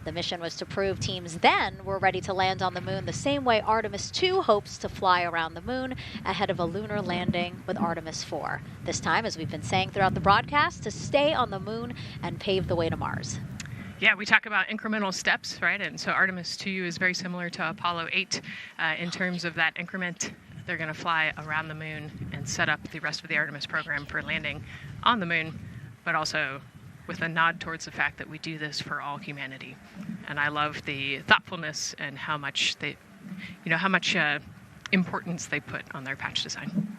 The mission was to prove teams then were ready to land on the moon the same way Artemis II hopes to fly around the moon ahead of a lunar landing with Artemis IV. This time, as we've been saying throughout the broadcast, to stay on the moon and pave the way to Mars. Yeah, we talk about incremental steps, right? And so Artemis II is very similar to Apollo 8 in terms of that increment. They're going to fly around the moon and set up the rest of the Artemis program for landing on the moon, but also with a nod towards the fact that we do this for all humanity. And I love the thoughtfulness and how much importance they put on their patch design.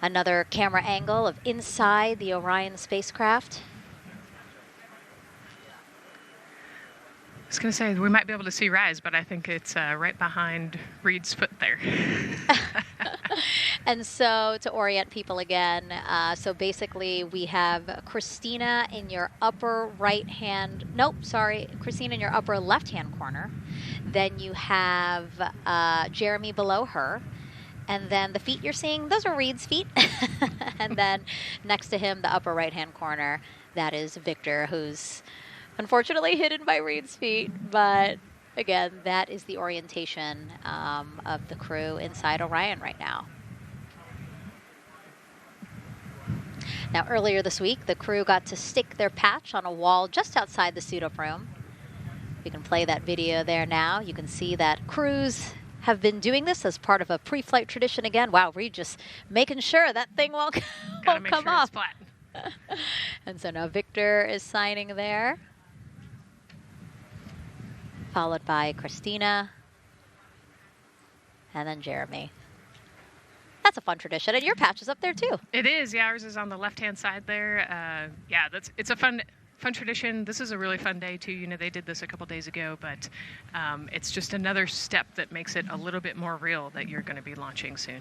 Another camera angle of inside the Orion spacecraft. I was going to say, we might be able to see Rise, but I think it's right behind Reid's foot there. And so to orient people again, so basically we have Christina in your upper right hand, Christina in your upper left hand corner. Then you have Jeremy below her. And then the feet you're seeing, those are Reid's feet. And then next to him, the upper right hand corner, that is Victor, who's unfortunately hidden by Reid's feet. But again, that is the orientation of the crew inside Orion right now. Now, earlier this week, the crew got to stick their patch on a wall just outside the suit-up room. We can play that video there now. You can see that crews have been doing this as part of a pre-flight tradition again. Wow, Reid just making sure that thing won't come up. It's flat. And so now Victor is signing there, followed by Christina, and then Jeremy. That's a fun tradition, and your patch is up there too. It is, yeah, ours is on the left-hand side there. Yeah, it's a fun tradition. This is a really fun day too. You know, they did this a couple days ago, but it's just another step that makes it a little bit more real that you're going to be launching soon.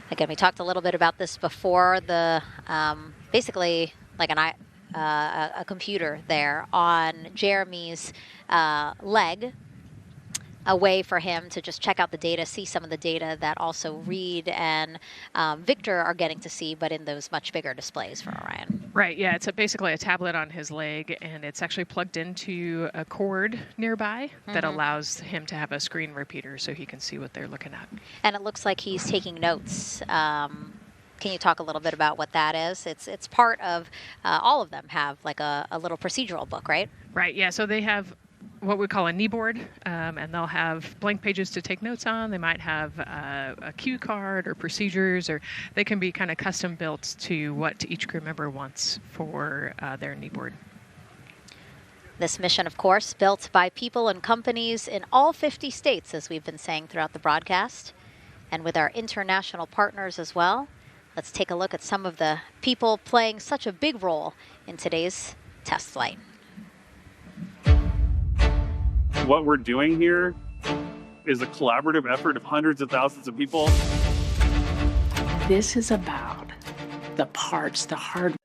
Again, we talked a little bit about this before. The basically like a computer there on Jeremy's leg, a way for him to just check out the data, see some of the data that also Reid and Victor are getting to see, but in those much bigger displays for Orion. Right, yeah, it's basically a tablet on his leg, and it's actually plugged into a cord nearby that allows him to have a screen repeater so he can see what they're looking at. And it looks like he's taking notes. Can you talk a little bit about what that is? It's part of, all of them have like a little procedural book, right? Right, yeah, so they have what we call a knee board, and they'll have blank pages to take notes on. They might have a cue card or procedures, or they can be kind of custom built to what each crew member wants for their knee board. This mission, of course, built by people and companies in all 50 states, as we've been saying throughout the broadcast, and with our international partners as well. Let's take a look at some of the people playing such a big role in today's test flight. What we're doing here is a collaborative effort of hundreds of thousands of people. This is about the parts, the hard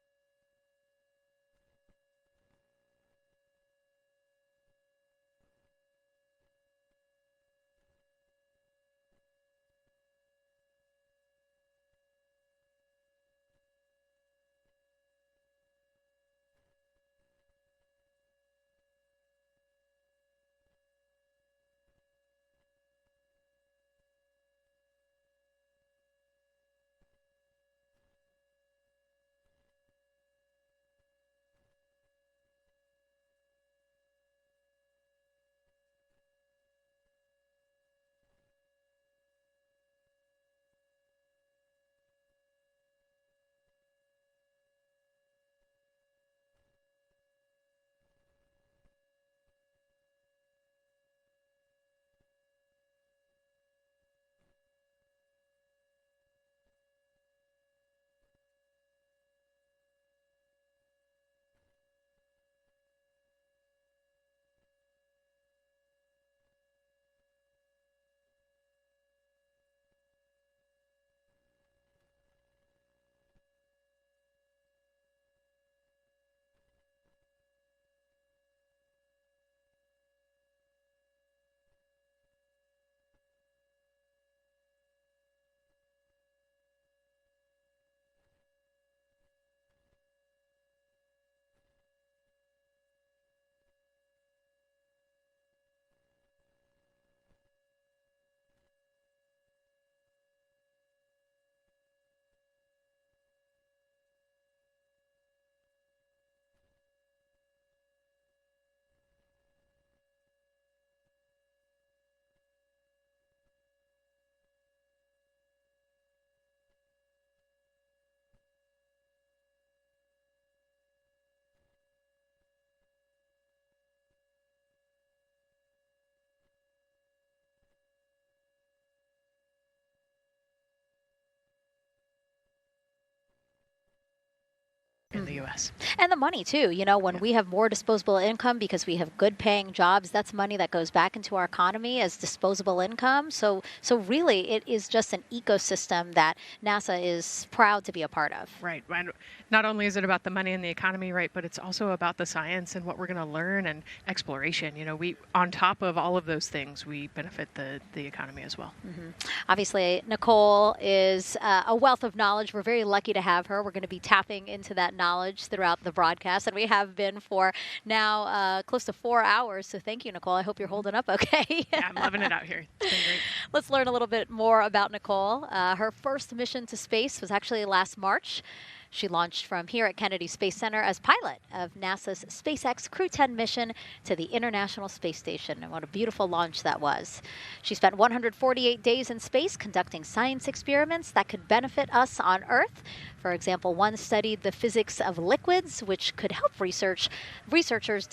the U.S. And the money too, when we have more disposable income because we have good paying jobs, that's money that goes back into our economy as disposable income. So really it is just an ecosystem that NASA is proud to be a part of. Right. Not only is it about the money and the economy, right, but it's also about the science and what we're going to learn and exploration. We, on top of all of those things, we benefit the economy as well. Mm-hmm. Obviously, Nicole is a wealth of knowledge. We're very lucky to have her. We're going to be tapping into that knowledge throughout the broadcast, and we have been for now close to 4 hours. So thank you, Nicole. I hope you're holding up okay. Yeah, I'm loving it out here. It's been great. Let's learn a little bit more about Nicole. Her first mission to space was actually last March. She launched from here at Kennedy Space Center as pilot of NASA's SpaceX Crew 10 mission to the International Space Station. And what a beautiful launch that was. She spent 148 days in space conducting science experiments that could benefit us on Earth. For example, one studied the physics of liquids, which could help researchers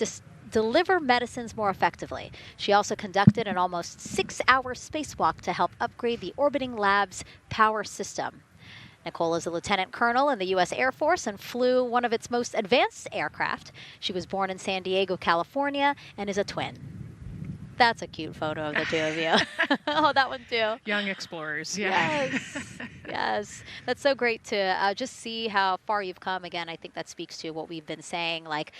deliver medicines more effectively. She also conducted an almost 6-hour spacewalk to help upgrade the orbiting lab's power system. Nicole is a lieutenant colonel in the U.S. Air Force and flew one of its most advanced aircraft. She was born in San Diego, California, and is a twin. That's a cute photo of the two of you. Oh, that one too. Young explorers, yeah. Yes, yes. That's so great to just see how far you've come. Again, I think that speaks to what we've been saying. Like,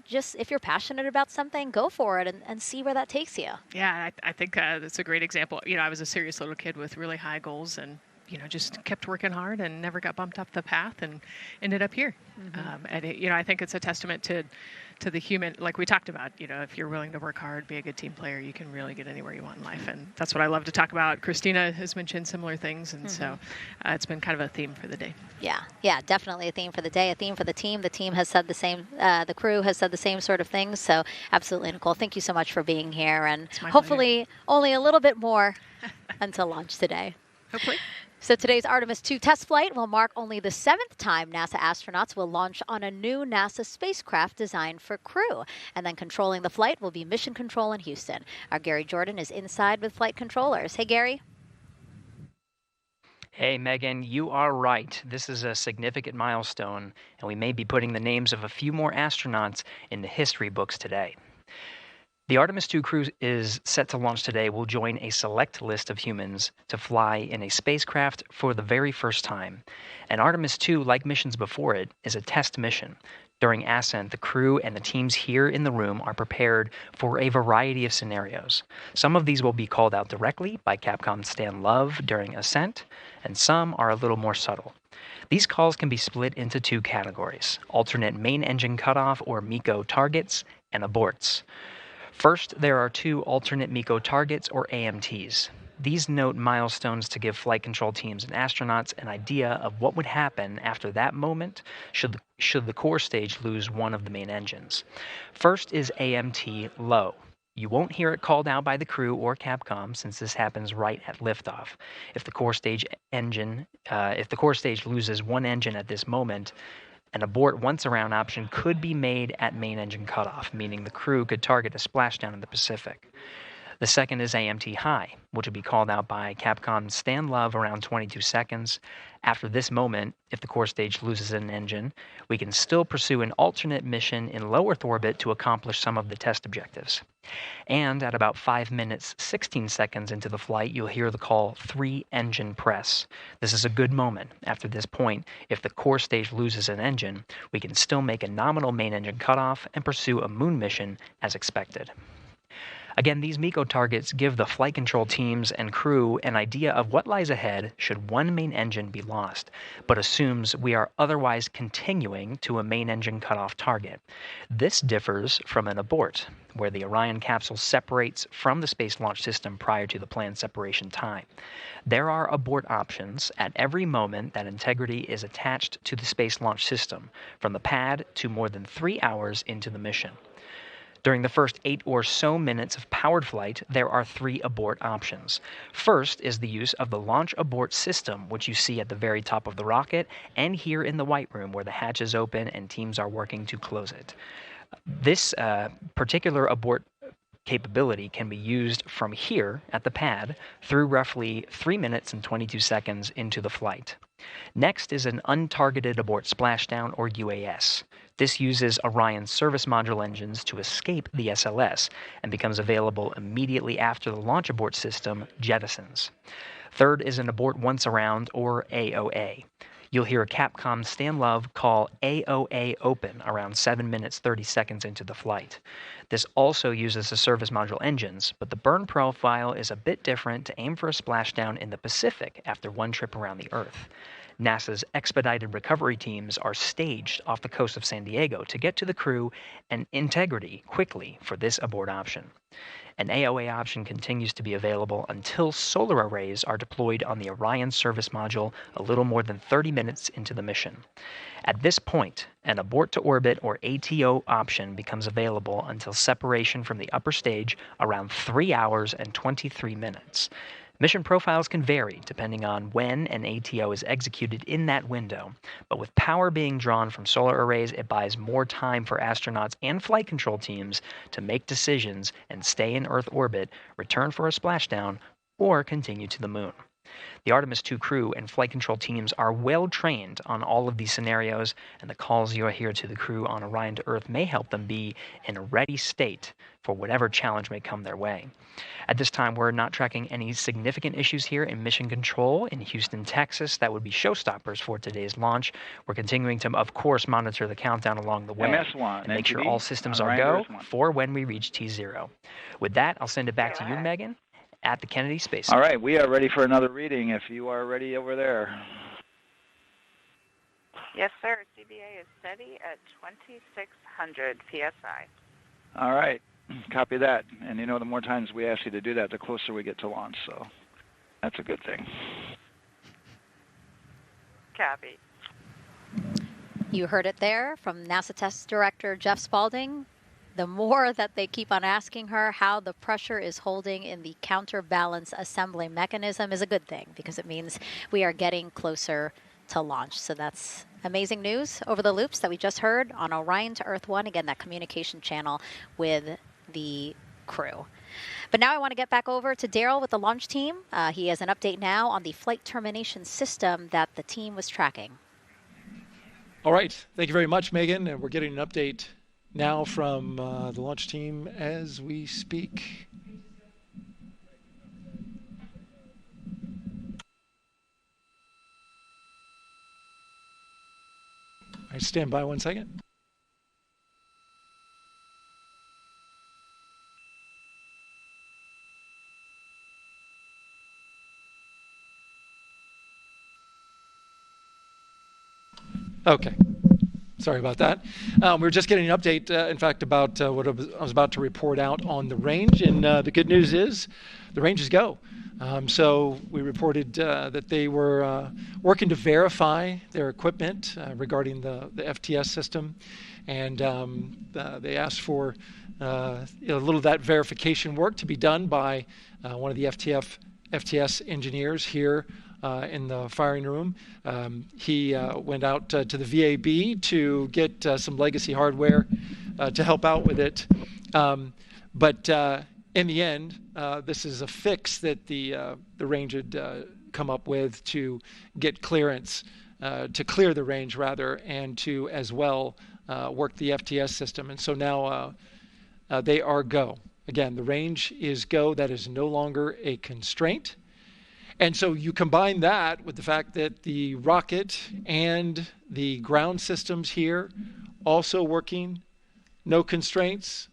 just if you're passionate about something, go for it and see where that takes you. Yeah, I think that's a great example. I was a serious little kid with really high goals and just kept working hard and never got bumped off the path and ended up here. Mm-hmm. I think it's a testament to the human, like we talked about, if you're willing to work hard, be a good team player, you can really get anywhere you want in life. And that's what I love to talk about. Christina has mentioned similar things. And so it's been kind of a theme for the day. Yeah, definitely a theme for the day, a theme for the team. The team has said the same, the crew has said the same sort of things. So absolutely, Nicole, thank you so much for being here. And hopefully only a little bit more until launch today. Hopefully. So today's Artemis II test flight will mark only the 7th time NASA astronauts will launch on a new NASA spacecraft designed for crew. And then controlling the flight will be Mission Control in Houston. Our Gary Jordan is inside with flight controllers. Hey, Gary. Hey, Megan, you are right. This is a significant milestone, and we may be putting the names of a few more astronauts in the history books today. The Artemis II crew is set to launch today will join a select list of humans to fly in a spacecraft for the very first time. And Artemis II, like missions before it, is a test mission. During ascent, the crew and the teams here in the room are prepared for a variety of scenarios. Some of these will be called out directly by Capcom Stan Love during ascent, and some are a little more subtle. These calls can be split into 2 categories: alternate main engine cutoff or MECO targets and aborts. First, there are 2 alternate MECO targets, or AMTs. These note milestones to give flight control teams and astronauts an idea of what would happen after that moment should the core stage lose one of the main engines. First is AMT low. You won't hear it called out by the crew or Capcom since this happens right at liftoff. If the core stage loses one engine at this moment, an abort once around option could be made at main engine cutoff, meaning the crew could target a splashdown in the Pacific. The second is AMT high, which would be called out by Capcom Stan Love around 22 seconds. After this moment, if the core stage loses an engine, we can still pursue an alternate mission in low Earth orbit to accomplish some of the test objectives. And at about 5 minutes, 16 seconds into the flight, you'll hear the call 3-engine press. This is a good moment. After this point, if the core stage loses an engine, we can still make a nominal main engine cutoff and pursue a moon mission as expected. Again, these MECO targets give the flight control teams and crew an idea of what lies ahead should one main engine be lost, but assumes we are otherwise continuing to a main engine cutoff target. This differs from an abort, where the Orion capsule separates from the Space Launch System prior to the planned separation time. There are abort options at every moment that integrity is attached to the Space Launch System, from the pad to more than 3 hours into the mission. During the first 8 or so minutes of powered flight, there are 3 abort options. First is the use of the launch abort system, which you see at the very top of the rocket and here in the White Room where the hatch is open and teams are working to close it. This particular abort capability can be used from here at the pad through roughly 3 minutes and 22 seconds into the flight. Next is an untargeted abort splashdown, or UAS. This uses Orion service module engines to escape the SLS and becomes available immediately after the launch abort system jettisons. Third is an abort once around, or AOA. You'll hear a Capcom Stan Love call AOA open around 7 minutes 30 seconds into the flight. This also uses the service module engines, but the burn profile is a bit different to aim for a splashdown in the Pacific after one trip around the Earth. NASA's expedited recovery teams are staged off the coast of San Diego to get to the crew and integrity quickly for this abort option. An AOA option continues to be available until solar arrays are deployed on the Orion service module a little more than 30 minutes into the mission. At this point, an abort to orbit, or ATO option, becomes available until separation from the upper stage around 3 hours and 23 minutes. Mission profiles can vary depending on when an ATO is executed in that window, but with power being drawn from solar arrays, it buys more time for astronauts and flight control teams to make decisions and stay in Earth orbit, return for a splashdown, or continue to the moon. The Artemis II crew and flight control teams are well trained on all of these scenarios, and the calls you'll hear to the crew on Orion to Earth may help them be in a ready state for whatever challenge may come their way. At this time, we're not tracking any significant issues here in mission control in Houston, Texas. That would be showstoppers for today's launch. We're continuing to, of course, monitor the countdown along the way MS1, and make sure all systems are go for when we reach T0. With that, I'll send it back to you, Megan, at the Kennedy Space Center. All right, we are ready for another reading if you are ready over there. Yes, sir. CBA is steady at 2,600 PSI. All right, copy that. And you know, the more times we ask you to do that, the closer we get to launch, so that's a good thing. Copy. You heard it there from NASA Test Director Jeff Spaulding. The more that they keep on asking her how the pressure is holding in the counterbalance assembly mechanism is a good thing, because it means we are getting closer to launch. So that's amazing news over the loops that we just heard on Orion to Earth 1. Again, that communication channel with the crew. But now I want to get back over to Daryl with the launch team. He has an update now on the flight termination system that the team was tracking. All right. Thank you very much, Megan. And we're getting an update now from the launch team as we speak. All right, stand by 1 second. Okay. Sorry about that. We were just getting an update, in fact, about what I was about to report out on the range. And the good news is the range is go. So we reported that they were working to verify their equipment regarding the FTS system. And they asked for a little of that verification work to be done by one of the FTS engineers here in the firing room. He went out to the VAB to get some legacy hardware to help out with it. But in the end, this is a fix that the range had come up with to get clearance, to clear the range rather, and to as well work the FTS system. And so now they are go. Again, the range is go. That is no longer a constraint. And so you combine that with the fact that the rocket and the ground systems here also working, no constraints,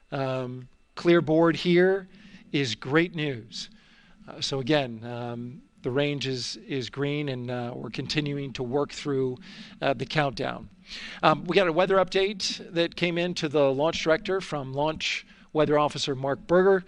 clear board here is great news. So again, the range is green, and we're continuing to work through the countdown. We got a weather update that came in to the launch director from Launch Weather Officer Mark Berger.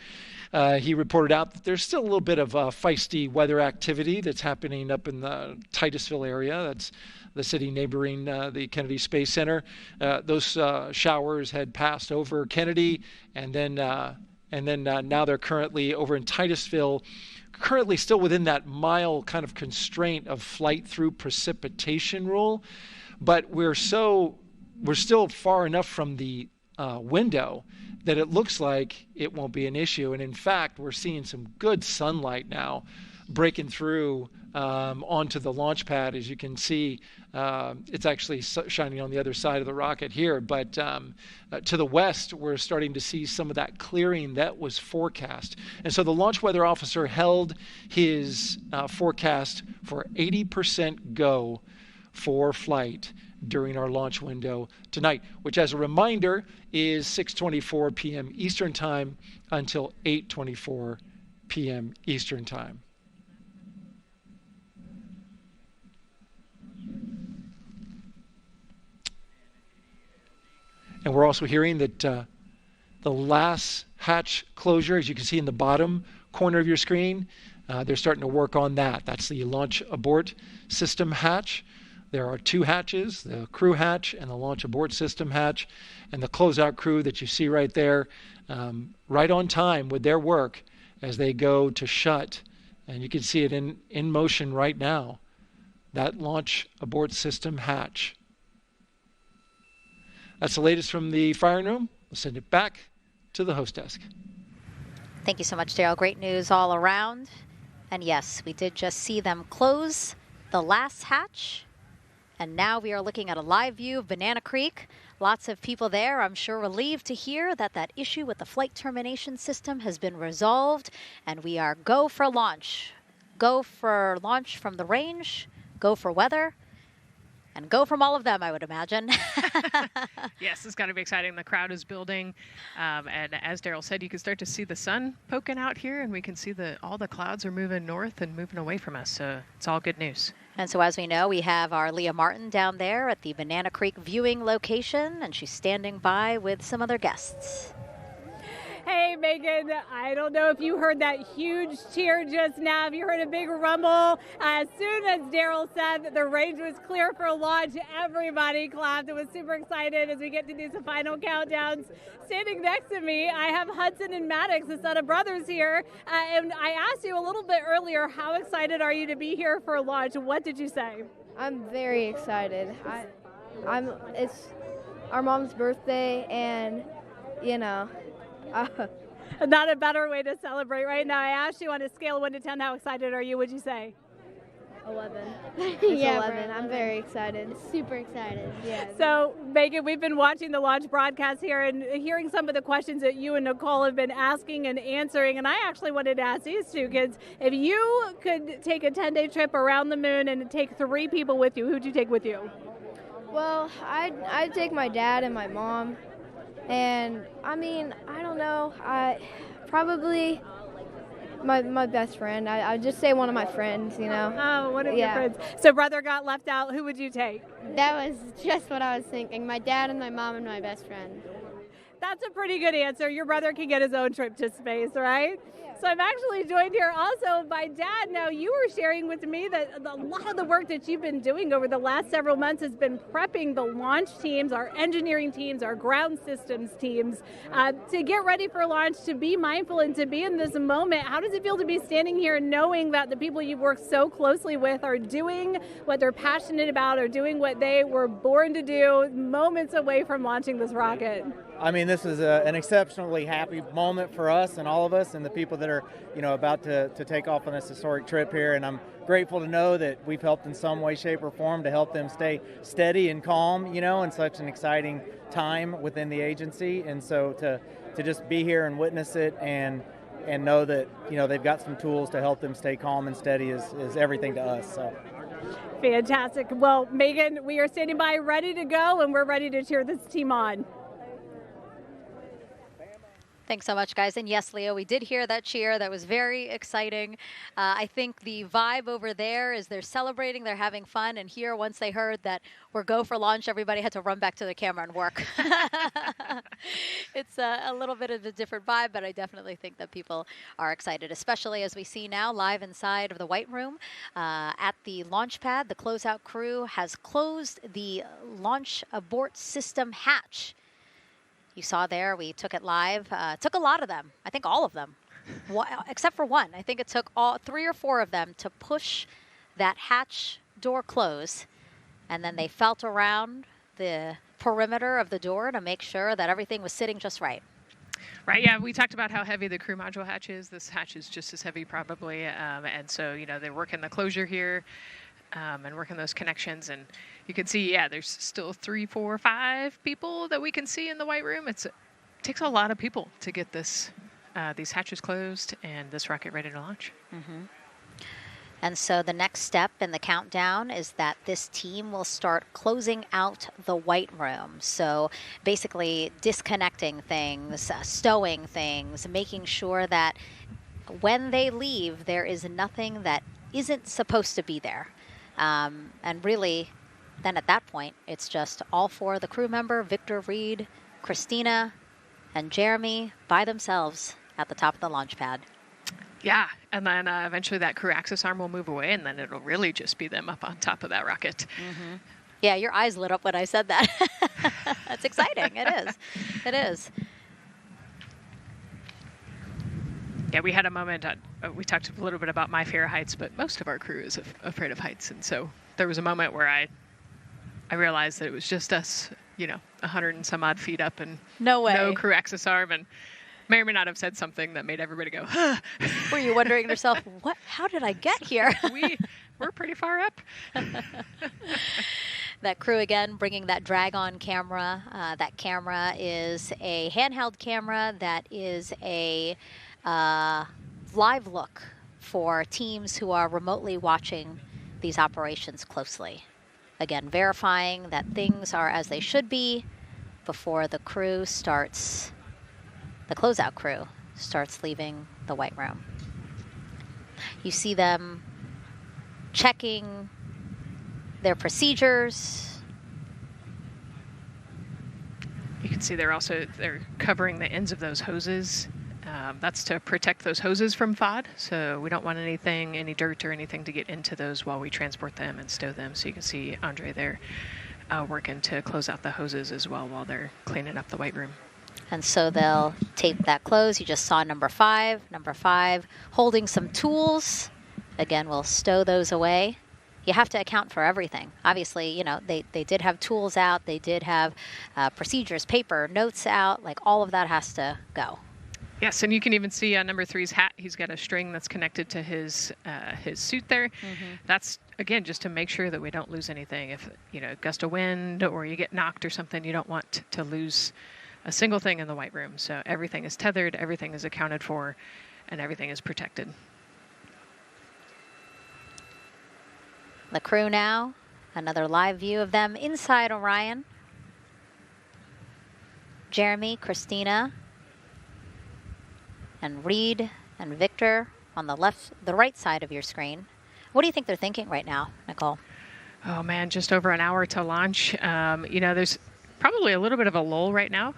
He reported out that there's still a little bit of feisty weather activity that's happening up in the Titusville area. That's the city neighboring the Kennedy Space Center. Those showers had passed over Kennedy, and then now they're currently over in Titusville, currently still within that mile kind of constraint of flight through precipitation rule. But we're still far enough from the window that it looks like it won't be an issue. And in fact, we're seeing some good sunlight now breaking through onto the launch pad. As you can see, it's actually shining on the other side of the rocket here. But to the west, we're starting to see some of that clearing that was forecast. And so the launch weather officer held his forecast for 80% go for flight during our launch window tonight, which, as a reminder, is 6:24 p.m. Eastern Time until 8:24 p.m. Eastern Time. And we're also hearing that the last hatch closure, as you can see in the bottom corner of your screen, they're starting to work on that. That's the launch abort system hatch. There are two hatches, the crew hatch and the launch abort system hatch. And the closeout crew that you see right there, right on time with their work as they go to shut. And you can see it in motion right now, that launch abort system hatch. That's the latest from the firing room. We'll send it back to the host desk. Thank you so much, Daryl. Great news all around. And yes, we did just see them close the last hatch. And now we are looking at a live view of Banana Creek. Lots of people there, I'm sure, relieved to hear that that issue with the flight termination system has been resolved. And we are go for launch. Go for launch from the range, go for weather, and go from all of them, I would imagine. Yes, it's got to be exciting. The crowd is building. And as Daryl said, you can start to see the sun poking out here, and we can see all the clouds are moving north and moving away from us. So it's all good news. And so as we know, we have our Leah Martin down there at the Banana Creek viewing location, and she's standing by with some other guests. Hey, Megan, I don't know if you heard that huge cheer just now. If you heard a big rumble, as soon as Daryl said that the range was clear for launch, everybody clapped. It was super excited as we get to do some final countdowns. Standing next to me, I have Hudson and Maddox, the son of brothers here. And I asked you a little bit earlier, how excited are you to be here for launch? What did you say? I'm very excited. It's our mom's birthday, and, you know, not a better way to celebrate right now. I asked you on a scale of 1 to 10, how excited are you? Would you say? 11. Yeah, 11. I'm very excited. Super excited. Yeah. So, Megan, we've been watching the launch broadcast here and hearing some of the questions that you and Nicole have been asking and answering. And I actually wanted to ask these two kids, if you could take a 10-day trip around the moon and take 3 people with you, who'd you take with you? Well, I'd take my dad and my mom. And, I mean, I don't know. Probably my best friend. I'd just say one of my friends, you know. Oh, one of your friends. So brother got left out. Who would you take? That was just what I was thinking. My dad and my mom and my best friend. That's a pretty good answer. Your brother can get his own trip to space, right? Yeah. So I'm actually joined here also by Dad. Now, you were sharing with me that a lot of the work that you've been doing over the last several months has been prepping the launch teams, our engineering teams, our ground systems teams to get ready for launch, to be mindful and to be in this moment. How does it feel to be standing here knowing that the people you've worked so closely with are doing what they're passionate about, or doing what they were born to do, moments away from launching this rocket? I mean, this is an exceptionally happy moment for us and all of us and the people that are, about to take off on this historic trip here. And I'm grateful to know that we've helped in some way, shape, or form to help them stay steady and calm, in such an exciting time within the agency. And so to just be here and witness it and know that, they've got some tools to help them stay calm and steady is everything to us. So. Fantastic. Well, Megan, we are standing by ready to go, and we're ready to cheer this team on. Thanks so much, guys. And yes, Leo, we did hear that cheer. That was very exciting. I think the vibe over there is they're celebrating, they're having fun. And here, once they heard that we're go for launch, everybody had to run back to the camera and work. It's a little bit of a different vibe, but I definitely think that people are excited, especially as we see now live inside of the White Room at the launch pad. The closeout crew has closed the launch abort system hatch. You saw there, we took it live. Took a lot of them. I think all of them, except for one. I think it took 3 or 4 of them to push that hatch door close. And then they felt around the perimeter of the door to make sure that everything was sitting just right. Right, yeah, we talked about how heavy the crew module hatch is. This hatch is just as heavy probably, and so, they're working the closure here and working those connections, and you can see, there's still 3, 4, 5 people that we can see in the white room. It takes a lot of people to get these hatches closed and this rocket ready to launch. Mm-hmm. And so the next step in the countdown is that this team will start closing out the white room. So basically disconnecting things, stowing things, making sure that when they leave, there is nothing that isn't supposed to be there. And really, then at that point, it's just all 4 of the crew member, Victor, Reid, Christina, and Jeremy by themselves at the top of the launch pad. Yeah, and then eventually that crew access arm will move away, and then it'll really just be them up on top of that rocket. Mm-hmm. Yeah, your eyes lit up when I said that. That's exciting. It is. It is. Yeah, we had a moment, we talked a little bit about my fear of heights, but most of our crew is afraid of heights. And so there was a moment where I realized that it was just us, 100 and some odd feet up and no crew access arm. And may or may not have said something that made everybody go, huh. Were you wondering to yourself, how did I get here? We're pretty far up. That crew again bringing that drag-on camera. That camera is a handheld camera that is a live look for teams who are remotely watching these operations closely. Again, verifying that things are as they should be before the crew starts, the closeout crew starts leaving the white room. You see them checking their procedures. You can see they're covering the ends of those hoses. That's to protect those hoses from FOD, so we don't want any dirt or anything to get into those while we transport them and stow them. So you can see Andre there working to close out the hoses as well while they're cleaning up the white room. And so they'll tape that close. You just saw number 5. Number 5 holding some tools. Again, we'll stow those away. You have to account for everything. Obviously, they did have tools out. They did have procedures, paper, notes out. Like all of that has to go. Yes, and you can even see on number 3's hat, he's got a string that's connected to his suit there. Mm-hmm. That's, again, just to make sure that we don't lose anything. If, gust of wind or you get knocked or something, you don't want to lose a single thing in the white room. So everything is tethered, everything is accounted for, and everything is protected. The crew now, another live view of them inside Orion. Jeremy, Christina, and Reid and Victor on the right side of your screen. What do you think they're thinking right now, Nicole? Oh man, just over an hour to launch. There's probably a little bit of a lull right now,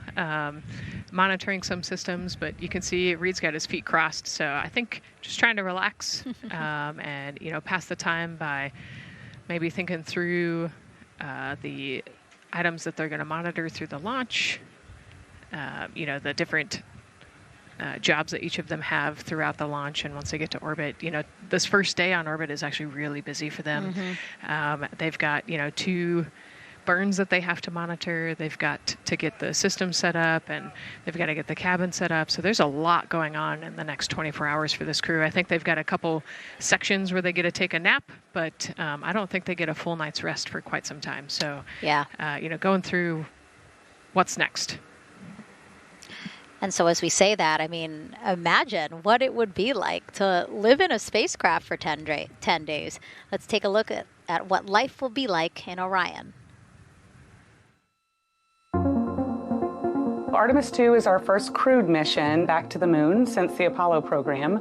monitoring some systems, but you can see Reid's got his feet crossed. So I think just trying to relax and, pass the time by maybe thinking through the items that they're going to monitor through the launch, the different jobs that each of them have throughout the launch. And once they get to orbit, this first day on orbit is actually really busy for them. Mm-hmm. They've got, 2 burns that they have to monitor. They've got to get the system set up, and they've got to get the cabin set up. So there's a lot going on in the next 24 hours for this crew. I think they've got a couple sections where they get to take a nap, but I don't think they get a full night's rest for quite some time. So, yeah, going through what's next. And so as we say that, imagine what it would be like to live in a spacecraft for 10 days. Let's take a look at what life will be like in Orion. Artemis II is our first crewed mission back to the moon since the Apollo program.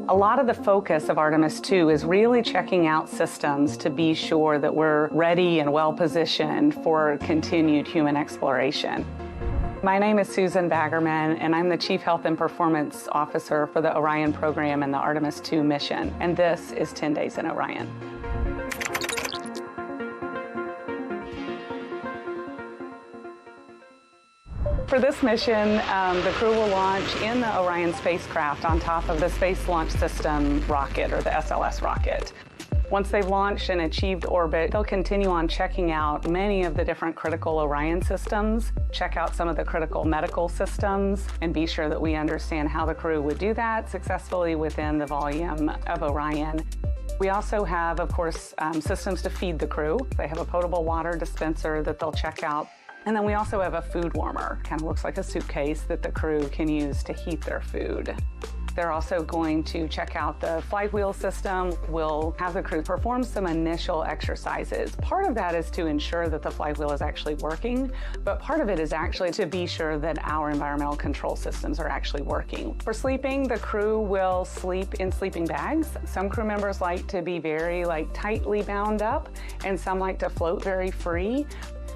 A lot of the focus of Artemis II is really checking out systems to be sure that we're ready and well positioned for continued human exploration. My name is Susan Baggerman, and I'm the Chief Health and Performance Officer for the Orion program and the Artemis II mission. And this is 10 Days in Orion. For this mission, the crew will launch in the Orion spacecraft on top of the Space Launch System rocket, or the SLS rocket. Once they've launched and achieved orbit, they'll continue on checking out many of the different critical Orion systems, check out some of the critical medical systems, and be sure that we understand how the crew would do that successfully within the volume of Orion. We also have, of course, systems to feed the crew. They have a potable water dispenser that they'll check out. And then we also have a food warmer, kind of looks like a suitcase that the crew can use to heat their food. They're also going to check out the flywheel system. We'll have the crew perform some initial exercises. Part of that is to ensure that the flywheel is actually working, but part of it is actually to be sure that our environmental control systems are actually working. For sleeping, the crew will sleep in sleeping bags. Some crew members like to be very tightly bound up, and some like to float very free.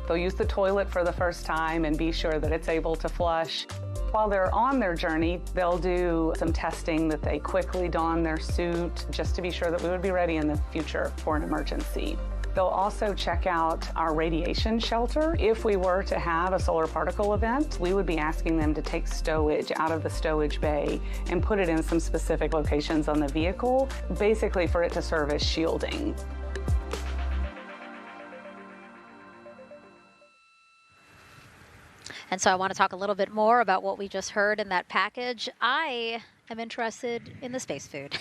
They'll use the toilet for the first time and be sure that it's able to flush. While they're on their journey, they'll do some testing that they quickly don their suit just to be sure that we would be ready in the future for an emergency. They'll also check out our radiation shelter. If we were to have a solar particle event, we would be asking them to take stowage out of the stowage bay and put it in some specific locations on the vehicle, basically for it to serve as shielding. And so I want to talk a little bit more about what we just heard in that package. I am interested in the space food.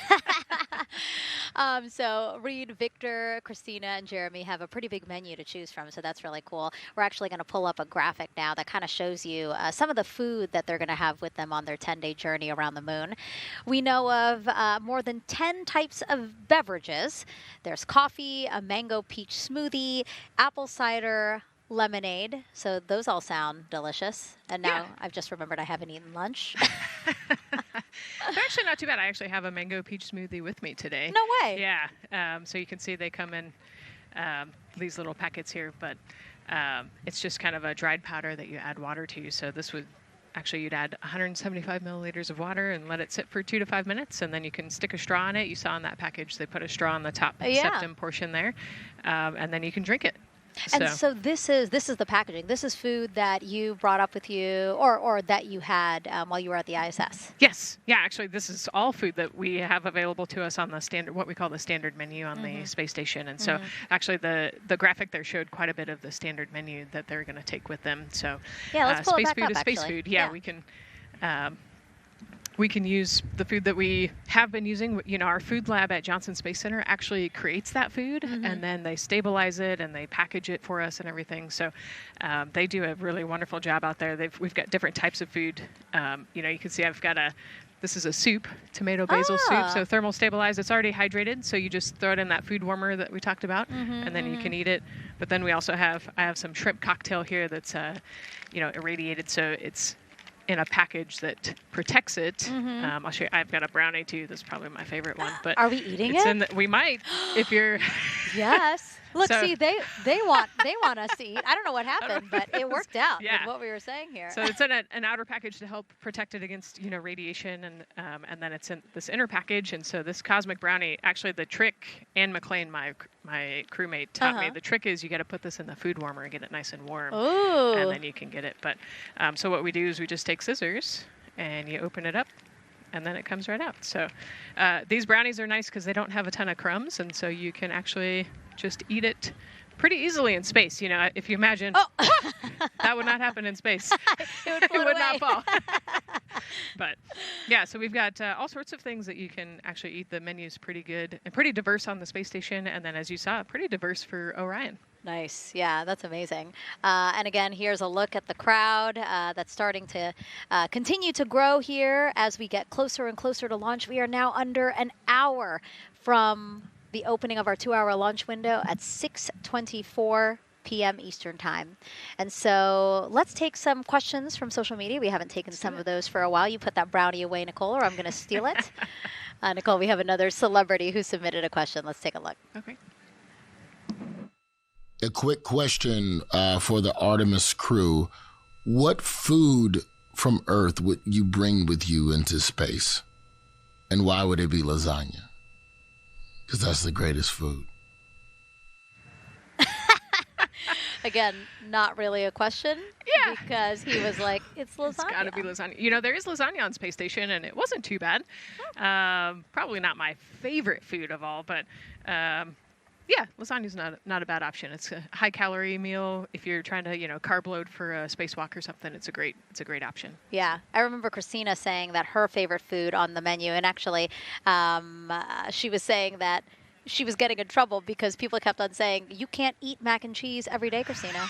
So Reid, Victor, Christina, and Jeremy have a pretty big menu to choose from, so that's really cool. We're actually going to pull up a graphic now that kind of shows you some of the food that they're going to have with them on their 10-day journey around the moon. We know of more than 10 types of beverages. There's coffee, a mango peach smoothie, apple cider, lemonade. So those all sound delicious. And now I've just remembered I haven't eaten lunch. They're actually not too bad. I actually have a mango peach smoothie with me today. No way. Yeah. So you can see they come in these little packets here, but it's just kind of a dried powder that you add water to. So this would actually, you'd add 175 milliliters of water and let it sit for 2 to 5 minutes, and then you can stick a straw in it. You saw in that package they put a straw on the top septum portion there, and then you can drink it. And so this is the packaging. This is food that you brought up with you, or that you had while you were at the ISS. Yes. Yeah, actually, this is all food that we have available to us on the standard, what we call the standard menu on the space station. And so actually the graphic there showed quite a bit of the standard menu that they're going to take with them. So yeah, let's pull space it back food up, is space actually. food. Yeah, we can use the food that we have been using. You know, our food lab at Johnson Space Center actually creates that food, and then they stabilize it and they package it for us and everything. So they do a really wonderful job out there. We've got different types of food. You know, you can see I've got this is a soup, tomato basil soup, so thermal stabilized. It's already hydrated, so you just throw it in that food warmer that we talked about, and then you can eat it. But then we also I have some shrimp cocktail here that's, you know, irradiated, so it's in a package that protects it. I'll show you. I've got a brownie too. That's probably my favorite one. But are we eating it? We might, if you're. Yes. Look, see, they want us to eat. I don't know what happened, but it worked out with what we were saying here. So it's in an outer package to help protect it against, you know, radiation, and then it's in this inner package. And so this cosmic brownie, actually the trick, Ann McLean, my crewmate, taught me, the trick is you got to put this in the food warmer and get it nice and warm. Ooh. And then you can get it. But so what we do is we just take scissors and you open it up, and then it comes right out. So these brownies are nice because they don't have a ton of crumbs, and so you can actually just eat it pretty easily in space. You know, if you imagine, that would not happen in space. It would not fall. But yeah, so we've got all sorts of things that you can actually eat. The menu's pretty good and pretty diverse on the space station, and then as you saw, pretty diverse for Orion. Nice. Yeah, that's amazing. And again, here's a look at the crowd that's starting to continue to grow here as we get closer and closer to launch. We are now under an hour from the opening of our 2-hour launch window at 6:24 p.m. Eastern Time. And so let's take some questions from social media. We haven't taken some of those for a while. You put that brownie away, Nicole, or I'm going to steal it. Nicole, we have another celebrity who submitted a question. Let's take a look. Okay. A quick question for the Artemis crew. What food from Earth would you bring with you into space? And why would it be lasagna? Because that's the greatest food. Again, not really a question. Yeah. Because he was like, it's lasagna. It's got to be lasagna. There is lasagna on Space Station, and it wasn't too bad. Probably not my favorite food of all, but yeah, lasagna's not a bad option. It's a high-calorie meal. If you're trying to, carb load for a spacewalk or something, it's a great option. Yeah, I remember Christina saying that her favorite food on the menu, and actually, she was saying that she was getting in trouble because people kept on saying, you can't eat mac and cheese every day, Christina.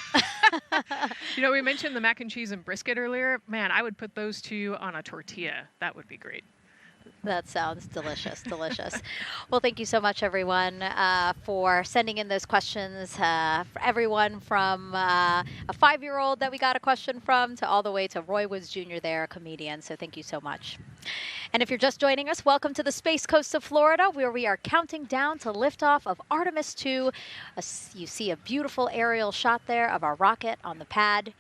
We mentioned the mac and cheese and brisket earlier. Man, I would put those two on a tortilla. That would be great. That sounds delicious, delicious. Well, thank you so much, everyone, for sending in those questions. For everyone from a 5-year-old that we got a question from to all the way to Roy Woods Jr. there, a comedian. So thank you so much. And if you're just joining us, welcome to the Space Coast of Florida, where we are counting down to liftoff of Artemis II. You see a beautiful aerial shot there of our rocket on the pad.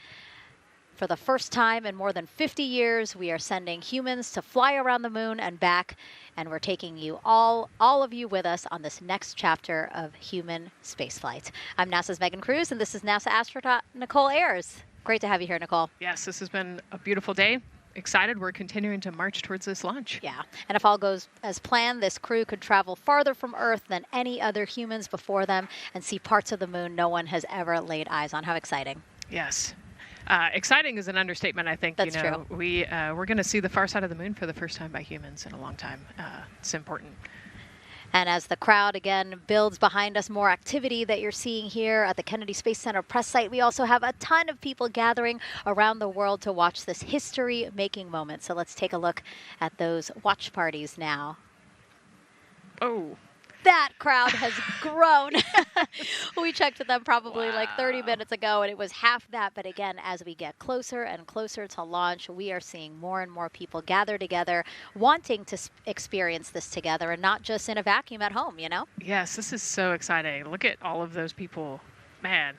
For the first time in more than 50 years, we are sending humans to fly around the moon and back, and we're taking you all of you with us on this next chapter of human spaceflight. I'm NASA's Megan Cruz, and this is NASA astronaut Nicole Ayers. Great to have you here, Nicole. Yes, this has been a beautiful day. Excited. We're continuing to march towards this launch. Yeah, and if all goes as planned, this crew could travel farther from Earth than any other humans before them and see parts of the moon no one has ever laid eyes on. How exciting. Yes. Exciting is an understatement, I think. That's true. We're going to see the far side of the moon for the first time by humans in a long time. It's important. And as the crowd again builds behind us, more activity that you're seeing here at the Kennedy Space Center press site. We also have a ton of people gathering around the world to watch this history-making moment. So let's take a look at those watch parties now. Oh. That crowd has grown. We checked with them probably like 30 minutes ago, and it was half that. But again, as we get closer and closer to launch, we are seeing more and more people gather together, wanting to experience this together and not just in a vacuum at home, Yes, this is so exciting. Look at all of those people. Man.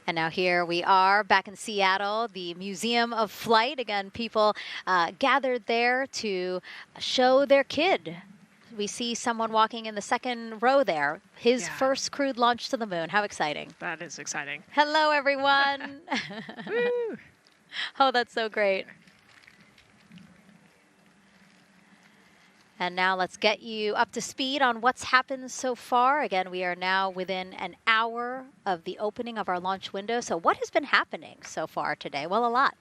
And now here we are back in Seattle, the Museum of Flight. Again, people gathered there to show their kid. We see someone walking in the second row there. His first crewed launch to the moon. How exciting. That is exciting. Hello, everyone. Woo. Oh, that's so great. And now let's get you up to speed on what's happened so far. Again, we are now within an hour of the opening of our launch window. So what has been happening so far today? Well, a lot.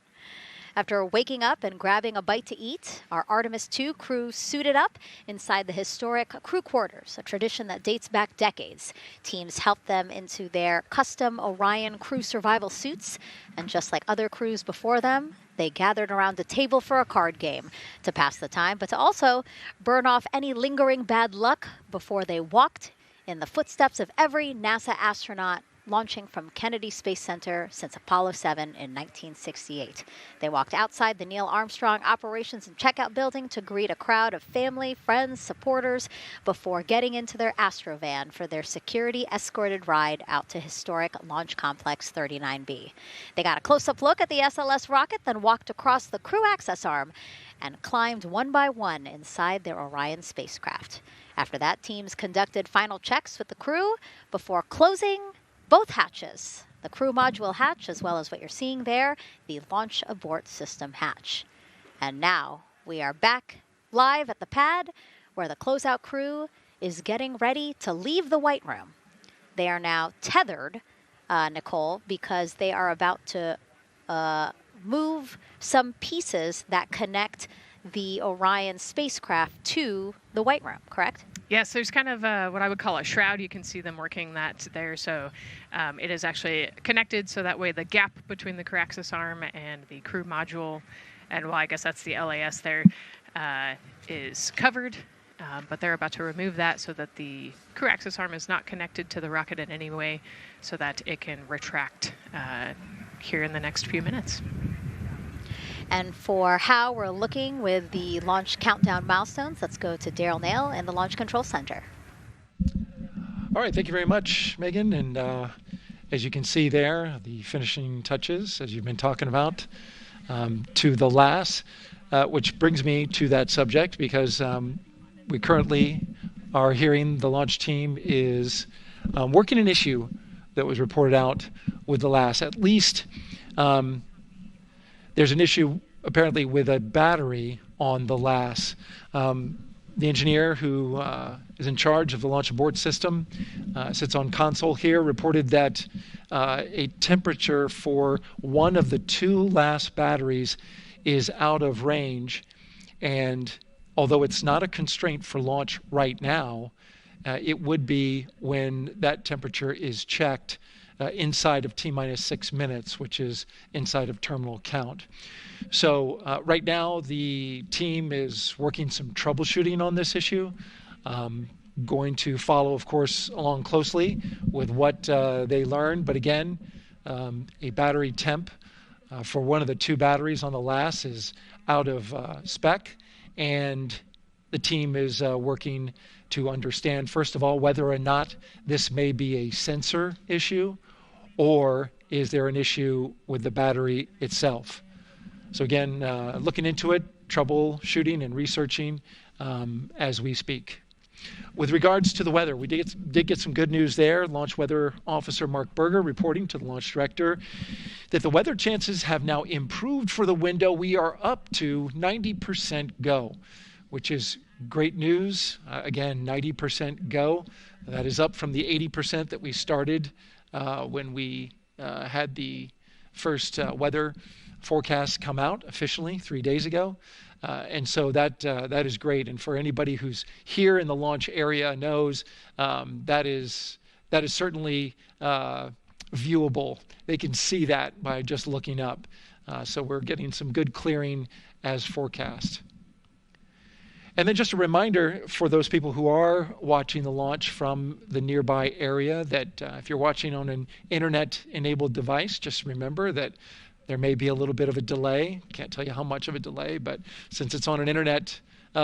After waking up and grabbing a bite to eat, our Artemis II crew suited up inside the historic crew quarters, a tradition that dates back decades. Teams helped them into their custom Orion crew survival suits, and just like other crews before them, they gathered around a table for a card game to pass the time, but to also burn off any lingering bad luck before they walked in the footsteps of every NASA astronaut launching from Kennedy Space Center since Apollo 7 in 1968. They walked outside the Neil Armstrong Operations and Checkout Building to greet a crowd of family, friends, supporters before getting into their Astrovan for their security-escorted ride out to historic Launch Complex 39B. They got a close-up look at the SLS rocket, then walked across the crew access arm and climbed one by one inside their Orion spacecraft. After that, teams conducted final checks with the crew before closing both hatches, the crew module hatch, as well as what you're seeing there, the launch abort system hatch. And now we are back live at the pad where the closeout crew is getting ready to leave the White Room. They are now tethered, Nicole, because they are about to move some pieces that connect the Orion spacecraft to the White Room, correct? Yes, there's kind of what I would call a shroud. You can see them working that there. So it is actually connected so that way the gap between the crew access arm and the crew module, and well, I guess that's the LAS there, is covered. But they're about to remove that so that the crew access arm is not connected to the rocket in any way so that it can retract here in the next few minutes. And for how we're looking with the launch countdown milestones, let's go to Daryl Nail in the Launch Control Center. All right, thank you very much, Megan. And as you can see there, the finishing touches, as you've been talking about, to the LAS, which brings me to that subject because we currently are hearing the launch team is working an issue that was reported out with the LAS. At least there's an issue apparently with a battery on the LAS. The engineer who is in charge of the launch abort system sits on console here, reported that a temperature for one of the 2 LAS batteries is out of range. And although it's not a constraint for launch right now, it would be when that temperature is checked inside of T-minus 6 minutes, which is inside of terminal count. So right now, the team is working some troubleshooting on this issue. Going to follow, of course, along closely with what they learn. But again, a battery temp for one of the 2 batteries on the LAS is out of spec, and the team is working to understand, first of all, whether or not this may be a sensor issue, or is there an issue with the battery itself. So again, looking into it, troubleshooting and researching as we speak. With regards to the weather, we did get some good news there. Launch Weather Officer Mark Berger reporting to the launch director that the weather chances have now improved for the window. We are up to 90% go, which is great news. Again, 90% go. That is up from the 80% that we started when we had the first weather forecast come out officially 3 days ago. And so that is great. And for anybody who's here in the launch area knows that is certainly viewable. They can see that by just looking up. So we're getting some good clearing as forecast. And then just a reminder for those people who are watching the launch from the nearby area that if you're watching on an internet-enabled device, just remember that there may be a little bit of a delay. Can't tell you how much of a delay, but since it's on an internet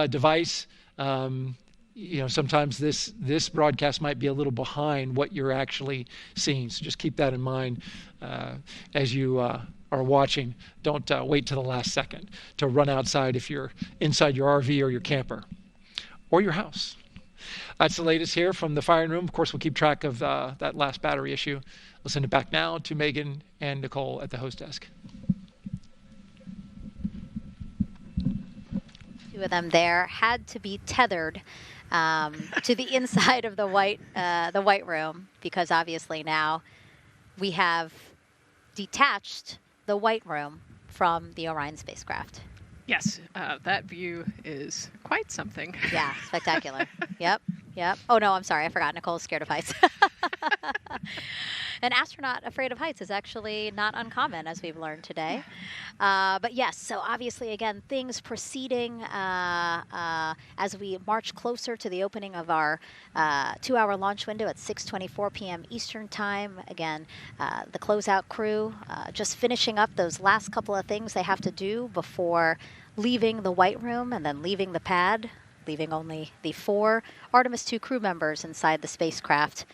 device, sometimes this broadcast might be a little behind what you're actually seeing. So just keep that in mind as you are watching. Don't wait till the last second to run outside if you're inside your RV or your camper or your house. That's the latest here from the firing room. Of course, we'll keep track of that last battery issue. We'll send it back now to Megan and Nicole at the host desk. 2 of them there had to be tethered to the inside of the white room, because obviously now we have detached the white room from the Orion spacecraft. Yes, that view is quite something. Yeah, spectacular. Yep. Oh, no, I'm sorry. I forgot. Nicole's scared of heights. An astronaut afraid of heights is actually not uncommon, as we've learned today. But yes, so obviously, again, things proceeding as we march closer to the opening of our 2-hour launch window at 6:24 p.m. Eastern Time. Again, the closeout crew just finishing up those last couple of things they have to do before leaving the white room and then leaving the pad, leaving only the 4 Artemis II crew members inside the spacecraft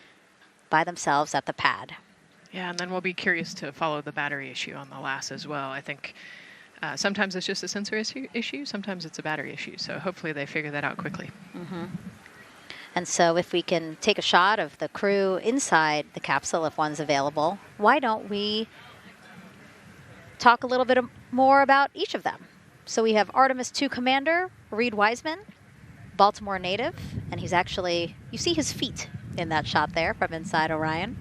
by themselves at the pad. Yeah, and then we'll be curious to follow the battery issue on the LAS as well. I think sometimes it's just a sensor issue, sometimes it's a battery issue. So hopefully they figure that out quickly. Mm-hmm. And so if we can take a shot of the crew inside the capsule, if one's available, why don't we talk a little bit more about each of them? So we have Artemis II Commander Reid Wiseman, Baltimore native, and he's actually, you see his feet in that shot there from inside Orion.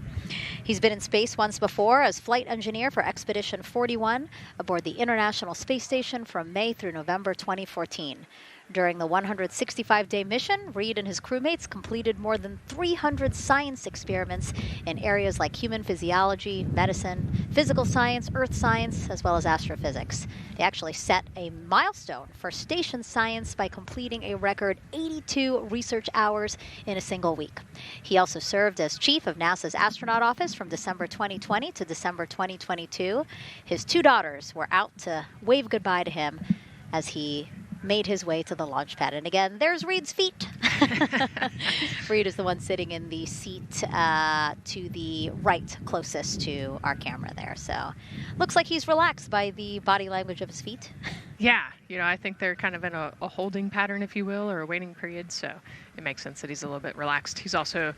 He's been in space once before as flight engineer for Expedition 41 aboard the International Space Station from May through November 2014. During the 165-day mission, Reid and his crewmates completed more than 300 science experiments in areas like human physiology, medicine, physical science, earth science, as well as astrophysics. They actually set a milestone for station science by completing a record 82 research hours in a single week. He also served as chief of NASA's astronaut office from December 2020 to December 2022. His 2 daughters were out to wave goodbye to him as he made his way to the launch pad. And again, there's Reid's feet. Reid is the one sitting in the seat to the right, closest to our camera there. So looks like he's relaxed by the body language of his feet. Yeah, I think they're kind of in a holding pattern, if you will, or a waiting period. So it makes sense that he's a little bit relaxed. He's also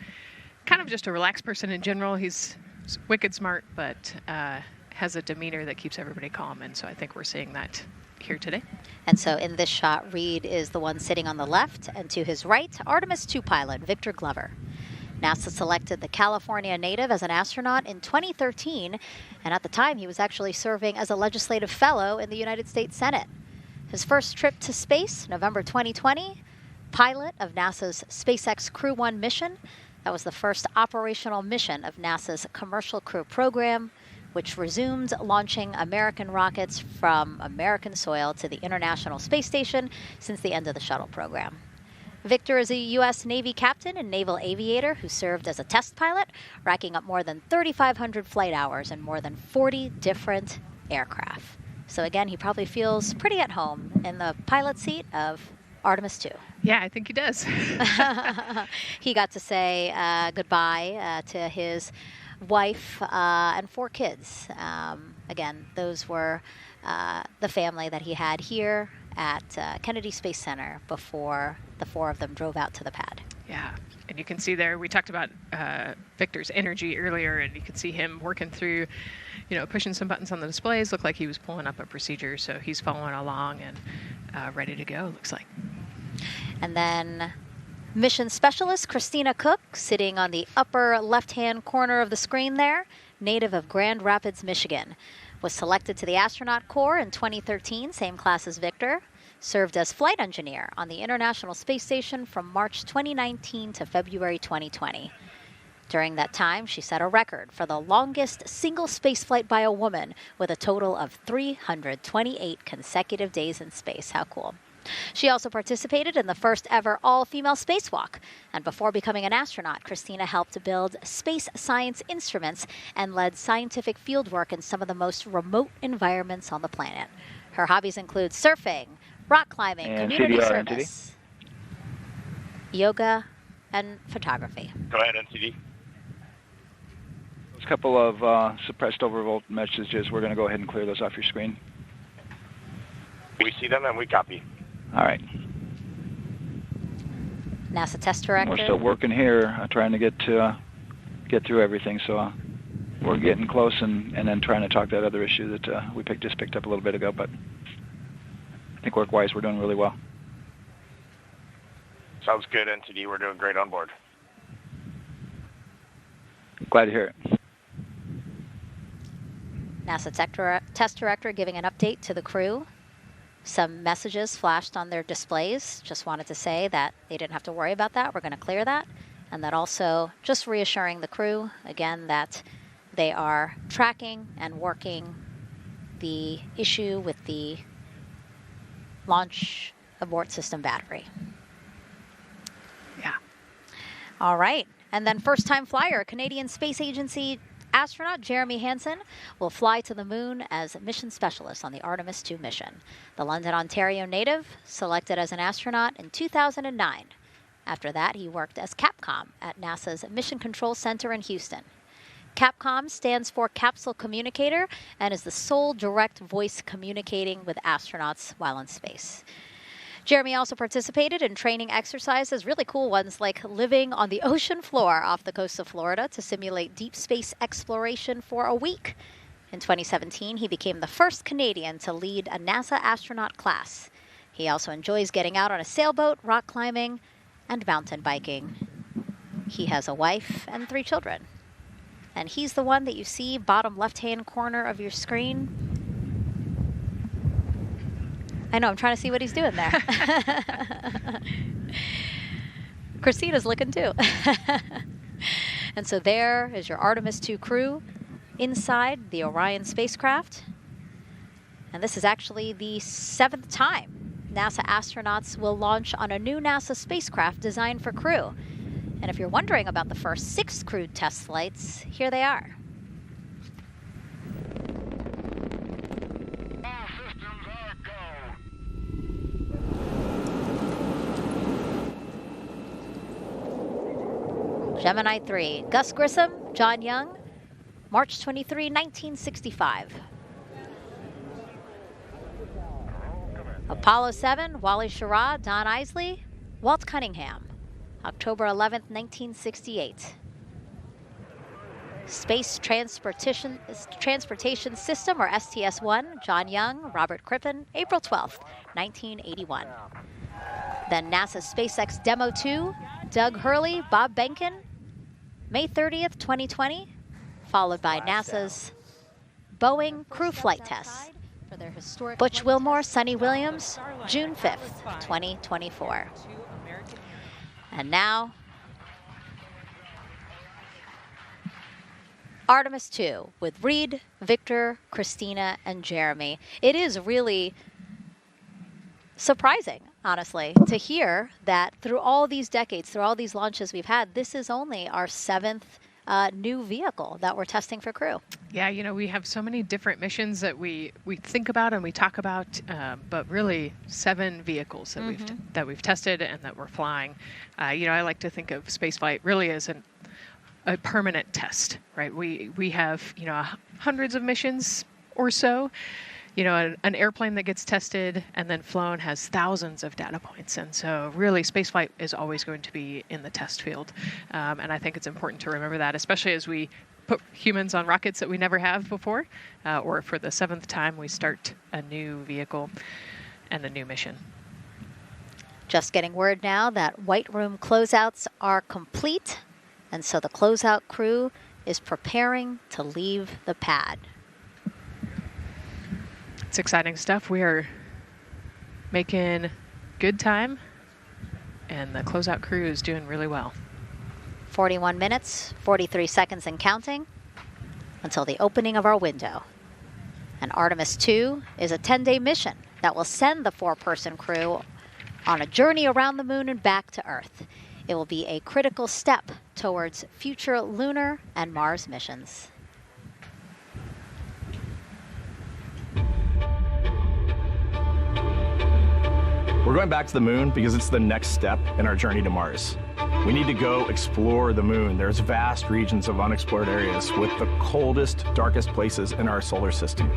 kind of just a relaxed person in general. He's wicked smart, but has a demeanor that keeps everybody calm. And so I think we're seeing that here today. And so in this shot, Reid is the one sitting on the left, and to his right, Artemis II pilot Victor Glover. NASA selected the California native as an astronaut in 2013, and at the time he was actually serving as a legislative fellow in the United States Senate. His first trip to space, November 2020, pilot of NASA's SpaceX Crew 1 mission. That was the first operational mission of NASA's Commercial Crew program, which resumed launching American rockets from American soil to the International Space Station since the end of the shuttle program. Victor is a U.S. Navy captain and naval aviator who served as a test pilot, racking up more than 3,500 flight hours in more than 40 different aircraft. So again, he probably feels pretty at home in the pilot seat of Artemis II. Yeah, I think he does. He got to say goodbye to his wife and 4 kids. Again, those were the family that he had here at Kennedy Space Center before the 4 of them drove out to the pad. Yeah, and you can see there, we talked about Victor's energy earlier, and you can see him working through, pushing some buttons on the displays. Looked like he was pulling up a procedure, so he's following along and ready to go, looks like. And then Mission Specialist Christina Koch, sitting on the upper left-hand corner of the screen there, native of Grand Rapids, Michigan, was selected to the Astronaut Corps in 2013, same class as Victor, served as flight engineer on the International Space Station from March 2019 to February 2020. During that time, she set a record for the longest single spaceflight by a woman with a total of 328 consecutive days in space. How cool. She also participated in the first ever all-female spacewalk. And before becoming an astronaut, Christina helped build space science instruments and led scientific fieldwork in some of the most remote environments on the planet. Her hobbies include surfing, rock climbing, and community CDR, service, yoga, and photography. Go ahead, NCD. There's a couple of suppressed overvolt messages. We're going to go ahead and clear those off your screen. We see them and we copy. All right. NASA test director. We're still working here, trying to get through everything. So we're getting close, and then trying to talk that other issue that we just picked up a little bit ago. But I think work-wise, we're doing really well. Sounds good, NTD. We're doing great on board. Glad to hear it. NASA test director giving an update to the crew. Some messages flashed on their displays. Just wanted to say that they didn't have to worry about that. We're going to clear that. And that also just reassuring the crew, again, that they are tracking and working the issue with the launch abort system battery. Yeah. All right. And then first-time flyer, Canadian Space Agency astronaut Jeremy Hansen will fly to the moon as mission specialist on the Artemis II mission. The London, Ontario native selected as an astronaut in 2009. After that, he worked as Capcom at NASA's Mission Control Center in Houston. Capcom stands for Capsule Communicator and is the sole direct voice communicating with astronauts while in space. Jeremy also participated in training exercises, really cool ones like living on the ocean floor off the coast of Florida to simulate deep space exploration for a week. In 2017, he became the first Canadian to lead a NASA astronaut class. He also enjoys getting out on a sailboat, rock climbing, and mountain biking. He has a wife and 3 children. And he's the one that you see bottom left-hand corner of your screen. I know, I'm trying to see what he's doing there. Christina's looking too. And so there is your Artemis II crew inside the Orion spacecraft. And this is actually the 7th time NASA astronauts will launch on a new NASA spacecraft designed for crew. And if you're wondering about the first 6 crewed test flights, here they are. Gemini 3, Gus Grissom, John Young, March 23, 1965. Apollo 7, Wally Schirra, Don Isley, Walt Cunningham, October 11, 1968. Space Transportation System, or STS-1, John Young, Robert Crippen, April 12th, 1981. Then NASA's SpaceX Demo 2, Doug Hurley, Bob Behnken, May 30th, 2020, followed by NASA's Boeing crew flight tests. Butch Wilmore, Sonny Williams, June 5th, 2024. And now, Artemis II with Reid, Victor, Christina, and Jeremy. It is really surprising, honestly, to hear that through all these decades, through all these launches we've had, this is only our 7th new vehicle that we're testing for crew. Yeah, you know, we have so many different missions that we think about and we talk about, but really 7 vehicles that we've tested and that we're flying. You know, I like to think of spaceflight really as a permanent test, right? We have, you know, hundreds of missions or so. You know, an airplane that gets tested and then flown has thousands of data points. And so really spaceflight is always going to be in the test field. And I think it's important to remember that, especially as we put humans on rockets that we never have before, or for the 7th time we start a new vehicle and a new mission. Just getting word now that White Room closeouts are complete. And so the closeout crew is preparing to leave the pad. It's exciting stuff. We are making good time, and the closeout crew is doing really well. 41 minutes, 43 seconds and counting until the opening of our window. And Artemis II is a 10-day mission that will send the 4-person crew on a journey around the moon and back to Earth. It will be a critical step towards future lunar and Mars missions. We're going back to the moon because it's the next step in our journey to Mars. We need to go explore the moon. There's vast regions of unexplored areas with the coldest, darkest places in our solar system.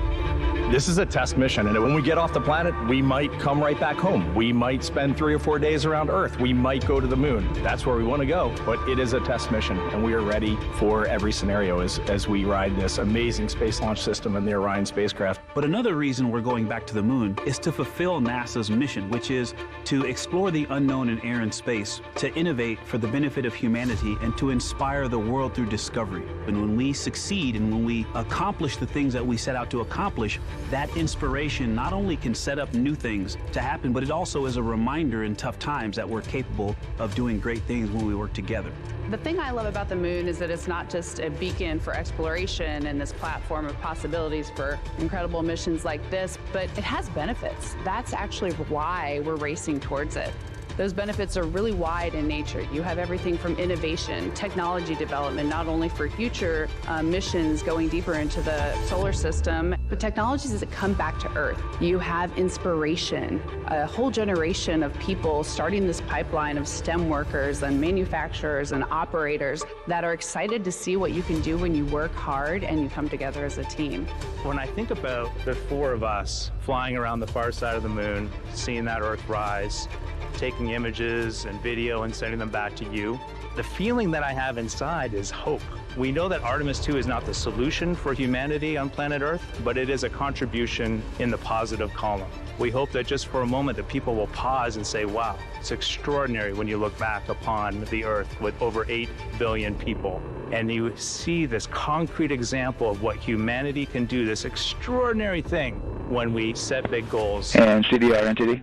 This is a test mission, and when we get off the planet, we might come right back home. We might spend 3 or 4 days around Earth. We might go to the moon. That's where we want to go, but it is a test mission, and we are ready for every scenario as we ride this amazing space launch system and the Orion spacecraft. But another reason we're going back to the moon is to fulfill NASA's mission, which is to explore the unknown in air and space, to innovate for the benefit of humanity, and to inspire the world through discovery. And when we succeed and when we accomplish the things that we set out to accomplish, that inspiration not only can set up new things to happen, but it also is a reminder in tough times that we're capable of doing great things when we work together. The thing I love about the moon is that it's not just a beacon for exploration and this platform of possibilities for incredible missions like this, but it has benefits. That's actually why we're racing towards it. Those benefits are really wide in nature. You have everything from innovation, technology development, not only for future missions going deeper into the solar system, but technologies that come back to Earth. You have inspiration, a whole generation of people starting this pipeline of STEM workers and manufacturers and operators that are excited to see what you can do when you work hard and you come together as a team. When I think about the 4 of us flying around the far side of the moon, seeing that Earth rise, taking images and video and sending them back to you, the feeling that I have inside is hope. We know that Artemis II is not the solution for humanity on planet Earth, but it is a contribution in the positive column. We hope that just for a moment that people will pause and say, wow, it's extraordinary when you look back upon the Earth with over 8 billion people. And you see this concrete example of what humanity can do, this extraordinary thing when we set big goals. And CDR, NTD.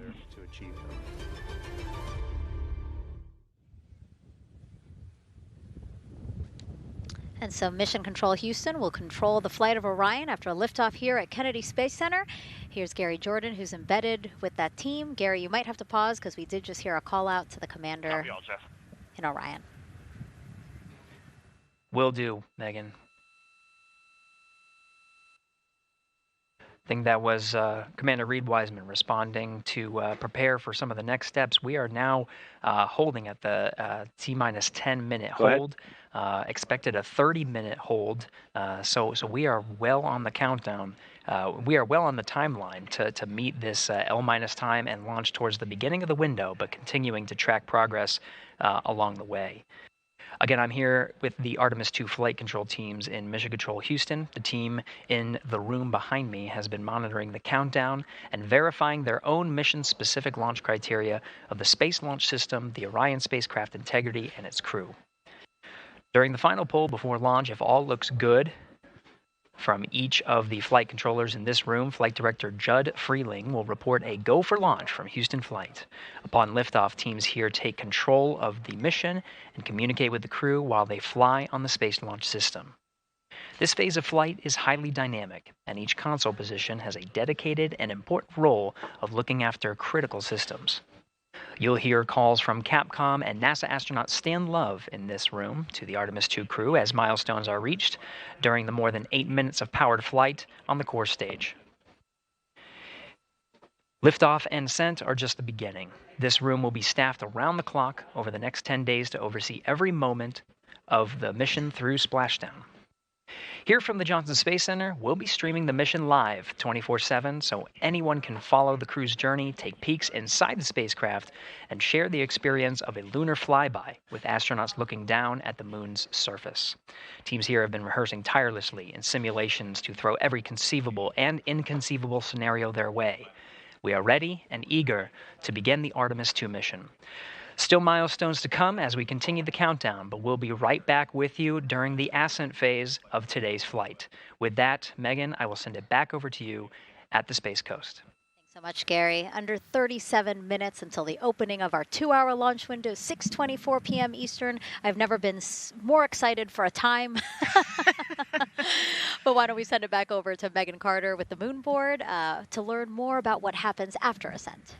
And so Mission Control Houston will control the flight of Orion after a liftoff here at Kennedy Space Center. Here's Gary Jordan, who's embedded with that team. Gary, you might have to pause because we did just hear a call out to the commander in Orion. Will do, Megan. I think that was Commander Reid Wiseman responding to prepare for some of the next steps. We are now holding at the T-minus 10-minute hold. Expected a 30-minute hold. So we are well on the countdown. We are well on the timeline to meet this L- time and launch towards the beginning of the window, but continuing to track progress along the way. Again, I'm here with the Artemis II flight control teams in Mission Control Houston. The team in the room behind me has been monitoring the countdown and verifying their own mission-specific launch criteria of the Space Launch System, the Orion spacecraft integrity, and its crew. During the final poll before launch, if all looks good from each of the flight controllers in this room, Flight Director Judd Freeling will report a go for launch from Houston Flight. Upon liftoff, teams here take control of the mission and communicate with the crew while they fly on the Space Launch System. This phase of flight is highly dynamic, and each console position has a dedicated and important role of looking after critical systems. You'll hear calls from Capcom and NASA astronaut Stan Love in this room to the Artemis II crew as milestones are reached during the more than 8 minutes of powered flight on the core stage. Liftoff and ascent are just the beginning. This room will be staffed around the clock over the next 10 days to oversee every moment of the mission through splashdown. Here from the Johnson Space Center, we'll be streaming the mission live 24/7 so anyone can follow the crew's journey, take peeks inside the spacecraft, and share the experience of a lunar flyby with astronauts looking down at the moon's surface. Teams here have been rehearsing tirelessly in simulations to throw every conceivable and inconceivable scenario their way. We are ready and eager to begin the Artemis II mission. Still milestones to come as we continue the countdown, but we'll be right back with you during the ascent phase of today's flight. With that, Megan, I will send it back over to you at the Space Coast. Thanks so much, Gary. Under 37 minutes until the opening of our 2-hour launch window, 6:24 p.m. Eastern. I've never been more excited for a time. But why don't we send it back over to Megan Carter with the Moon Board to learn more about what happens after ascent.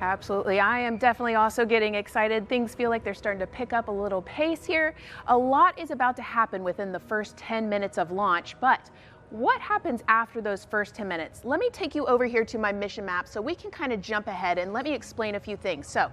Absolutely. I am definitely also getting excited. Things feel like they're starting to pick up a little pace here. A lot is about to happen within the first 10 minutes of launch, but what happens after those first 10 minutes? Let me take you over here to my mission map so we can kind of jump ahead and let me explain a few things. So,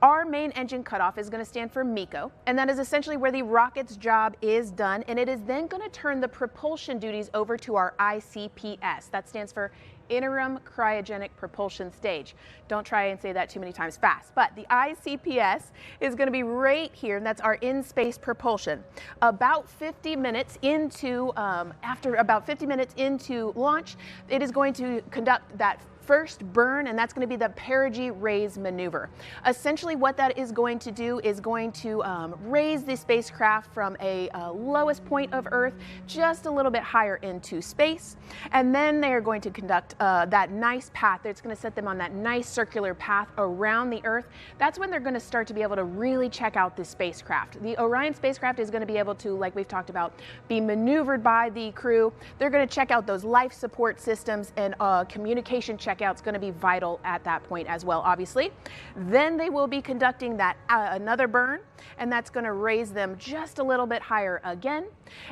our main engine cutoff is going to stand for MECO, and that is essentially where the rocket's job is done, and it is then going to turn the propulsion duties over to our ICPS. That stands for Interim Cryogenic Propulsion Stage. Don't try and say that too many times fast, but the ICPS is going to be right here, and that's our in-space propulsion. About 50 minutes into, after about 50 minutes into launch, it is going to conduct that first burn, and that's going to be the perigee raise maneuver. Essentially what that is going to do is going to raise the spacecraft from a lowest point of Earth just a little bit higher into space, and then they are going to conduct that nice path that's going to set them on that nice circular path around the Earth. That's when they're going to start to be able to really check out the spacecraft. The Orion spacecraft is going to be able to, like we've talked about, be maneuvered by the crew. They're going to check out those life support systems, and communication checkout's going to be vital at that point as well, obviously. Then they will be conducting that another burn, and that's going to raise them just a little bit higher again.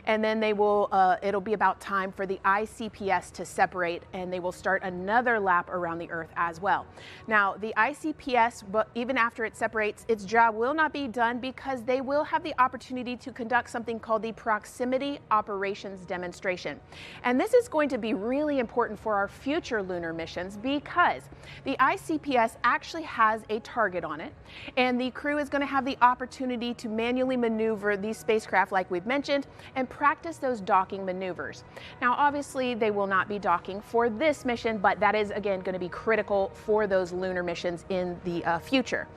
And then they will, it'll be about time for the ICPS to separate, and they will start another lap around the Earth as well. Now, the ICPS, but even after it separates, its job will not be done because they will have the opportunity to conduct something called the Proximity Operations Demonstration. And this is going to be really important for our future lunar missions because the ICPS actually has a target on it, and the crew is going to have the opportunity to manually maneuver these spacecraft like we've mentioned and practice those docking maneuvers. Now, obviously, they will not be docking for this mission, but that is, again, going to be critical for those lunar missions in the future.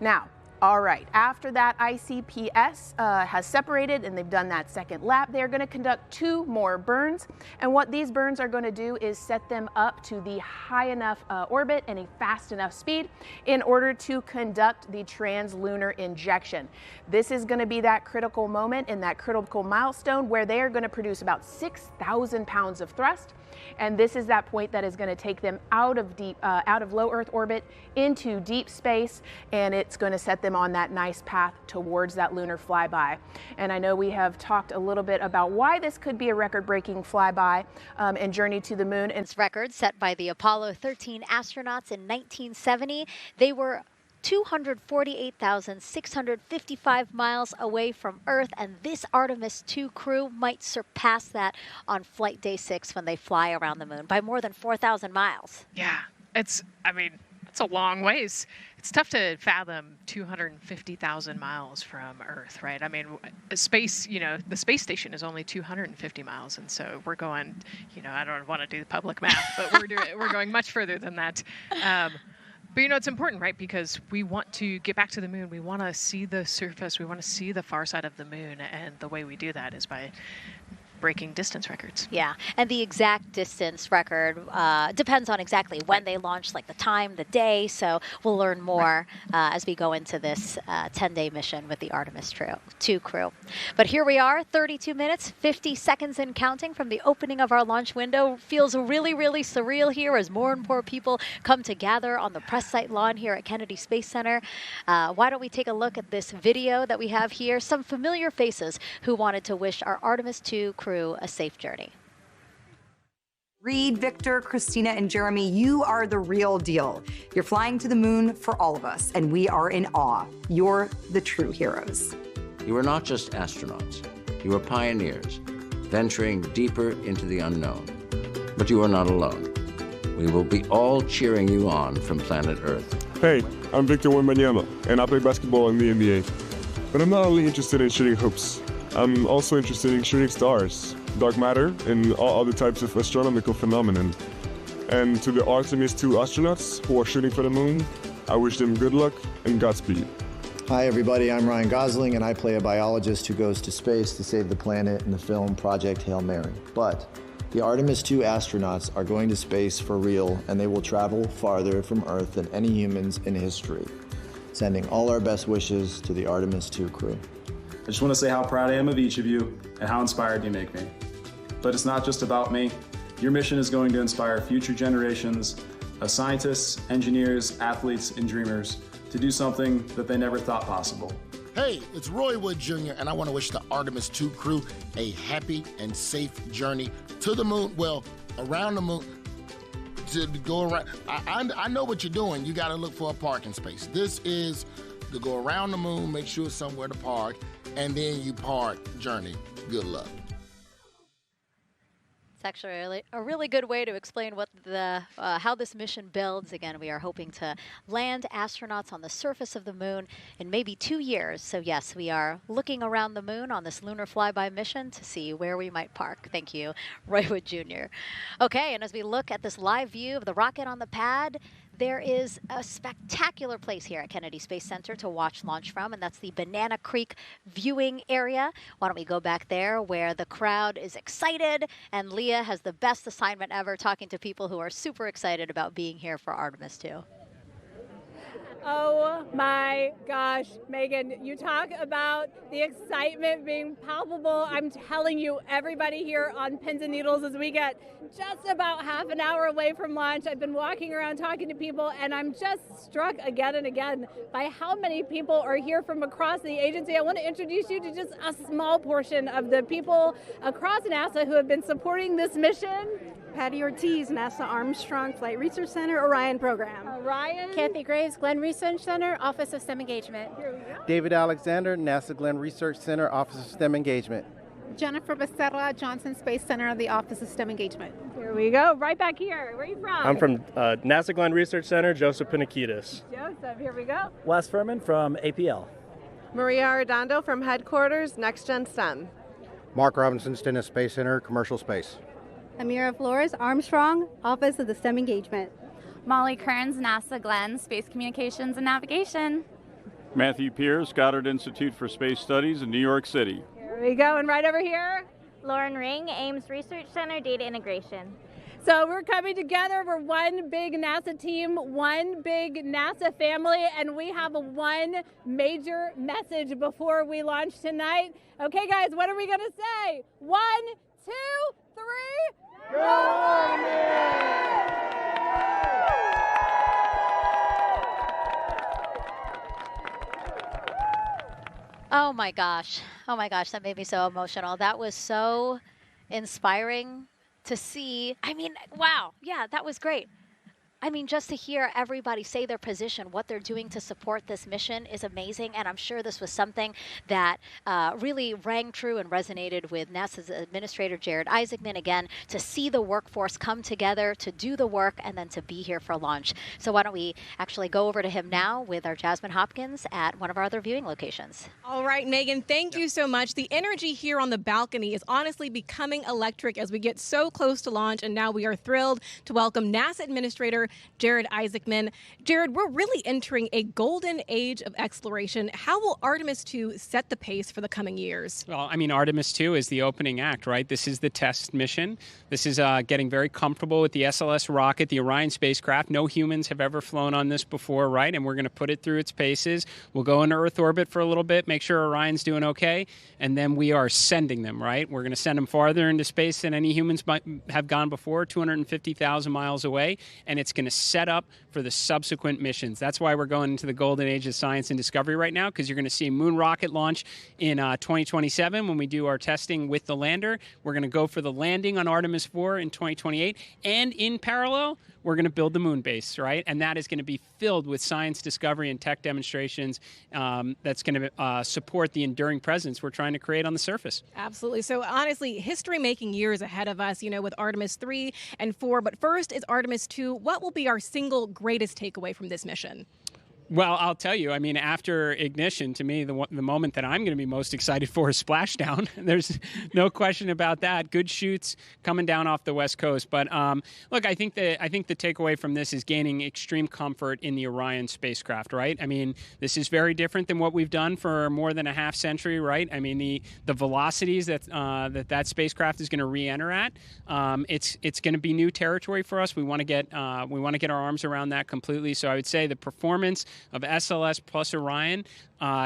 Now, all right, after that ICPS has separated and they've done that second lap, they're going to conduct 2 more burns. And what these burns are going to do is set them up to the high enough orbit and a fast enough speed in order to conduct the translunar injection. This is going to be that critical moment and that critical milestone where they are going to produce about 6,000 pounds of thrust. And this is that point that is going to take them out of low Earth orbit into deep space, and it's going to set them on that nice path towards that lunar flyby. And I know we have talked a little bit about why this could be a record-breaking flyby and journey to the moon. And it's record set by the Apollo 13 astronauts in 1970. They were 248,655 miles away from Earth, and this Artemis II crew might surpass that on flight day 6 when they fly around the moon by more than 4,000 miles. Yeah, it's It's a long ways. It's tough to fathom 250,000 miles from Earth, right? I mean, space, the space station is only 250 miles. And so we're going, I don't want to do the public math, but we're going much further than that. But, it's important, right? Because we want to get back to the moon. We want to see the surface. We want to see the far side of the moon. And the way we do that is by breaking distance records. Yeah, and the exact distance record depends on exactly when they launch, like the time, the day. So we'll learn more as we go into this 10-day mission with the Artemis II crew. But here we are, 32 minutes, 50 seconds and counting from the opening of our launch window. Feels really, really surreal here as more and more people come to gather on the press site lawn here at Kennedy Space Center. Why don't we take a look at this video that we have here? Some familiar faces who wanted to wish our Artemis II crew a safe journey. Reid, Victor, Christina, and Jeremy, you are the real deal. You're flying to the moon for all of us, and we are in awe. You're the true heroes. You are not just astronauts. You are pioneers, venturing deeper into the unknown. But you are not alone. We will be all cheering you on from planet Earth. Hey, I'm Victor Wembanyama, and I play basketball in the NBA. But I'm not only interested in shooting hoops. I'm also interested in shooting stars, dark matter, and all other types of astronomical phenomenon. And to the Artemis II astronauts who are shooting for the moon, I wish them good luck and Godspeed. Hi everybody, I'm Ryan Gosling and I play a biologist who goes to space to save the planet in the film Project Hail Mary. But the Artemis II astronauts are going to space for real, and they will travel farther from Earth than any humans in history. Sending all our best wishes to the Artemis II crew. I just want to say how proud I am of each of you and how inspired you make me. But it's not just about me. Your mission is going to inspire future generations of scientists, engineers, athletes, and dreamers to do something that they never thought possible. Hey, it's Roy Wood Jr., and I want to wish the Artemis II crew a happy and safe journey to the moon, well, around the moon, to go around. I know what you're doing. You got to look for a parking space. This is to go around the moon, make sure it's somewhere to park, and then you park journey. Good luck. It's actually a really good way to explain what how this mission builds. Again, we are hoping to land astronauts on the surface of the moon in maybe 2 years. So yes, we are looking around the moon on this lunar flyby mission to see where we might park. Thank you, Roy Wood Jr. Okay, and as we look at this live view of the rocket on the pad, there is a spectacular place here at Kennedy Space Center to watch launch from, and that's the Banana Creek viewing area. Why don't we go back there where the crowd is excited, and Leah has the best assignment ever talking to people who are super excited about being here for Artemis II. Oh my gosh, Megan, you talk about the excitement being palpable. I'm telling you, everybody here on pins and needles as we get just about half an hour away from launch. I've been walking around talking to people, and I'm just struck again and again by how many people are here from across the agency. I want to introduce you to just a small portion of the people across NASA who have been supporting this mission. Patty Ortiz, NASA Armstrong Flight Research Center, Orion program. Orion. Kathy Graves, Glenn Research Center, Office of STEM Engagement. Here we go. David Alexander, NASA Glenn Research Center, Office of STEM Engagement. Jennifer Becerra, Johnson Space Center, the Office of STEM Engagement. Here we go, right back here. Where are you from? I'm from NASA Glenn Research Center, Joseph Pinakides. Joseph, here we go. Wes Furman from APL. Maria Arredondo from Headquarters, Next Gen STEM. Mark Robinson, Stennis Space Center, Commercial Space. Amira Flores, Armstrong, Office of the STEM Engagement. Molly Kearns, NASA Glenn, Space Communications and Navigation. Matthew Pierce, Goddard Institute for Space Studies in New York City. Here we go, and right over here. Lauren Ring, Ames Research Center, Data Integration. So we're coming together. We're one big NASA team, one big NASA family, and we have one major message before we launch tonight. Okay, guys, what are we going to say? 1, 2, 3. Go Army! Oh my gosh, that made me so emotional. That was so inspiring to see. I mean, wow, yeah, that was great. I mean, just to hear everybody say their position, what they're doing to support this mission is amazing. And I'm sure this was something that really rang true and resonated with NASA's Administrator Jared Isaacman, again, to see the workforce come together to do the work and then to be here for launch. So why don't we actually go over to him now with our Jasmine Hopkins at one of our other viewing locations. All right, Megan, thank you so much. The energy here on the balcony is honestly becoming electric as we get so close to launch, and now we are thrilled to welcome NASA Administrator Jared Isaacman. Jared, we're really entering a golden age of exploration. How will Artemis II set the pace for the coming years? Well, I mean, Artemis II is the opening act, right? This is the test mission. This is getting very comfortable with the SLS rocket, the Orion spacecraft. No humans have ever flown on this before, right? And we're going to put it through its paces. We'll go into Earth orbit for a little bit, make sure Orion's doing okay, and then we are sending them, right? We're going to send them farther into space than any humans might have gone before, 250,000 miles away, and it's going to set up for the subsequent missions. That's why we're going into the golden age of science and discovery right now, because you're going to see a moon rocket launch in 2027 when we do our testing with the lander. We're going to go for the landing on Artemis IV in 2028, and in parallel, we're going to build the moon base, right? And that is going to be filled with science discovery and tech demonstrations that's going to support the enduring presence we're trying to create on the surface. Absolutely. So honestly, history-making years ahead of us, with Artemis 3 and 4. But first is Artemis 2. What will be our single greatest takeaway from this mission? Well, I'll tell you, I mean, after ignition, to me, the moment that I'm going to be most excited for is splashdown. There's no question about that. Good shoots coming down off the West Coast. But look, I think the takeaway from this is gaining extreme comfort in the Orion spacecraft, right? I mean, this is very different than what we've done for more than a half century, right? I mean, the velocities that spacecraft is going to re-enter at, it's going to be new territory for us. We want to get our arms around that completely. So I would say the performance of SLS plus Orion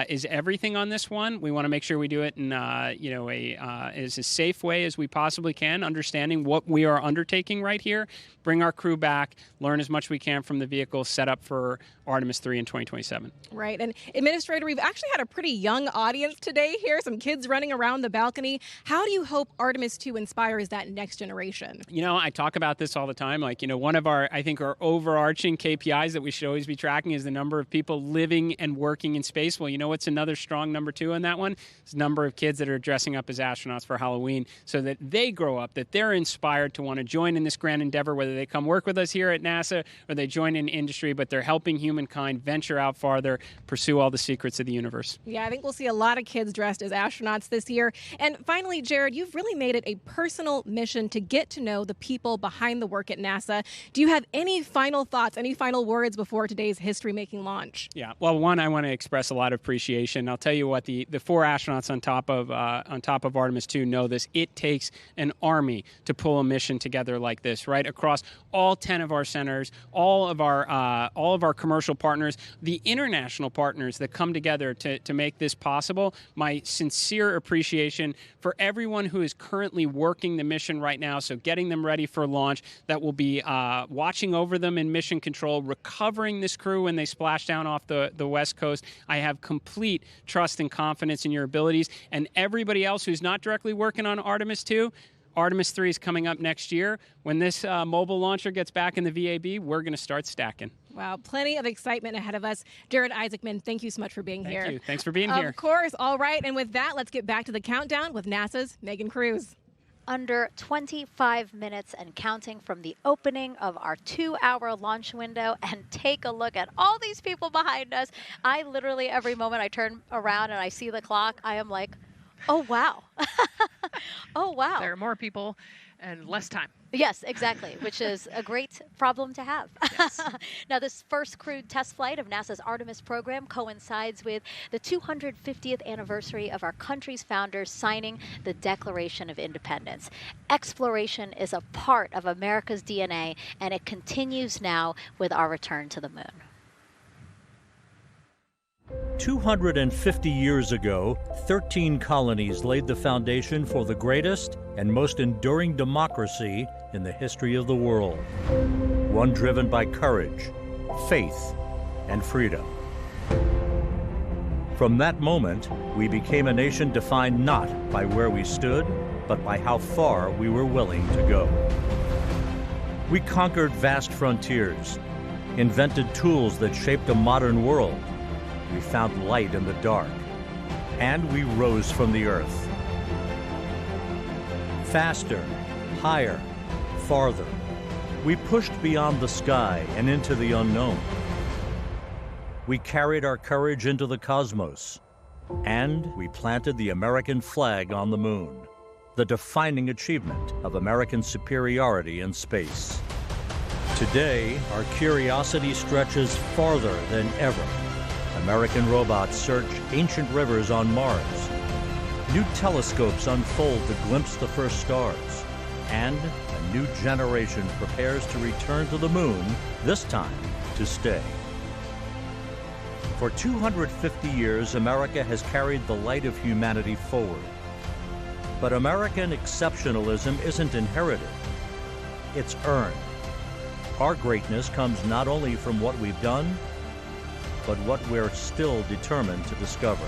is everything on this one. We want to make sure we do it in as a safe way as we possibly can, understanding what we are undertaking right here, bring our crew back, learn as much as we can from the vehicle, set up for Artemis 3 in 2027. Right. And Administrator, we've actually had a pretty young audience today here, some kids running around the balcony. How do you hope Artemis 2 inspires that next generation? I talk about this all the time. One of our overarching KPIs that we should always be tracking is the number of people living and working in space. Well, what's another strong number 2 on that one? It's the number of kids that are dressing up as astronauts for Halloween, so that they grow up, that they're inspired to want to join in this grand endeavor, whether they come work with us here at NASA or they join in industry, but they're helping humankind venture out farther, pursue all the secrets of the universe. Yeah, I think we'll see a lot of kids dressed as astronauts this year. And finally, Jared, you've really made it a personal mission to get to know the people behind the work at NASA. Do you have any final thoughts, any final words before today's history-making launch? Yeah, well, one, I want to express a lot of appreciation. I'll tell you what, the 4 astronauts on top of Artemis II know this. It takes an army to pull a mission together like this, right? Across all 10 of our centers, all of our commercial partners, the international partners that come together to make this possible. My sincere appreciation for everyone who is currently working the mission right now, so getting them ready for launch, that will be watching over them in mission control, recovering this crew when they splash down off the West Coast. I have complete trust and confidence in your abilities. And everybody else who's not directly working on Artemis II, Artemis 3 is coming up next year. When this mobile launcher gets back in the VAB, we're going to start stacking. Wow, plenty of excitement ahead of us. Jared Isaacman, thank you so much for being here. Thank you. Thanks for being here. Of course. All right. And with that, let's get back to the countdown with NASA's Megan Cruz. Under 25 minutes and counting from the opening of our 2-hour launch window, and take a look at all these people behind us. I literally, every moment I turn around and I see the clock, I am like, oh, wow. Oh, wow. There are more people and less time. Yes, exactly, which is a great problem to have. Yes. Now, this first crewed test flight of NASA's Artemis program coincides with the 250th anniversary of our country's founders signing the Declaration of Independence. Exploration is a part of America's DNA, and it continues now with our return to the moon. 250 years ago, 13 colonies laid the foundation for the greatest and most enduring democracy in the history of the world. One driven by courage, faith, and freedom. From that moment, we became a nation defined not by where we stood, but by how far we were willing to go. We conquered vast frontiers, invented tools that shaped a modern world. We found light in the dark, and we rose from the earth. Faster, higher, farther. We pushed beyond the sky and into the unknown. We carried our courage into the cosmos, and we planted the American flag on the moon, the defining achievement of American superiority in space. Today, our curiosity stretches farther than ever. American robots search ancient rivers on Mars. New telescopes unfold to glimpse the first stars. And a new generation prepares to return to the moon, this time to stay. For 250 years, America has carried the light of humanity forward. But American exceptionalism isn't inherited, it's earned. Our greatness comes not only from what we've done, but what we're still determined to discover.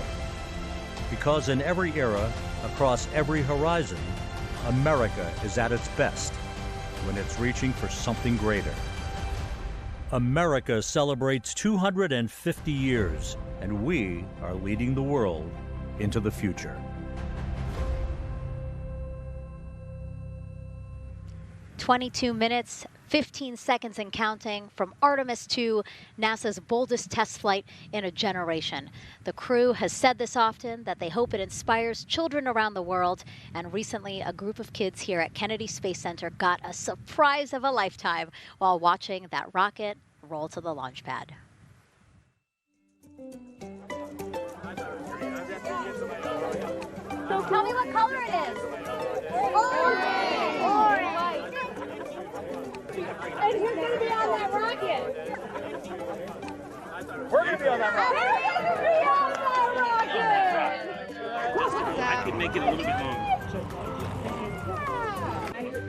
Because in every era, across every horizon, America is at its best when it's reaching for something greater. America celebrates 250 years, and we are leading the world into the future. 22 minutes, 15 seconds and counting from Artemis II, NASA's boldest test flight in a generation. The crew has said this often, that they hope it inspires children around the world. And recently, a group of kids here at Kennedy Space Center got a surprise of a lifetime while watching that rocket roll to the launch pad. So tell me what color it is. Orange. And who's going to be on that rocket? We're going to be on that rocket. I could make it a little bit longer.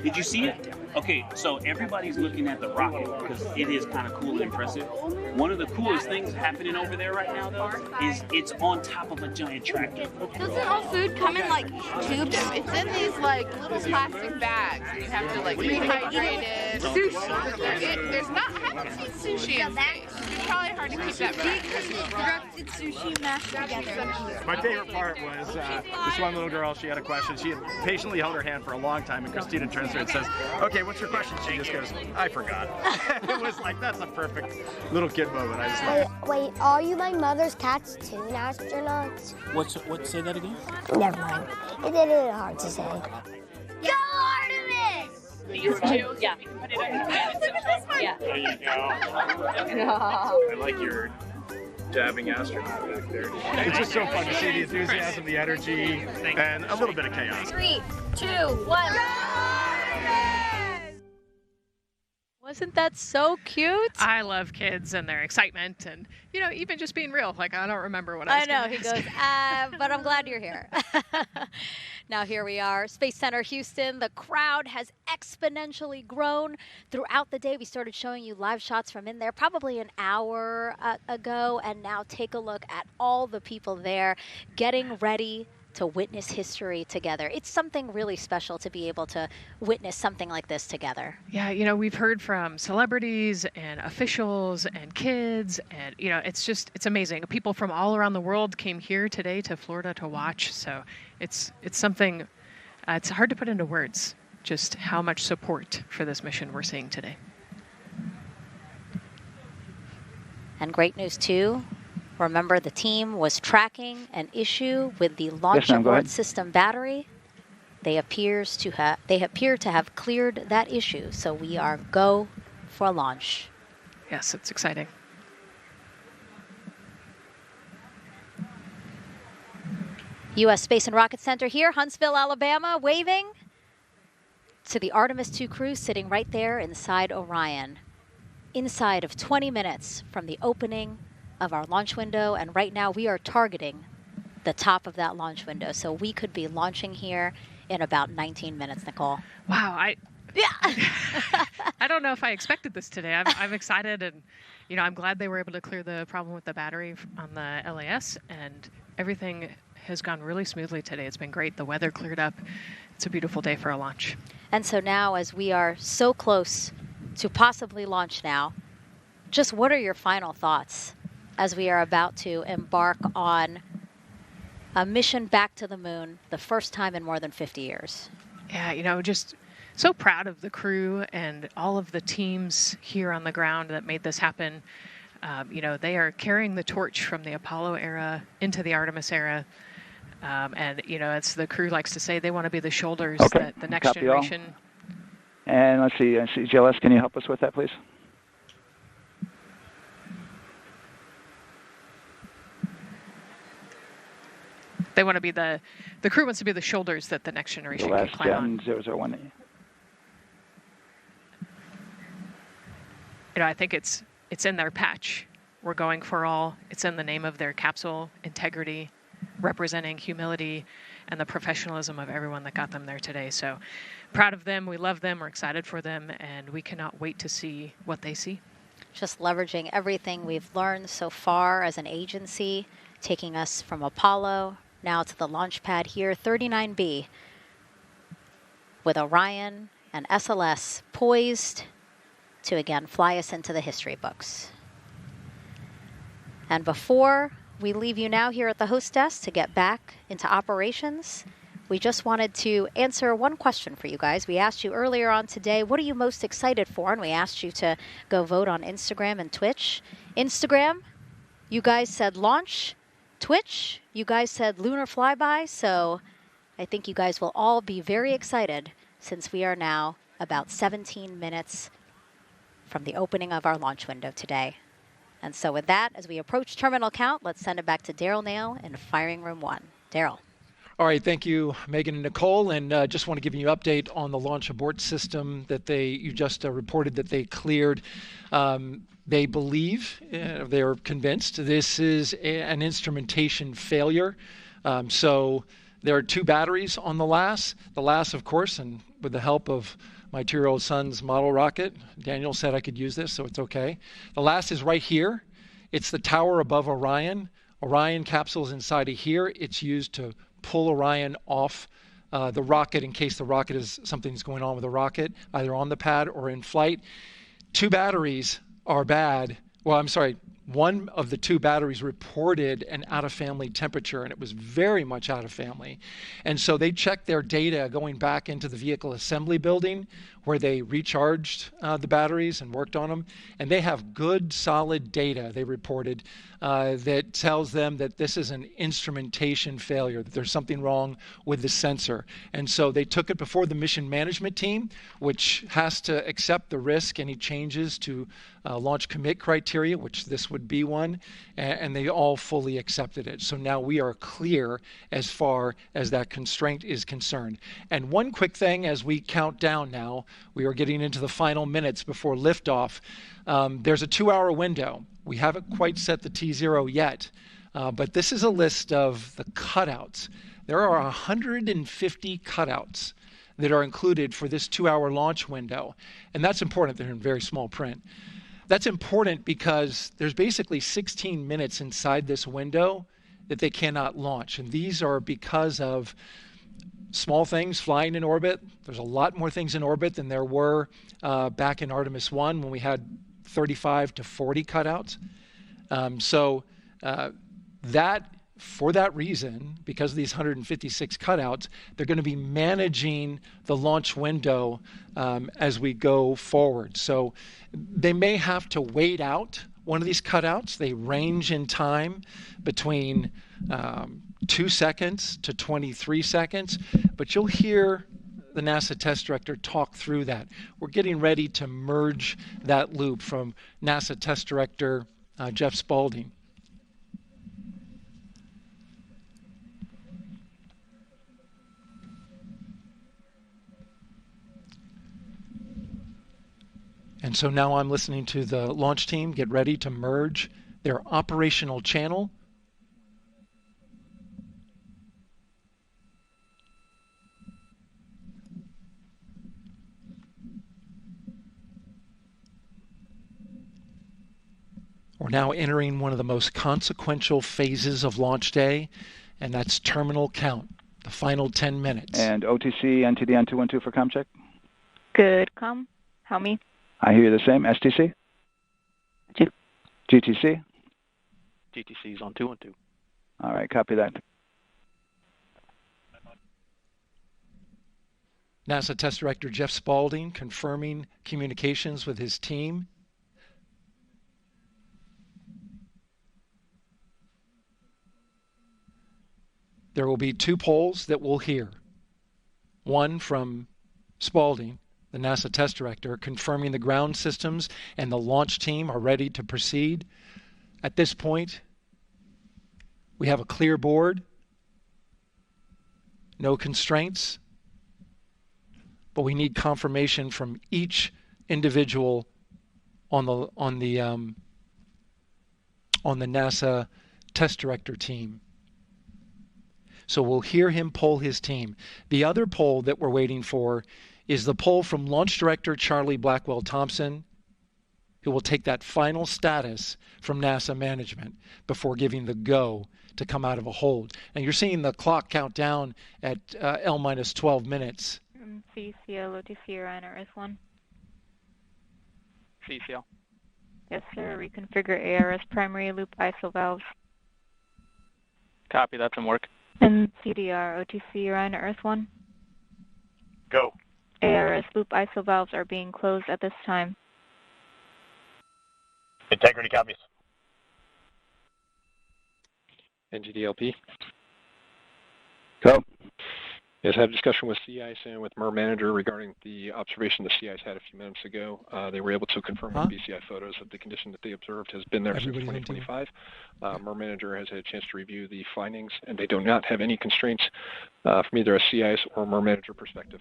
Did you see it? Okay, so everybody's looking at the rocket because it is kind of cool and impressive. One of the coolest things happening over there right now, though, is it's on top of a giant tractor. Doesn't all food come in like tubes? It's in these like little plastic bags. You have to like rehydrate it. Sushi. There's not. I haven't seen sushi in space. It's probably hard to keep that fresh. Constructed sushi mashed together. My favorite part was this one little girl. She had a question. She had patiently held her hand for a long time, and Christina turns to her and says, "Okay, what's your question?" She just goes, "I forgot." It was like, that's a perfect little kid moment. I just love it. Wait, are you my mother's cats too, astronauts? What? Say that again? Never mind. It's a little hard to say. Go Artemis! These two? Yeah. Put it on. Yeah. There you go. I like your dabbing astronaut back there. It's just so fun to see the enthusiasm, the energy, and a little bit of chaos. 3, 2, 1. Wasn't that so cute? I love kids and their excitement and, you know, even just being real. Like, I don't remember what I was I know, gonna he ask. goes, but I'm glad you're here. Now here we are, Space Center Houston. The crowd has exponentially grown throughout the day. We started showing you live shots from in there probably an hour ago, and now take a look at all the people there getting ready to witness history together. It's something really special to be able to witness something like this together. Yeah, you know, we've heard from celebrities and officials and kids, and, you know, it's amazing. People from all around the world came here today to Florida to watch. So it's something, it's hard to put into words, just how much support for this mission we're seeing today. And great news too, remember the team was tracking an issue with the launch abort system battery. They appear to have cleared that issue, so we are go for launch. Yes, it's exciting. U.S. Space and Rocket Center here, Huntsville, Alabama, waving to the Artemis II crew sitting right there inside Orion. Inside of 20 minutes from the opening of our launch window, and right now we are targeting the top of that launch window, so we could be launching here in about 19 minutes, Nicole. Wow, I don't know if I expected this today. I'm excited, and, you know, I'm glad they were able to clear the problem with the battery on the LAS, and everything has gone really smoothly today. It's been great. The weather cleared up. It's a beautiful day for a launch. And so now, as we are so close to possibly launch now. Just what are your final thoughts as we are about to embark on a mission back to the moon, the first time in more than 50 years? Yeah, just so proud of the crew and all of the teams here on the ground that made this happen. They are carrying the torch from the Apollo era into the Artemis era. And it's the crew likes to say they want to be the shoulders that the next generation. And let's see, GLS, can you help us with that, please? They want to be the crew wants to be the shoulders that the next generation can climb on. 001. I think it's in their patch. We're going for all. It's in the name of their capsule, integrity, representing humility and the professionalism of everyone that got them there today. So proud of them. We love them. We're excited for them. And we cannot wait to see what they see. Just leveraging everything we've learned so far as an agency, taking us from Apollo now to the launch pad here, 39B, with Orion and SLS poised to again fly us into the history books. And before we leave you now here at the host desk to get back into operations, we just wanted to answer one question for you guys. We asked you earlier on today, what are you most excited for? And we asked you to go vote on Instagram and Twitch. Instagram, you guys said launch. Twitch, you guys said lunar flyby. So I think you guys will all be very excited since we are now about 17 minutes from the opening of our launch window today. And so with that, as we approach terminal count, let's send it back to Daryl Nail in firing room 1. Daryl. All right, thank you, Megan and Nicole. And just want to give you an update on the launch abort system that you just reported that they cleared. They believe, they're convinced, this is an instrumentation failure. So there are 2 batteries on the LAS. The LAS, of course, and with the help of my 2-year-old son's model rocket, Daniel said I could use this, so it's okay. The LAS is right here. It's the tower above Orion. Orion capsule is inside of here. It's used to pull Orion off the rocket in case the rocket something's going on with the rocket, either on the pad or in flight. 2 batteries are bad. Well, I'm sorry. One of the 2 batteries reported an out-of-family temperature, and it was very much out of family. And so they checked their data going back into the vehicle assembly building where they recharged the batteries and worked on them. And they have good, solid data, they reported, that tells them that this is an instrumentation failure, that there's something wrong with the sensor. And so they took it before the mission management team, which has to accept the risk, any changes to launch commit criteria, which this would be one, and they all fully accepted it. So now we are clear as far as that constraint is concerned. And one quick thing as we count down now, we are getting into the final minutes before liftoff. There's a 2-hour window. We haven't quite set the T0 yet, but this is a list of the cutouts. There are 150 cutouts that are included for this 2-hour launch window, and that's important. They're in very small print. That's important because there's basically 16 minutes inside this window that they cannot launch, and these are because of small things flying in orbit. There's a lot more things in orbit than there were back in Artemis I when we had 35 to 40 cutouts. For that reason, because of these 156 cutouts, they're going to be managing the launch window as we go forward. So they may have to wait out one of these cutouts. They range in time between 2 seconds to 23 seconds, but you'll hear the NASA test director talk through that. We're getting ready to merge that loop from NASA test director Jeff Spaulding. And so now I'm listening to the launch team get ready to merge their operational channel. We're now entering one of the most consequential phases of launch day, and that's terminal count, the final 10 minutes. And OTC NTD N212 for comm check. Good, comm. Help me. I hear you the same. STC? GTC? GTC is on 212. All right, copy that. NASA Test Director Jeff Spaulding confirming communications with his team. There will be 2 polls that we'll hear. One from Spaulding, the NASA Test Director, confirming the ground systems and the launch team are ready to proceed. At this point, we have a clear board, no constraints, but we need confirmation from each individual on the NASA Test Director team. So we'll hear him poll his team. The other poll that we're waiting for is the poll from Launch Director Charlie Blackwell Thompson, who will take that final status from NASA management before giving the go to come out of a hold. And you're seeing the clock count down at L-12 minutes. CCL, OTC, Orion, RS1. CCL. Yes, sir. Reconfigure ARS primary loop ISO valves. Copy, that's in work. And CDR, OTC, Orion, RS1. Go. ARS loop ISO valves are being closed at this time. Integrity copies. NGDLP. Go. Yes, I had a discussion with CIS and with MER manager regarding the observation the CIS had a few minutes ago. They were able to confirm with BCI photos that the condition that they observed has been there since 2025. MER manager has had a chance to review the findings, and they do not have any constraints from either a CIS or MER manager perspective.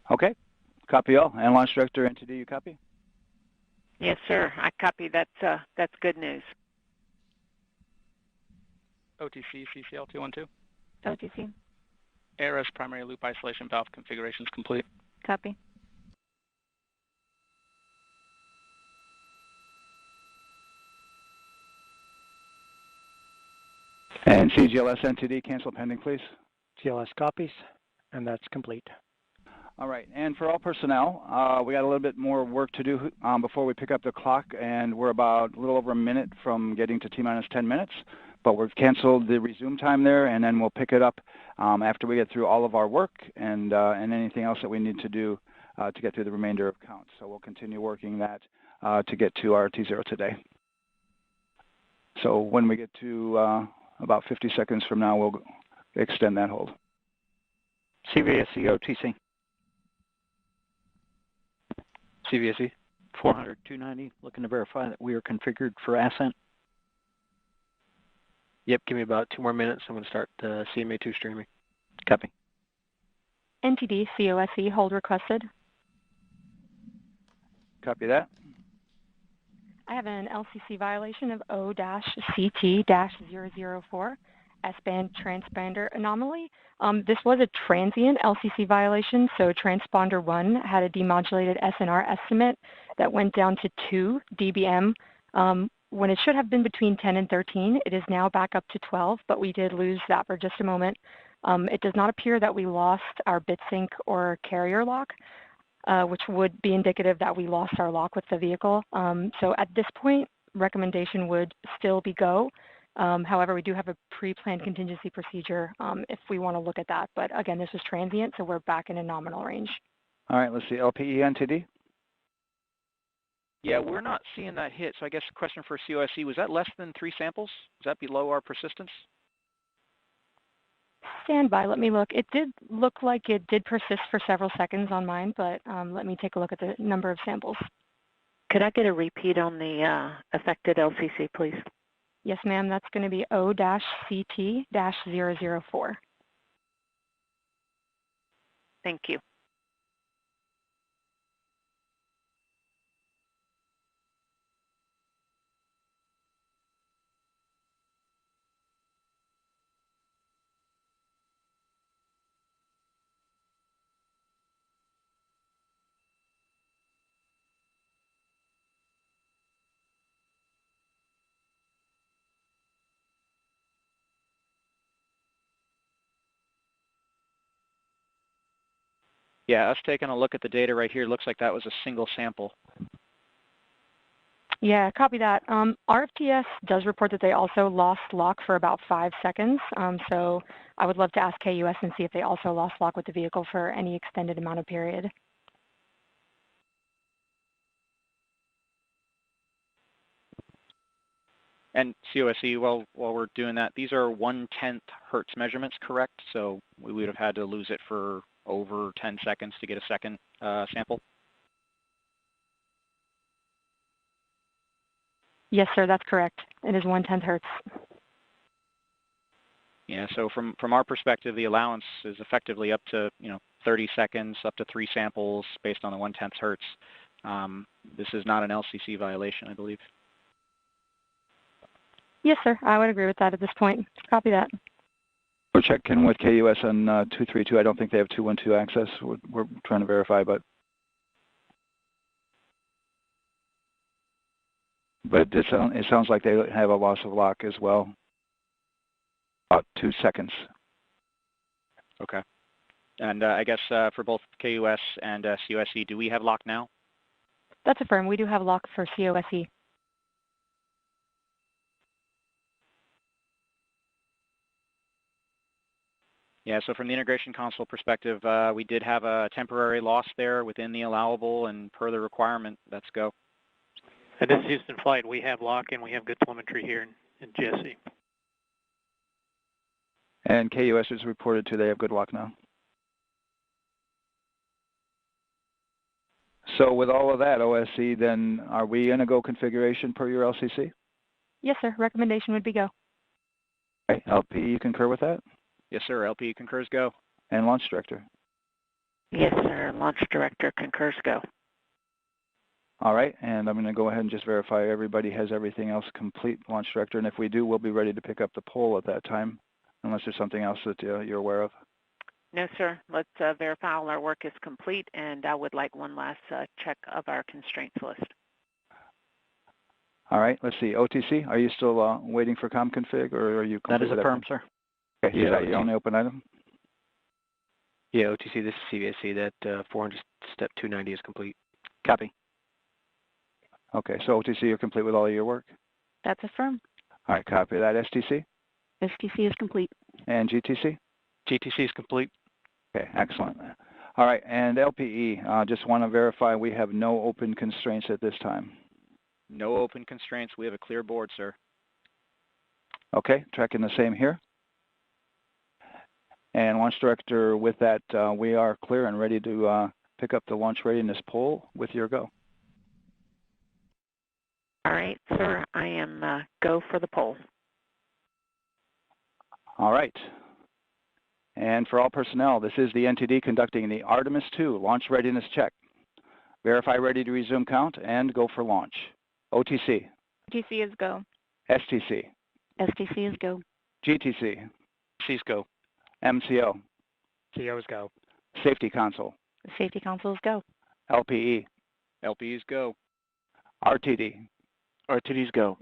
Okay. Copy all. And Launch Director NTD, you copy? Yes, sir. I copy. That's good news. OTC, CCL 212. OTC. ARS primary loop isolation valve configuration is complete. Copy. And CGLS NTD, cancel pending, please. GLS copies, and that's complete. All right, and for all personnel, we got a little bit more work to do before we pick up the clock, and we're about a little over a minute from getting to T-minus 10 minutes, but we've canceled the resume time there, and then we'll pick it up after we get through all of our work and anything else that we need to do to get through the remainder of counts. So we'll continue working that to get to our T0 today. So when we get to about 50 seconds from now, we'll extend that hold. CVSE OTC. CVSE 400-290, looking to verify that we are configured for ascent. Yep, give me about 2 more minutes. I'm going to start CMA2 streaming. Copy. NTD, COSE, hold requested. Copy that. I have an LCC violation of O-CT-004, S-band transponder anomaly. This was a transient LCC violation, so transponder 1 had a demodulated SNR estimate that went down to 2 dBm when it should have been between 10 and 13. It is now back up to 12, but we did lose that for just a moment. It does not appear that we lost our bit sync or carrier lock, which would be indicative that we lost our lock with the vehicle. So at this point, recommendation would still be go. However, we do have a pre-planned contingency procedure if we want to look at that. But again, this is transient, so we're back in a nominal range. All right, let's see, LPE NTD. Yeah, we're not seeing that hit. So I guess the question for COSE, was that less than 3 samples? Was that below our persistence? Stand by, let me look. It did look like it did persist for several seconds on mine, but let me take a look at the number of samples. Could I get a repeat on the affected LCC, please? Yes, ma'am, that's going to be O-CT-004. Thank you. Yeah, us taking a look at the data right here, looks like that was a single sample. Yeah, copy that. RFTS does report that they also lost lock for about 5 seconds. So I would love to ask KUS and see if they also lost lock with the vehicle for any extended amount of period. And COSE, while we're doing that, these are 1/10 hertz measurements, correct? So we would have had to lose it for over 10 seconds to get a second sample? Yes, sir, that's correct. It is 1/10 hertz. Yeah, so from our perspective, the allowance is effectively up to 30 seconds, up to 3 samples based on the 1/10 hertz. This is not an LCC violation, I believe. Yes, sir, I would agree with that at this point. Copy that. We're checking with KUS on 232. I don't think they have 212 access. We're trying to verify, but it sounds like they have a loss of lock as well. About 2 seconds. Okay. And I guess for both KUS and COSE, do we have lock now? That's affirmed. We do have lock for COSE. Yeah, so from the integration console perspective, we did have a temporary loss there within the allowable, and per the requirement, let's go. And this is Houston Flight. We have lock and we have good telemetry here in GSE. And KUS is reported to they have good lock now. So with all of that, OSC, then are we in a go configuration per your LCC? Yes, sir. Recommendation would be go. Okay. LP, you concur with that? Yes, sir. LP concurs go. And Launch Director? Yes, sir. Launch Director concurs go. All right, and I'm going to go ahead and just verify everybody has everything else complete, Launch Director, and if we do, we'll be ready to pick up the poll at that time, unless there's something else that you're aware of. No, sir. Let's verify all our work is complete, and I would like one last check of our constraints list. All right, let's see. OTC, are you still waiting for ComConfig, or are you complete? That is affirmed, sir. Okay, is that your only open item? Yeah, OTC, this is CVSC. That 400 step 290 is complete. Copy. Okay, so OTC, you're complete with all of your work? That's affirmed. All right, copy that. STC? STC is complete. And GTC? GTC is complete. Okay, excellent. All right, and LPE, just want to verify we have no open constraints at this time. No open constraints. We have a clear board, sir. Okay, tracking the same here. And Launch Director, with that, we are clear and ready to pick up the launch readiness poll with your go. All right, sir, I am go for the poll. All right. And for all personnel, this is the NTD conducting the Artemis II launch readiness check. Verify ready to resume count and go for launch. OTC. OTC is go. STC. STC is go. GTC. C's go. MCO. CO's go. Safety Console. Safety Console is go. LPE. LPE's go. RTD. RTD's go.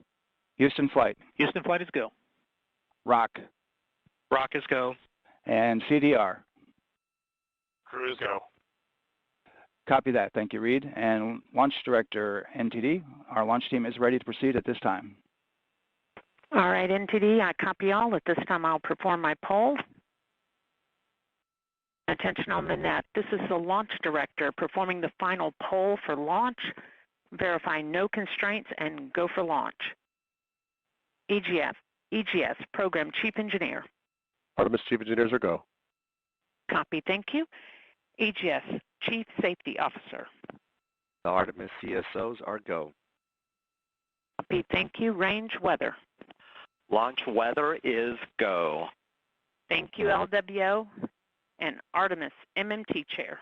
Houston Flight. Houston Flight is go. ROC. ROC is go. And CDR. Cruise go. Copy that. Thank you, Reid. And Launch Director, NTD, our launch team is ready to proceed at this time. All right, NTD, I copy all. At this time, I'll perform my poll. Attention on the net. This is the Launch Director performing the final poll for launch, verifying no constraints, and go for launch. EGS, Program Chief Engineer. Artemis Chief Engineers are go. Copy, thank you. EGS, Chief Safety Officer. The Artemis CSOs are go. Copy, thank you. Range Weather. Launch weather is go. Thank you, LWO. And Artemis MMT Chair.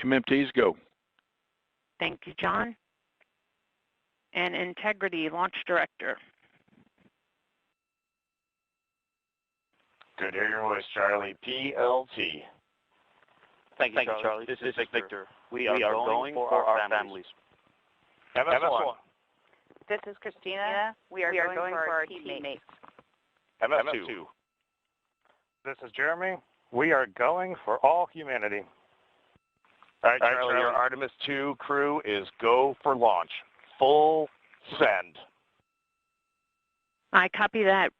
MMT's go. Thank you, John. And Integrity Launch Director. Good to hear your voice, Charlie. PLT. Thank you, Charlie. This is Victor. We are going for our families. MS1. This is Christina. We are going for our teammates. MS2. This is Jeremy. We are going for all humanity. All right, Charlie, your Artemis II crew is go for launch. Full send. I copy that.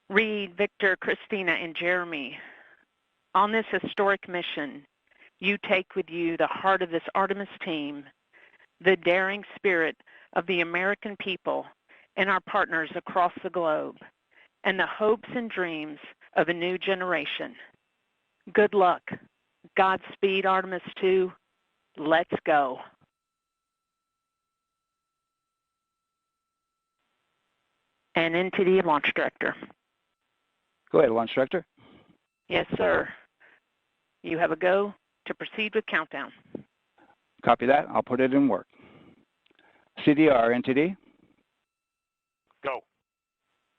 Reid, Victor, Christina, and Jeremy. On this historic mission, you take with you the heart of this Artemis team, the daring spirit of the American people and our partners across the globe, and the hopes and dreams of a new generation. Good luck. Godspeed, Artemis II. Let's go. And into the launch director. Go ahead, Launch Director. Yes, sir. You have a go to proceed with countdown. Copy that. I'll put it in work. CDR NTD. Go.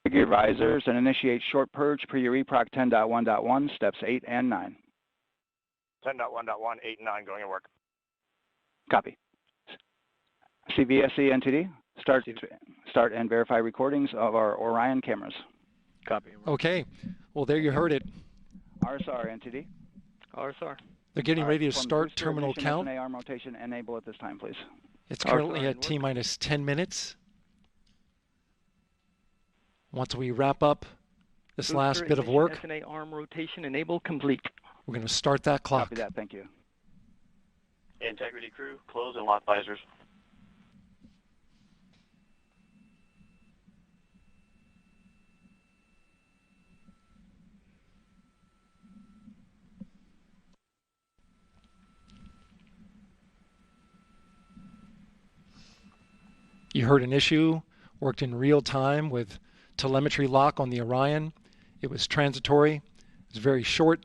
Gear risers and initiate short purge per your EPROC 10.1.1, steps 8 and 9. 10.1.1, 8 and 9 going to work. Copy. CVSE NTD. Start and verify recordings of our Orion cameras. Copy. Okay. Well, there you heard it. RSR NTD. RSR. They're getting ready to start terminal count. SNA arm rotation enable at this time, please. It's currently at T-minus 10 minutes. Once we wrap up this last bit of work, SNA arm rotation enable complete. we're going to start that clock. Copy that. Thank you. Integrity crew, close and lock visors. You heard an issue, worked in real time with telemetry lock on the Orion. It was transitory. It was very short.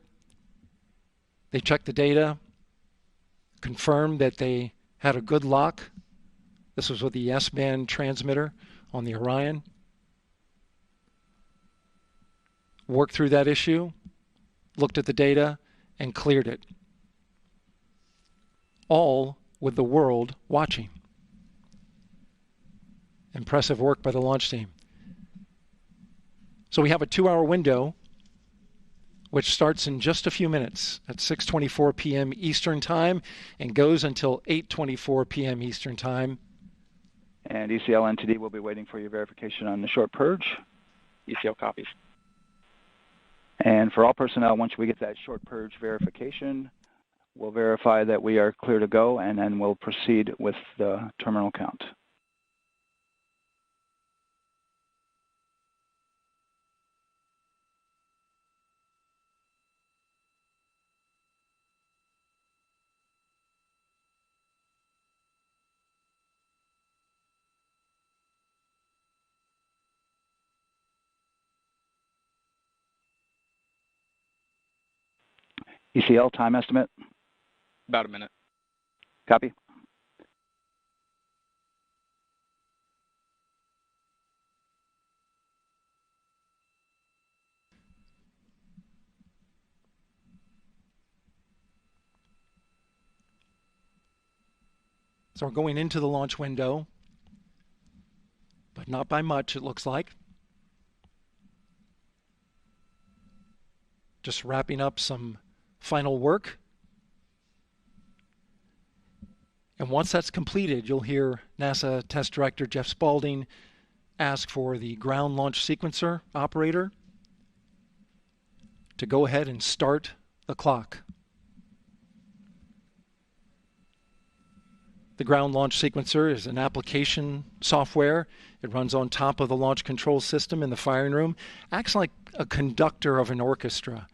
They checked the data, confirmed that they had a good lock. This was with the S-band transmitter on the Orion. Worked through that issue, looked at the data, and cleared it. All with the world watching. Impressive work by the launch team. So we have a 2-hour window, which starts in just a few minutes at 6:24 p.m. Eastern Time and goes until 8:24 p.m. Eastern Time. And ECL NTD will be waiting for your verification on the short purge. ECL copies. And for all personnel, once we get that short purge verification, we'll verify that we are clear to go, and then we'll proceed with the terminal count. ECL time estimate? About a minute. Copy. So we're going into the launch window, but not by much, it looks like. Just wrapping up some final work. And once that's completed, you'll hear NASA Test Director Jeff Spaulding ask for the ground launch sequencer operator to go ahead and start the clock. The ground launch sequencer is an application software. It runs on top of the launch control system in the firing room, acts like a conductor of an orchestra,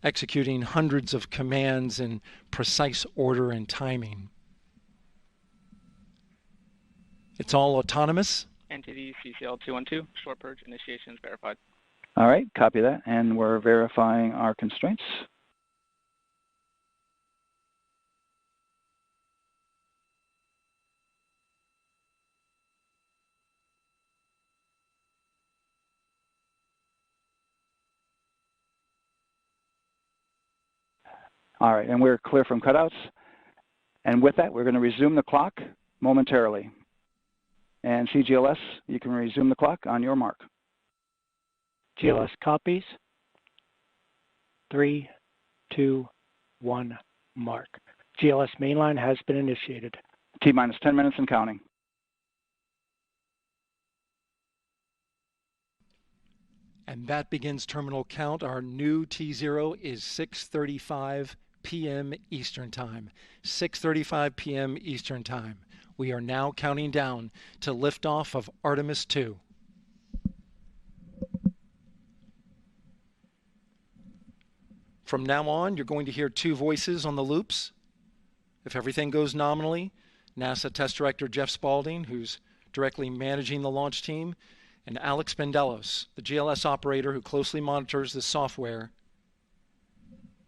executing hundreds of commands in precise order and timing. It's all autonomous. NTD CCL 212, short purge initiation is verified. All right, copy that. And we're verifying our constraints. All right, and we're clear from cutouts. And with that, we're going to resume the clock momentarily. And CGLS, you can resume the clock on your mark. GLS copies. 3, 2, 1, mark. GLS mainline has been initiated. T-minus 10 minutes and counting. And that begins terminal count. Our new T0 is 6:35 p.m. Eastern Time. 6:35 p.m. Eastern Time. We are now counting down to liftoff of Artemis II. From now on, you're going to hear two voices on the loops. If everything goes nominally, NASA Test Director Jeff Spaulding, who's directly managing the launch team, and Alex Bendelos, the GLS operator who closely monitors the software.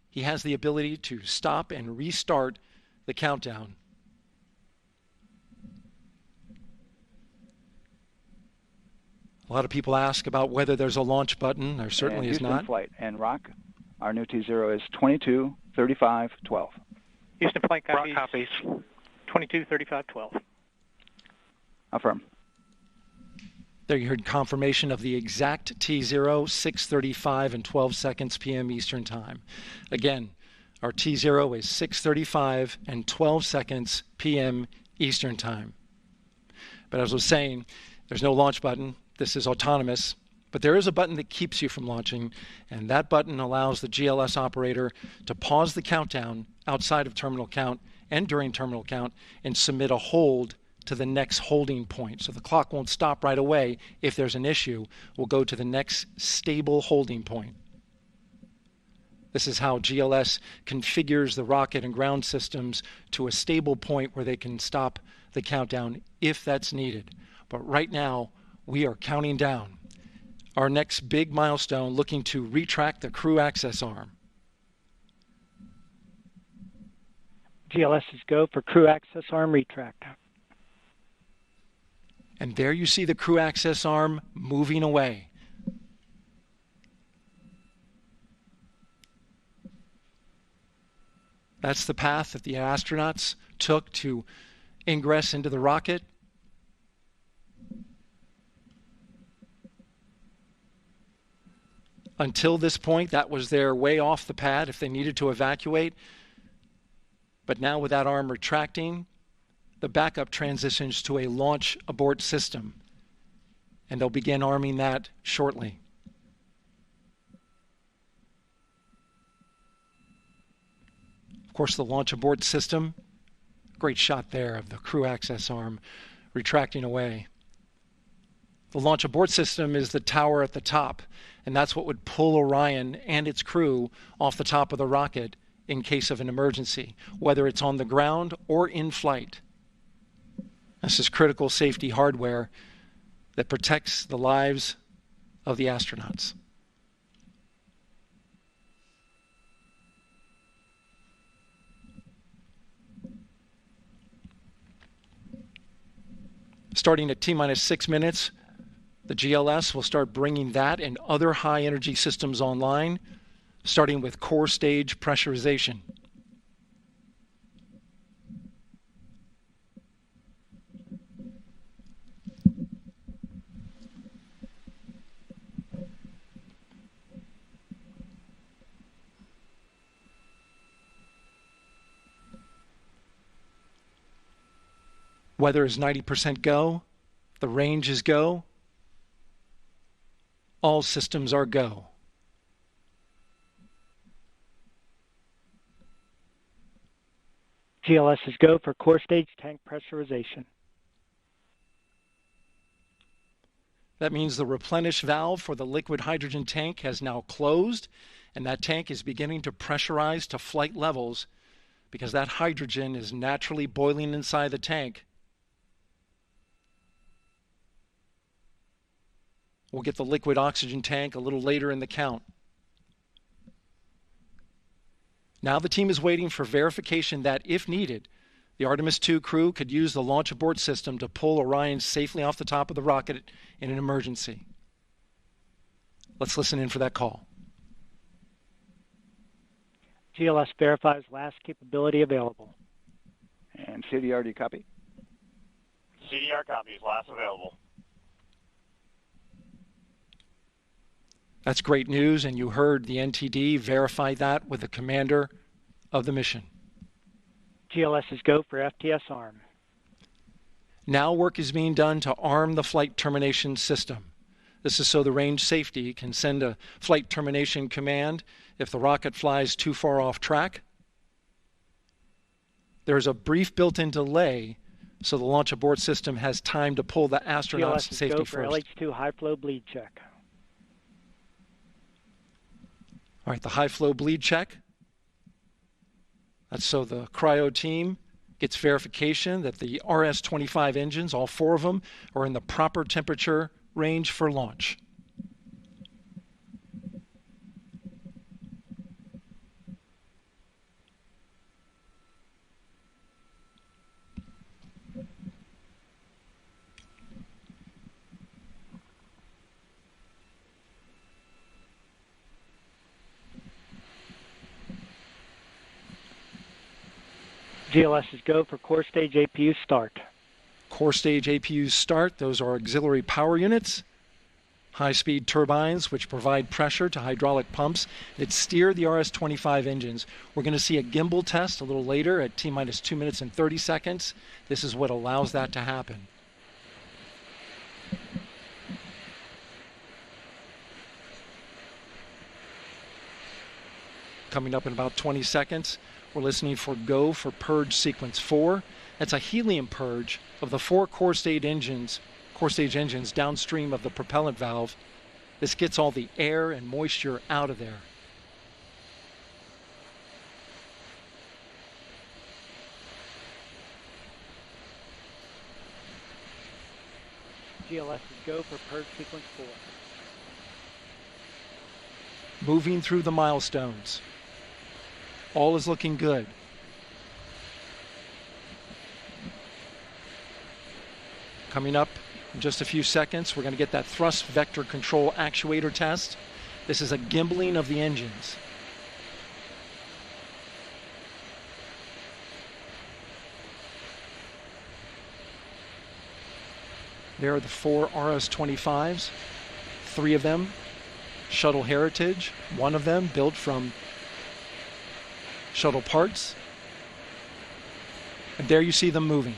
He has the ability to stop and restart the countdown. A lot of people ask about whether there's a launch button. There certainly is not. Houston flight and Rock, our new T0 is 22:35:12. Houston flight copies. Rock copies. 22:35:12. Affirm. There you heard confirmation of the exact T0, 6:35 and 12 seconds p.m. Eastern Time. Again, our T0 is 6:35 and 12 seconds p.m. Eastern Time. But as I was saying, there's no launch button. This is autonomous. But there is a button that keeps you from launching, and that button allows the GLS operator to pause the countdown outside of terminal count and during terminal count and submit a hold to the next holding point. So the clock won't stop right away. If there's an issue, we'll go to the next stable holding point. This is how GLS configures the rocket and ground systems to a stable point where they can stop the countdown if that's needed. But right now, we are counting down. Our next big milestone, looking to retract the crew access arm. GLS is go for crew access arm retract. And there you see the crew access arm moving away. That's the path that the astronauts took to ingress into the rocket. Until this point, that was their way off the pad if they needed to evacuate. But now with that arm retracting, the backup transitions to a launch abort system. And they'll begin arming that shortly. Of course, the launch abort system, great shot there of the crew access arm retracting away. The launch abort system is the tower at the top, and that's what would pull Orion and its crew off the top of the rocket in case of an emergency, whether it's on the ground or in flight. This is critical safety hardware that protects the lives of the astronauts. Starting at T-minus 6 minutes, the GLS will start bringing that and other high-energy systems online, starting with core stage pressurization. Weather is 90% go. The range is go. All systems are go. GLS is go for core stage tank pressurization. That means the replenish valve for the liquid hydrogen tank has now closed, and that tank is beginning to pressurize to flight levels because that hydrogen is naturally boiling inside the tank. We'll get the liquid oxygen tank a little later in the count. Now the team is waiting for verification that, if needed, the Artemis II crew could use the launch abort system to pull Orion safely off the top of the rocket in an emergency. Let's listen in for that call. GLS verifies last capability available. And CDR, do you copy? CDR copies, last available. That's great news, and you heard the NTD verify that with the commander of the mission. GLS is go for FTS arm. Now work is being done to arm the flight termination system. This is so the range safety can send a flight termination command if the rocket flies too far off track. There's a brief built-in delay so the launch abort system has time to pull the astronauts to safety first. GLS is go for LH2 high flow bleed check. All right, the high flow bleed check. That's so the cryo team gets verification that the RS-25 engines, all 4 of them, are in the proper temperature range for launch. GLS is go for core stage APU start. Core stage APUs start. Those are auxiliary power units, high-speed turbines which provide pressure to hydraulic pumps that steer the RS-25 engines. We're going to see a gimbal test a little later at T-minus 2 minutes and 30 seconds. This is what allows that to happen. Coming up in about 20 seconds, we're listening for go for purge sequence 4. That's a helium purge of the 4 core stage engines downstream of the propellant valve. This gets all the air and moisture out of there. GLS is go for purge sequence 4. Moving through the milestones. All is looking good. Coming up in just a few seconds, we're going to get that thrust vector control actuator test. This is a gimbaling of the engines. There are the 4 RS-25s, 3 of them shuttle heritage, 1 of them built from shuttle parts. And there you see them moving.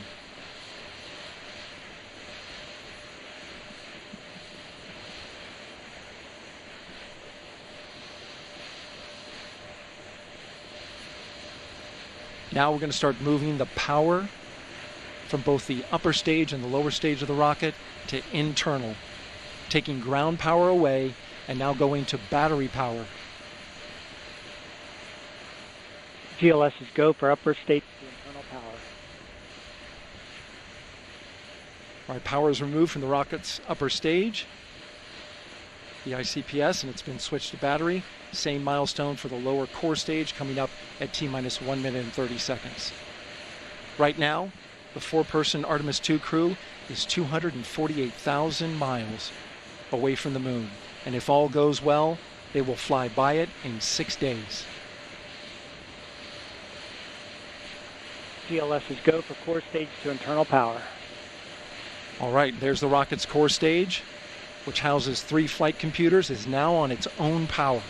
Now we're going to start moving the power from both the upper stage and the lower stage of the rocket to internal, taking ground power away and now going to battery power. GLS is go for upper stage to internal power. All right, power is removed from the rocket's upper stage, the ICPS, and it's been switched to battery. Same milestone for the lower core stage coming up at T-minus 1 minute and 30 seconds. Right now, the 4-person Artemis II crew is 248,000 miles away from the moon. And if all goes well, they will fly by it in 6 days. GLS is go for core stage to internal power. All right, there's the rocket's core stage, which houses 3 flight computers, is now on its own power.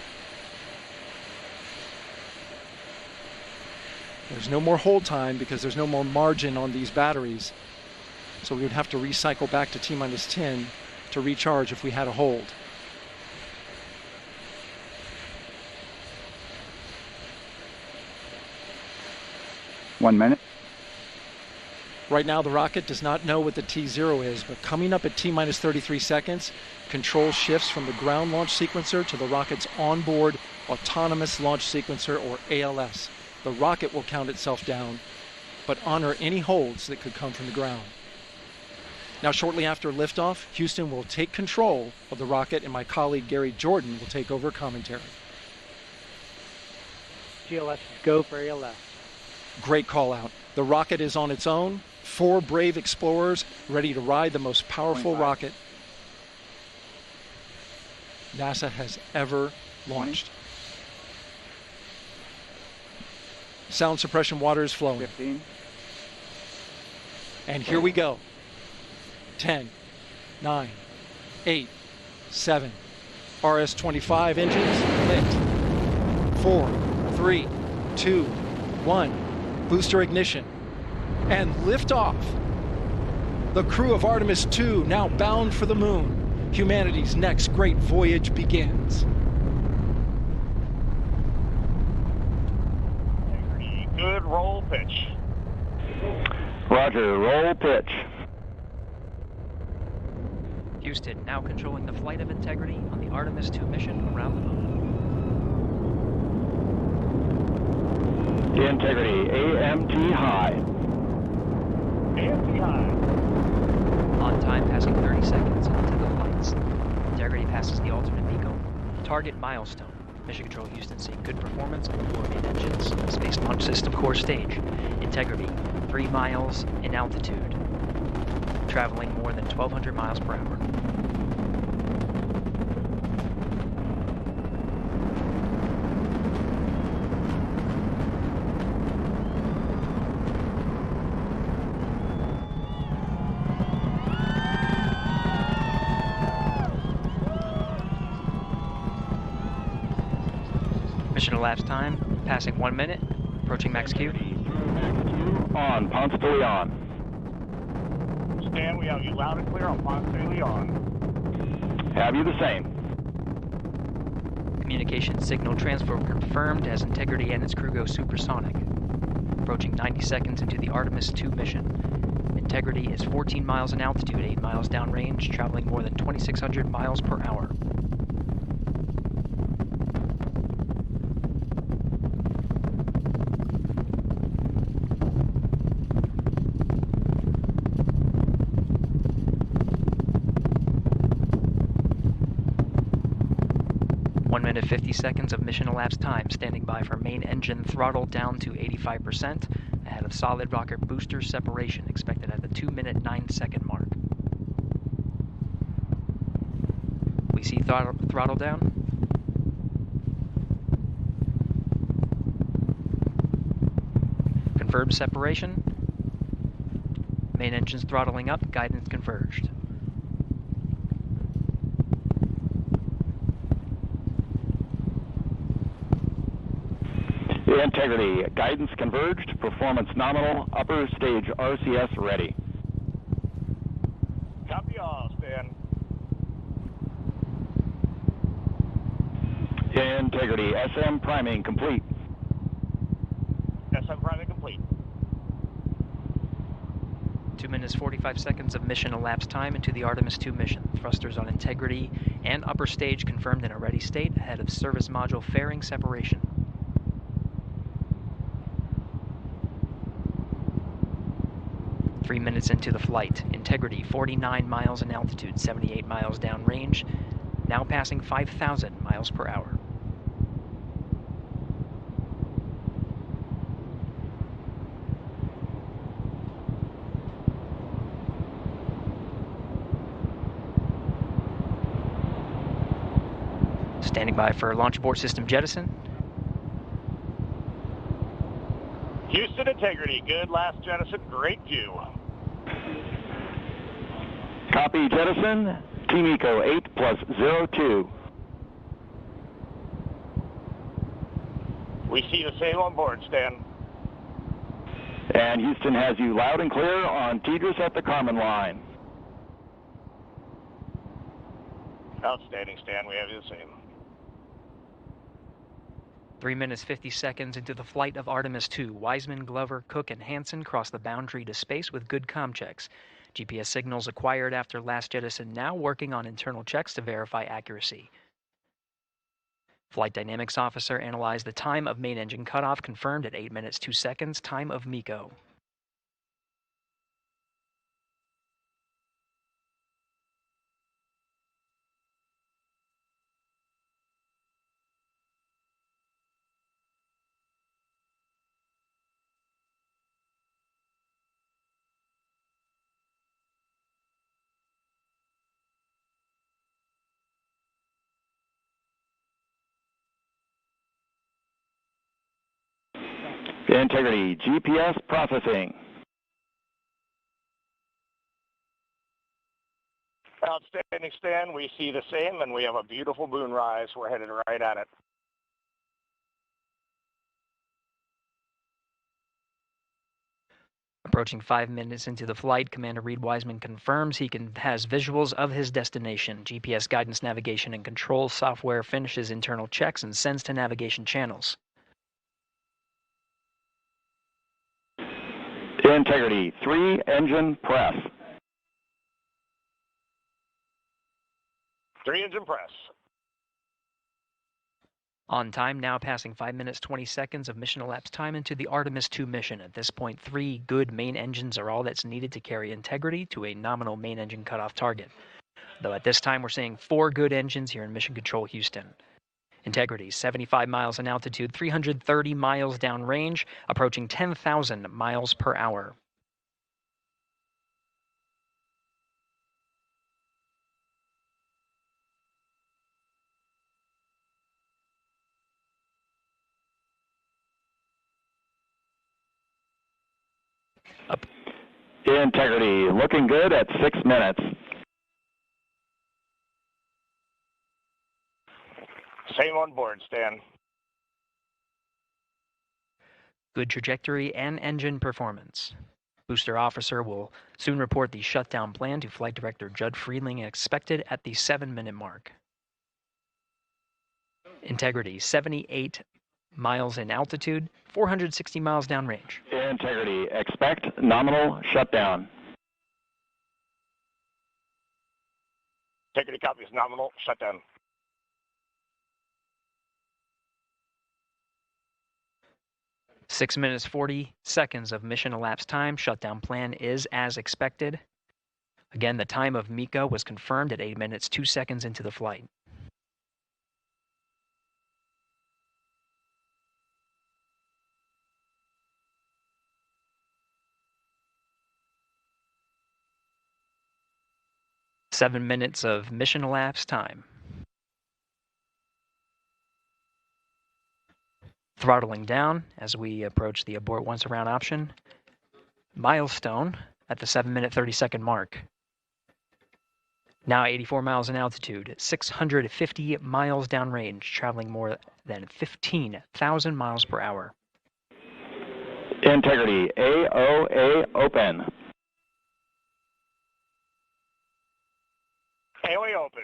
There's no more hold time because there's no more margin on these batteries. So we would have to recycle back to T-minus 10 to recharge if we had a hold. One minute. Right now the rocket does not know what the T0 is, but coming up at T-minus 33 seconds, control shifts from the ground launch sequencer to the rocket's onboard autonomous launch sequencer, or ALS. The rocket will count itself down, but honor any holds that could come from the ground. Now, shortly after liftoff, Houston will take control of the rocket, and my colleague Gary Jordan will take over commentary. GLS is go for ALS. Great call out. The rocket is on its own. 4 brave explorers ready to ride the most powerful rocket NASA has ever launched. Sound suppression water is flowing. 15. And here we go. 10, 9, 8, 7. RS-25 engines lit. 4, 3, 2, 1. Booster ignition. And liftoff. The crew of Artemis II now bound for the moon. Humanity's next great voyage begins. Good roll pitch. Roger, roll pitch. Houston now controlling the flight of Integrity on the Artemis II mission around the moon. Integrity, AMT high. AMT high. On time passing 30 seconds into the flights. Integrity passes the alternate MECO. Target milestone. Mission Control Houston seeing good performance on the 4 main engines. Space Launch System core stage. Integrity, 3 miles in altitude. Traveling more than 1,200 miles per hour. Mission elapsed time, passing 1 minute, approaching max Q. On, Ponce de Leon. Stan, we have you loud and clear on Ponce de Leon. Have you the same. Communication signal transfer confirmed as Integrity and its crew go supersonic. Approaching 90 seconds into the Artemis II mission. Integrity is 14 miles in altitude, 8 miles downrange, traveling more than 2,600 miles per hour. Minute 50 seconds of mission elapsed time, standing by for main engine throttle down to 85%, ahead of solid rocket booster separation, expected at the 2-minute 9-second mark. We see throttle down. Confirmed separation. Main engines throttling up, guidance converged. Integrity, guidance converged, performance nominal, upper stage RCS ready. Copy all, Stan. Integrity, SM priming complete. SM priming complete. 2 minutes 45 seconds of mission elapsed time into the Artemis II mission. Thrusters on Integrity and upper stage confirmed in a ready state, ahead of service module fairing separation. 3 minutes into the flight. Integrity, 49 miles in altitude, 78 miles downrange, now passing 5,000 miles per hour. Standing by for launch abort system jettison. Houston Integrity, good last jettison, great view. Copy jettison, Team Eco 8+02. We see the same on board, Stan. And Houston has you loud and clear on TDRS at the Kármán line. Outstanding, Stan, we have you the same. 3 minutes 50 seconds into the flight of Artemis II, Wiseman, Glover, Koch, and Hansen cross the boundary to space with good comm checks. GPS signals acquired after last jettison now working on internal checks to verify accuracy. Flight Dynamics Officer analyzed the time of main engine cutoff, confirmed at 8 minutes 2 seconds, time of MECO. Integrity, GPS processing. Outstanding, Stan. We see the same, and we have a beautiful moonrise. We're headed right at it. Approaching 5 minutes into the flight, Commander Reid Wiseman confirms he has visuals of his destination. GPS guidance, navigation, and control software finishes internal checks and sends to navigation channels. Integrity, 3 engine press. 3 engine press. On time, now passing 5 minutes 20 seconds of mission elapsed time into the Artemis II mission. At this point, 3 good main engines are all that's needed to carry Integrity to a nominal main engine cutoff target. Though at this time, we're seeing 4 good engines here in Mission Control Houston. Integrity, 75 miles in altitude, 330 miles downrange, approaching 10,000 miles per hour. Integrity, looking good at 6 minutes. Same on board, Stan. Good trajectory and engine performance. Booster officer will soon report the shutdown plan to Flight Director Judd Friedling, expected at the 7-minute mark. Integrity, 78 miles in altitude, 460 miles downrange. Integrity, expect nominal shutdown. Integrity copies nominal shutdown. Six minutes 40 seconds of mission elapsed time. Shutdown plan is as expected. Again, the time of MECO was confirmed at 8 minutes 2 seconds into the flight. Seven minutes of mission elapsed time. Throttling down as we approach the abort once around option. Milestone at the 7-minute 30-second mark. Now 84 miles in altitude, 650 miles downrange, traveling more than 15,000 miles per hour. Integrity, AOA open. AOA open.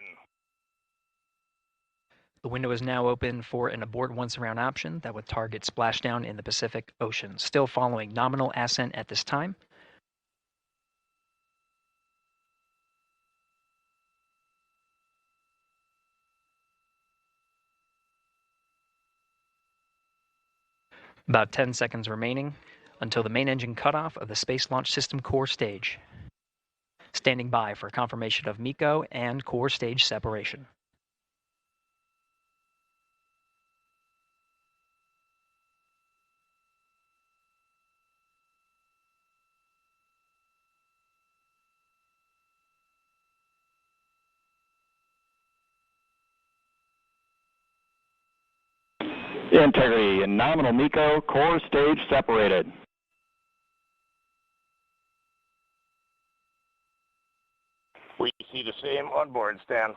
The window is now open for an abort once around option that would target splashdown in the Pacific Ocean. Still following nominal ascent at this time. About 10 seconds remaining until the main engine cutoff of the Space Launch System core stage. Standing by for confirmation of MECO and core stage separation. Integrity, nominal MECO, core stage separated. We see the same on board, Stan.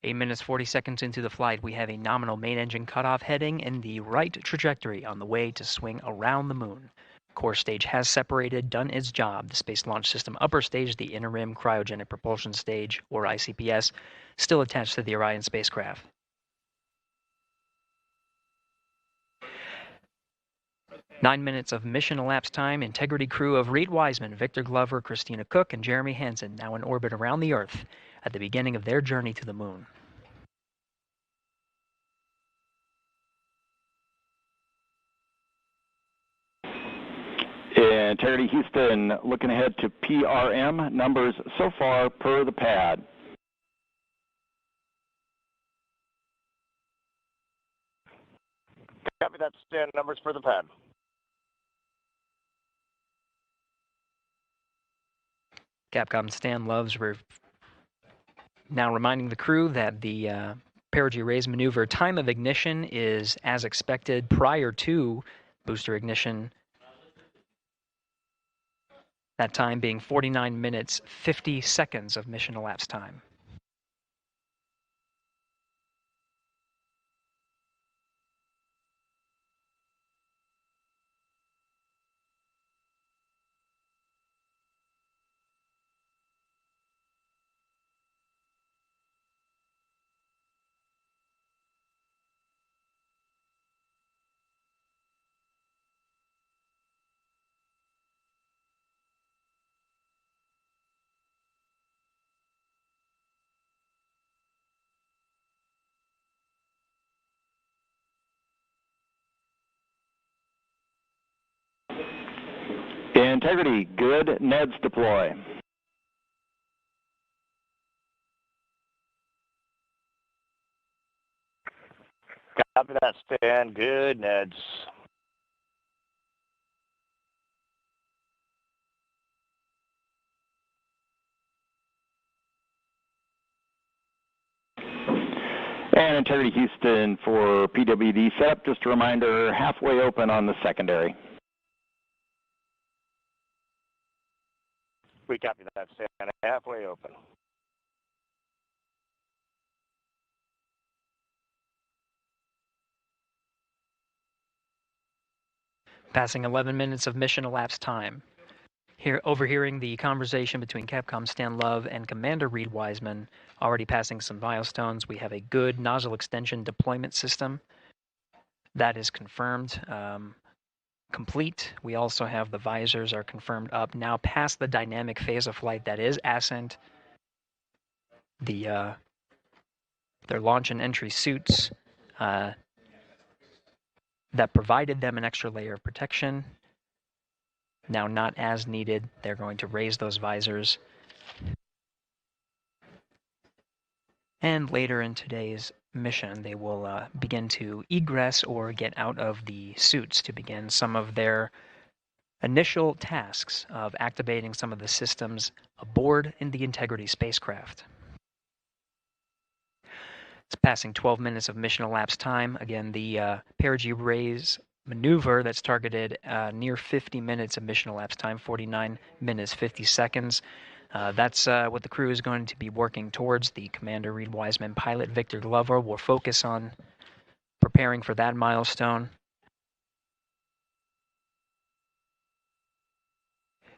Eight minutes 40 seconds into the flight, we have a nominal main engine cutoff heading in the right trajectory on the way to swing around the moon. Core stage has separated, done its job. The Space Launch System upper stage, the interim cryogenic propulsion stage, or ICPS, still attached to the Orion spacecraft. Nine minutes of mission elapsed time. Integrity crew of Reid Wiseman, Victor Glover, Christina Koch, and Jeremy Hansen now in orbit around the Earth at the beginning of their journey to the moon. Integrity Houston, looking ahead to PRM numbers so far per the pad. Copy that, Stan. Numbers for the pad. Capcom Stan Loves now reminding the crew that the perigee raise maneuver time of ignition is as expected prior to booster ignition. That time being 49 minutes, 50 seconds of mission elapsed time. Integrity, good. Neds deploy. Copy that, Stan. Good, Neds. And Integrity Houston for PWD setup. Just a reminder, halfway open on the secondary. We copy that, Stan. Halfway open. Passing 11 minutes of mission elapsed time. Here, overhearing the conversation between Capcom Stan Love and Commander Reid Wiseman, already passing some milestones. We have a good nozzle extension deployment system. That is confirmed, complete. We also have the visors are confirmed up. Now past the dynamic phase of flight, that is ascent. Their launch and entry suits that provided them an extra layer of protection. Now not as needed. They're going to raise those visors. And later in today's mission, they will begin to egress or get out of the suits to begin some of their initial tasks of activating some of the systems aboard in the Integrity spacecraft. It's passing 12 minutes of mission elapsed time. Again, the perigee raise maneuver that's targeted near 50 minutes of mission elapsed time, 49 minutes, 50 seconds. That's what the crew is going to be working towards. The Commander Reid Wiseman pilot, Victor Glover, will focus on preparing for that milestone.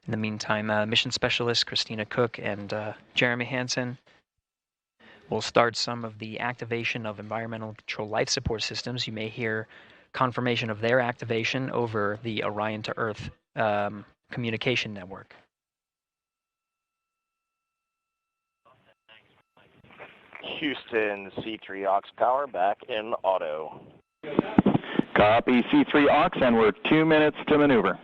In the meantime, Mission Specialist Christina Koch and Jeremy Hansen will start some of the activation of environmental control life support systems. You may hear confirmation of their activation over the Orion to Earth communication network. Houston, C3 aux power back in auto. Copy C3 aux, and we're 2 minutes to maneuver.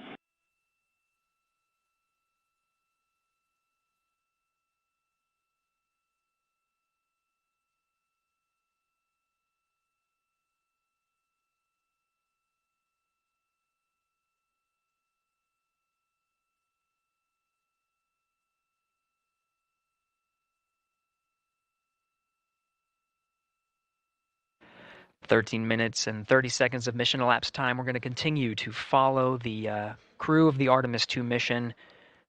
"13 minutes and 30 seconds of mission elapsed time. We're going to continue to follow the crew of the Artemis II mission.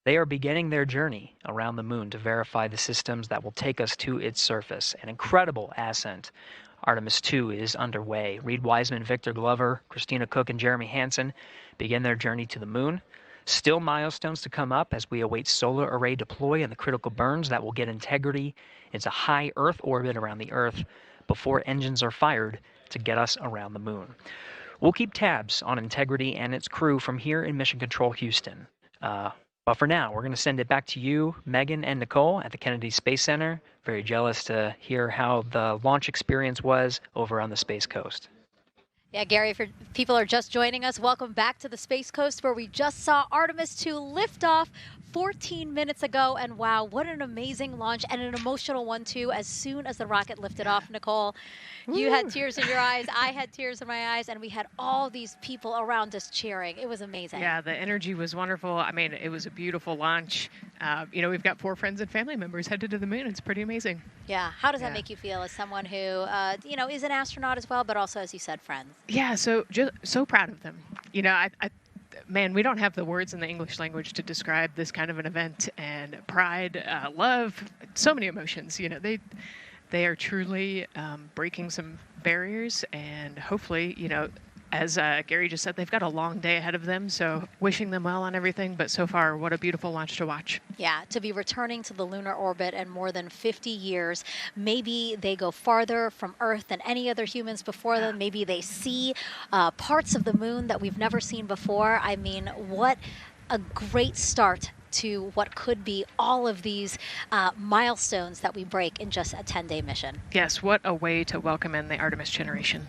They are beginning their journey around the moon to verify the systems that will take us to its surface. An incredible ascent. Artemis II is underway. Reid Wiseman, Victor Glover, Christina Koch, and Jeremy Hansen begin their journey to the moon. Still milestones to come up as we await solar array deploy and the critical burns that will get Integrity into high Earth orbit around the Earth before engines are fired to get us around the moon. We'll keep tabs on Integrity and its crew from here in Mission Control Houston. But for now, we're going to send it back to you, Megan and Nicole at the Kennedy Space Center. Very jealous to hear how the launch experience was over on the Space Coast. Yeah, Gary, if people are just joining us, welcome back to the Space Coast, where we just saw Artemis II lift off 14 minutes ago. And wow, what an amazing launch, and an emotional one too. As soon as the rocket lifted off, Nicole, you had tears in your eyes, I had tears in my eyes, and we had all these people around us cheering. It was amazing. Yeah, the energy was wonderful. I mean, it was a beautiful launch. You know, we've got 4 friends and family members headed to the moon. It's pretty amazing. Yeah, how does that make you feel as someone who, you know, is an astronaut as well, but also, as you said, friends? Yeah, so just so proud of them. You know, man, we don't have the words in the English language to describe this kind of an event, and pride, love, so many emotions. You know, they are truly breaking some barriers, and hopefully, you know, as Gary just said, they've got a long day ahead of them, so wishing them well on everything, but so far, what a beautiful launch to watch. Yeah, to be returning to the lunar orbit in more than 50 years. Maybe they go farther from Earth than any other humans before them. Maybe they see parts of the moon that we've never seen before. I mean, what a great start to what could be all of these milestones that we break in just a 10-day mission. Yes, what a way to welcome in the Artemis generation.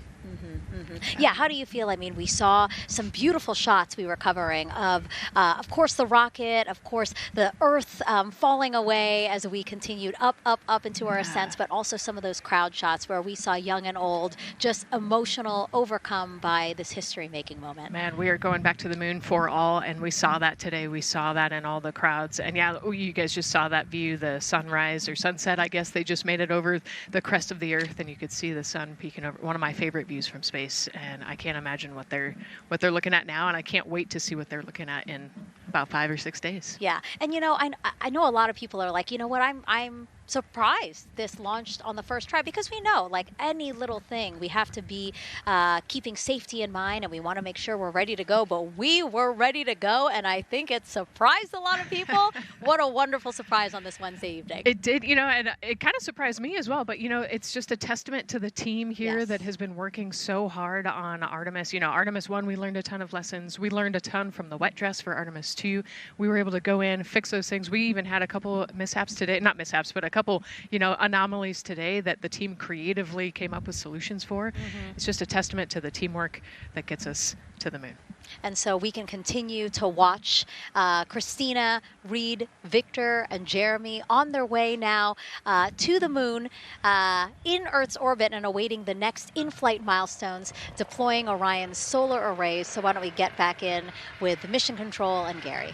Yeah, how do you feel? I mean, we saw some beautiful shots we were covering of course, the rocket, of course, the Earth falling away as we continued up into our ascents, but also some of those crowd shots where we saw young and old just emotional, overcome by this history-making moment. Man, we are going back to the moon for all, and we saw that today. We saw that in all the crowds. And yeah, you guys just saw that view, the sunrise or sunset, I guess. They just made it over the crest of the Earth, and you could see the sun peeking over. One of my favorite views from space, and I can't imagine what they're looking at now, and I can't wait to see what they're looking at in about 5 or 6 days. Yeah, and I know a lot of people are like, you know what, I'm surprised this launched on the first try, because we know, like any little thing, we have to be keeping safety in mind, and we want to make sure we're ready to go. But we were ready to go, and I think it surprised a lot of people. What a wonderful surprise on this Wednesday evening. It did, and it kind of surprised me as well. But it's just a testament to the team here that has been working so hard on Artemis. Artemis I, we learned a ton of lessons. We learned a ton from the wet dress for Artemis II. We were able to go in, fix those things. We even had a couple mishaps today, not mishaps, but a couple anomalies today that the team creatively came up with solutions for. It's just a testament to the teamwork that gets us to the moon. And so we can continue to watch Christina, Reid, Victor, and Jeremy on their way now to the moon in Earth's orbit and awaiting the next in-flight milestones, deploying Orion's solar arrays. So why don't we get back in with Mission Control and Gary.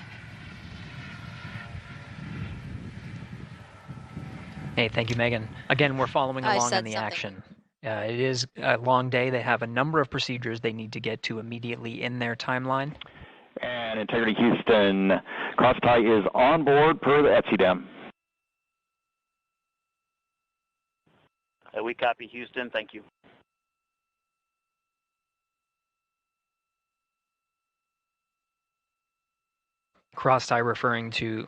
Hey, thank you, Megan. Again, we're following along on the action. It is a long day. They have a number of procedures they need to get to immediately in their timeline. And Integrity Houston, cross-tie is on board per the ETSI-DEM. We copy Houston. Thank you. Cross-tie referring to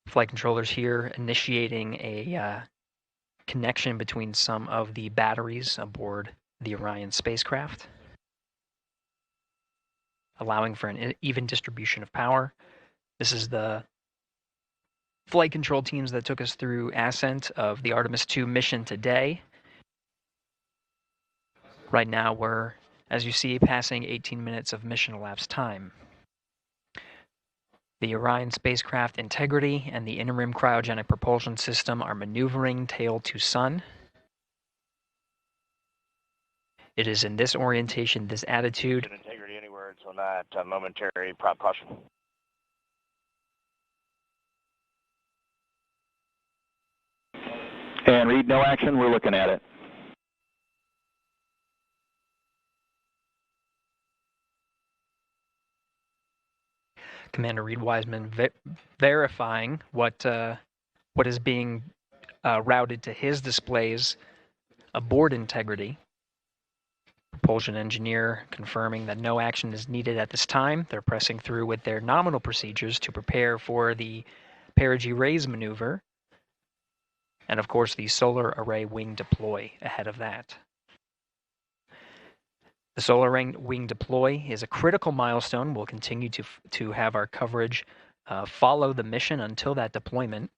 flight controllers here initiating a connection between some of the batteries aboard the Orion spacecraft, allowing for an even distribution of power. This is the flight control teams that took us through ascent of the Artemis II mission today. Right now we're, as you see, passing 18 minutes of mission elapsed time. The Orion spacecraft integrity and the interim cryogenic propulsion system are maneuvering tail to sun. It is in this orientation, this attitude. Integrity, any words on that momentary prop caution? And Reid, no action, we're looking at it. Commander Reid Wiseman verifying what is being routed to his displays aboard integrity. Propulsion engineer confirming that no action is needed at this time. They're pressing through with their nominal procedures to prepare for the perigee raise maneuver. And of course, the solar array wing deploy ahead of that. The solar wing deploy is a critical milestone. We'll continue to have our coverage follow the mission until that deployment.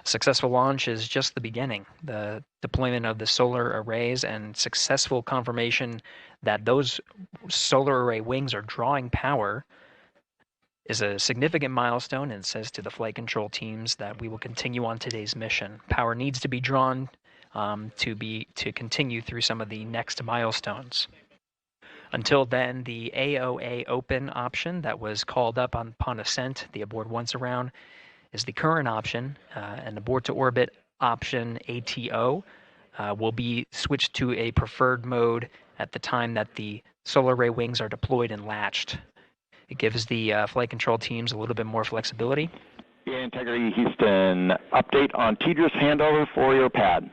Successful launch is just the beginning. The deployment of the solar arrays and successful confirmation that those solar array wings are drawing power is a significant milestone, and says to the flight control teams that we will continue on today's mission. Power needs to be drawn to continue through some of the next milestones. Until then, the AOA open option that was called up upon ascent, the abort once around, is the current option, and abort to orbit option ATO will be switched to a preferred mode at the time that the solar array wings are deployed and latched. It gives the flight control teams a little bit more flexibility. Integrity Houston, update on TDRS handover for your pad.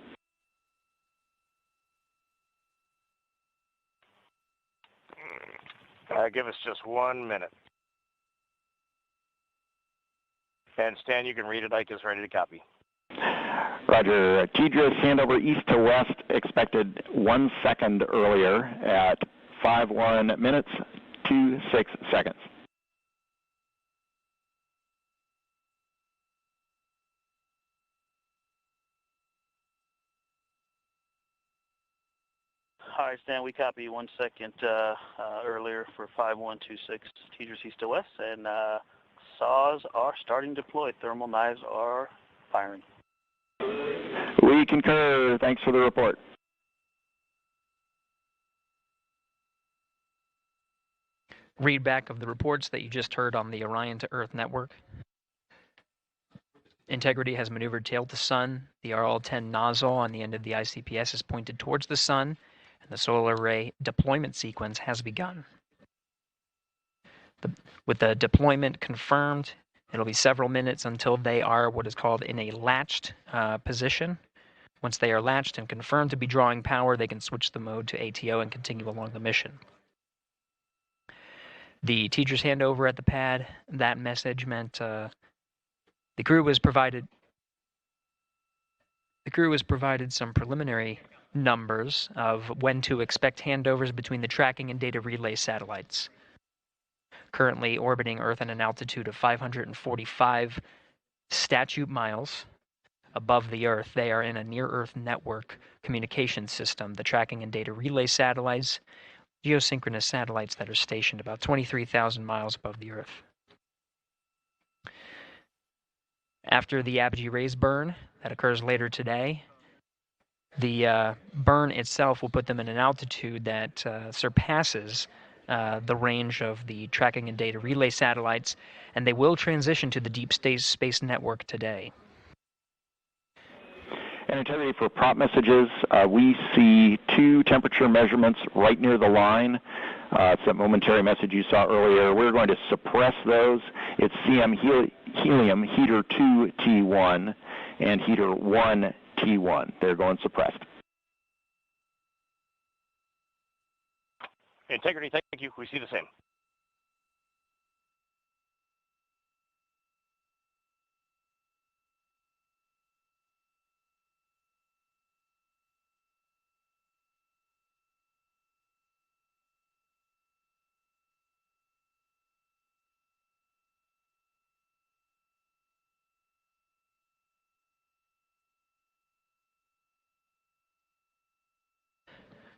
Give us just 1 minute. And Stan, you can read it. Ike is ready to copy. Roger. TDRS handover east to west expected 1 second earlier at 5:1 minutes, 26 seconds. All right, Stan, we copy 1 second earlier for 5126 teachers east to west, and saws are starting to deploy. Thermal knives are firing. We concur. Thanks for the report. Read back of the reports that you just heard on the Orion to Earth network. Integrity has maneuvered tail to sun. The RL-10 nozzle on the end of the ICPS is pointed towards the sun, and the solar array deployment sequence has begun. With the deployment confirmed, it'll be several minutes until they are what is called in a latched position. Once they are latched and confirmed to be drawing power, they can switch the mode to ATO and continue along the mission. The teacher's handover at the pad, that message meant the crew was provided some preliminary numbers of when to expect handovers between the tracking and data relay satellites. Currently orbiting Earth at an altitude of 545 statute miles above the Earth, they are in a near-Earth network communication system. The tracking and data relay satellites, geosynchronous satellites that are stationed about 23,000 miles above the Earth. After the apogee rays burn, that occurs later today, the burn itself will put them in an altitude that surpasses the range of the tracking and data relay satellites, and they will transition to the deep space network today. And Integrity, for prop messages, we see 2 temperature measurements right near the line. It's that momentary message you saw earlier. We're going to suppress those. It's CM helium heater 2 T1 and heater 1 T1. They're going suppressed. Integrity, thank you. We see the same.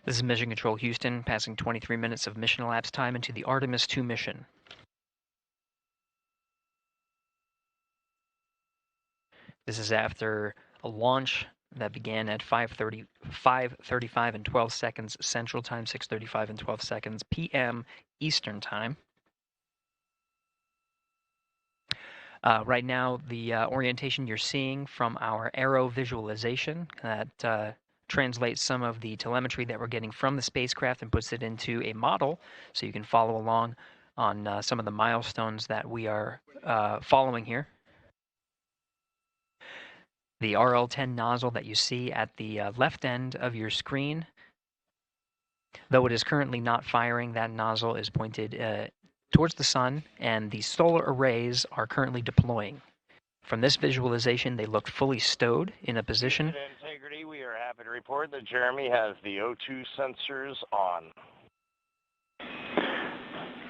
This is Mission Control Houston, passing 23 minutes of mission elapsed time into the Artemis II mission. This is after a launch that began at 5:35 and 12 seconds Central Time, 6:35 and 12 seconds p.m. Eastern Time. Right now, the orientation you're seeing from our arrow visualization that translates some of the telemetry that we're getting from the spacecraft and puts it into a model so you can follow along on some of the milestones that we are following here. The RL-10 nozzle that you see at the left end of your screen, though it is currently not firing, that nozzle is pointed towards the sun, and the solar arrays are currently deploying. From this visualization, they look fully stowed in a position. Integrity, we are happy to report that Jeremy has the O2 sensors on.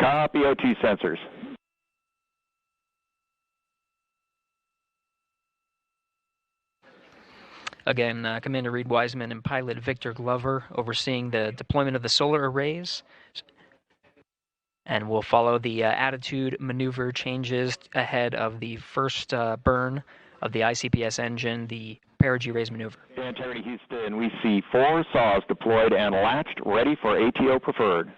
Copy O2 sensors. Again, Commander Reid Wiseman and pilot Victor Glover overseeing the deployment of the solar arrays. And we'll follow the attitude maneuver changes ahead of the first burn of the ICPS engine, the perigee raise maneuver. Integrity Houston, we see 4 saws deployed and latched, ready for ATO preferred.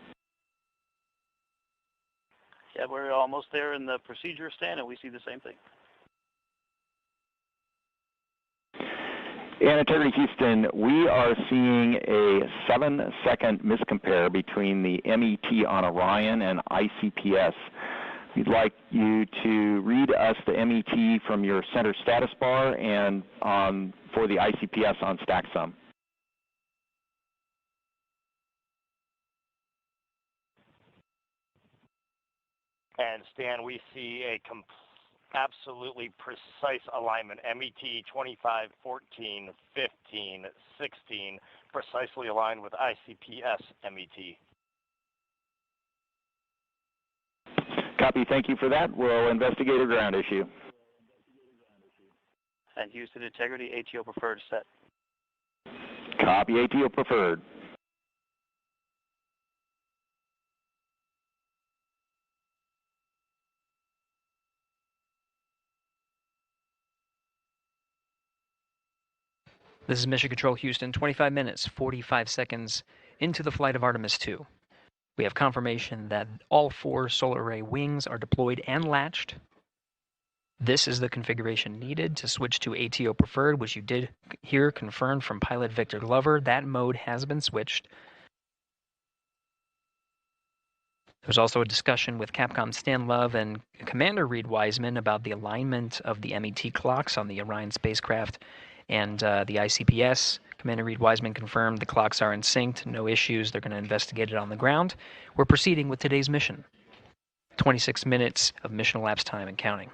Yeah, we're almost there in the procedure stand, and we see the same thing. In Integrity Houston, we are seeing a 7-second miscompare between the MET on Orion and ICPS. We'd like you to read us the MET from your center status bar and for the ICPS on StackSum. And Stan, we see a absolutely precise alignment. MET 25, 14, 15, 16, precisely aligned with ICPS MET. Copy, thank you for that. We'll investigate a ground issue. And Houston Integrity, ATO preferred set. Copy, ATO preferred. This is Mission Control Houston, 25 minutes, 45 seconds into the flight of Artemis II. We have confirmation that all 4 solar array wings are deployed and latched. This is the configuration needed to switch to ATO preferred, which you did hear confirmed from pilot Victor Glover. That mode has been switched. There's also a discussion with Capcom Stan Love and Commander Reid Wiseman about the alignment of the MET clocks on the Orion spacecraft and the ICPS. Commander Reid Wiseman confirmed the clocks are in sync, no issues. They're going to investigate it on the ground. We're proceeding with today's mission. 26 minutes of mission elapsed time and counting.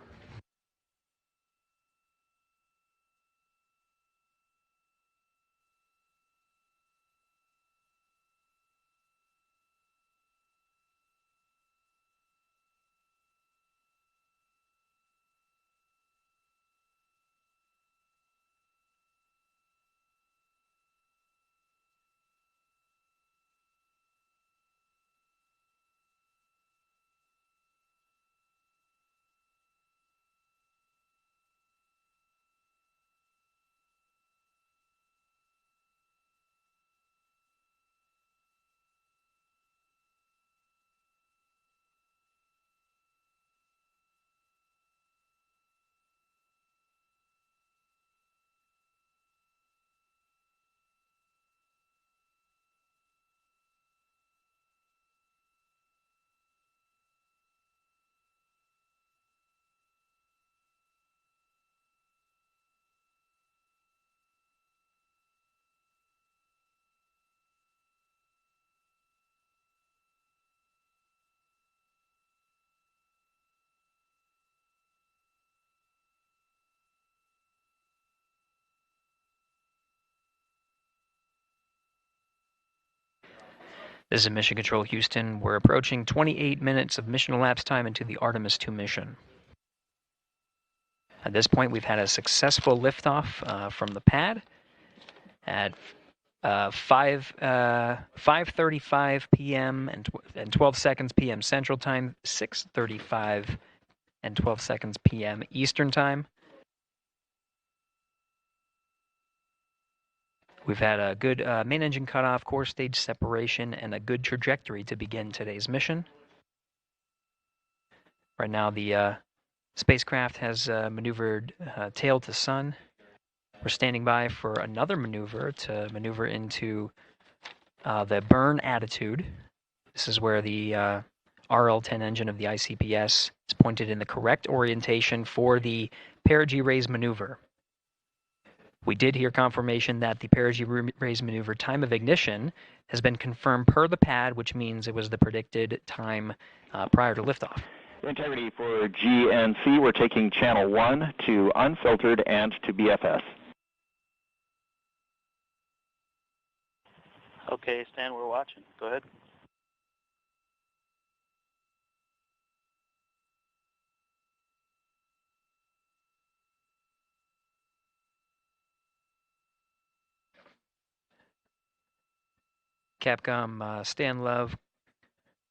This is Mission Control Houston. We're approaching 28 minutes of mission elapsed time into the Artemis II mission. At this point, we've had a successful liftoff from the pad at 5:35 p.m. and 12 seconds p.m. Central Time, 6:35 and 12 seconds p.m. Eastern Time. We've had a good main engine cutoff, core stage separation, and a good trajectory to begin today's mission. Right now, the spacecraft has maneuvered tail to sun. We're standing by for another maneuver to maneuver into the burn attitude. This is where the RL-10 engine of the ICPS is pointed in the correct orientation for the perigee raise maneuver. We did hear confirmation that the perigee raise maneuver time of ignition has been confirmed per the pad, which means it was the predicted time prior to liftoff. Integrity for GNC, we're taking channel 1 to unfiltered and to BFS. Okay, Stan, we're watching. Go ahead. Capcom Stan Love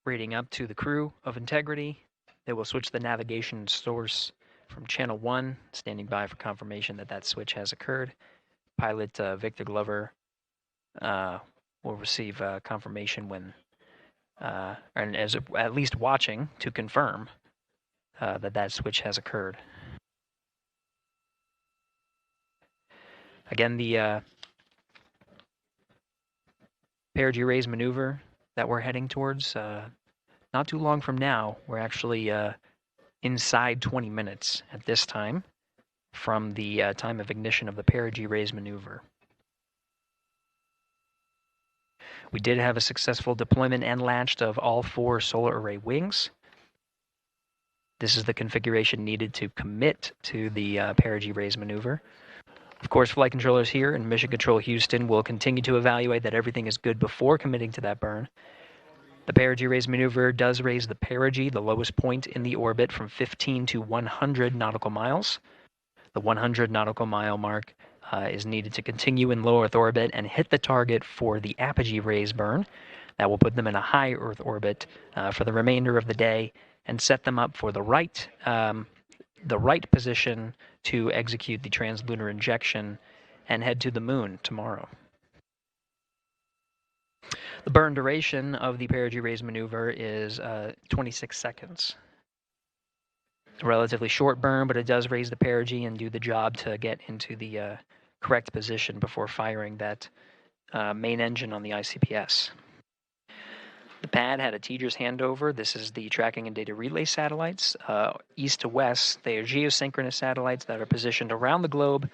reading up to the crew of Integrity. They will switch the navigation source from channel 1, standing by for confirmation that that switch has occurred. Pilot Victor Glover will receive confirmation when, and as at least watching to confirm that that switch has occurred. Again, the perigee raise maneuver that we're heading towards, not too long from now, we're actually inside 20 minutes at this time from the time of ignition of the perigee raise maneuver. We did have a successful deployment and launched of all 4 solar array wings. This is the configuration needed to commit to the perigee raise maneuver. Of course, flight controllers here in Mission Control Houston will continue to evaluate that everything is good before committing to that burn. The perigee raise maneuver does raise the perigee, the lowest point in the orbit, from 15 to 100 nautical miles. The 100 nautical mile mark is needed to continue in low Earth orbit and hit the target for the apogee raise burn. That will put them in a high Earth orbit for the remainder of the day and set them up for the right position to execute the translunar injection and head to the moon tomorrow. The burn duration of the perigee raise maneuver is 26 seconds. A relatively short burn, but it does raise the perigee and do the job to get into the correct position before firing that main engine on the ICPS. The pad had a TDRS handover. This is the tracking and data relay satellites. East to west, they are geosynchronous satellites that are positioned around the globe.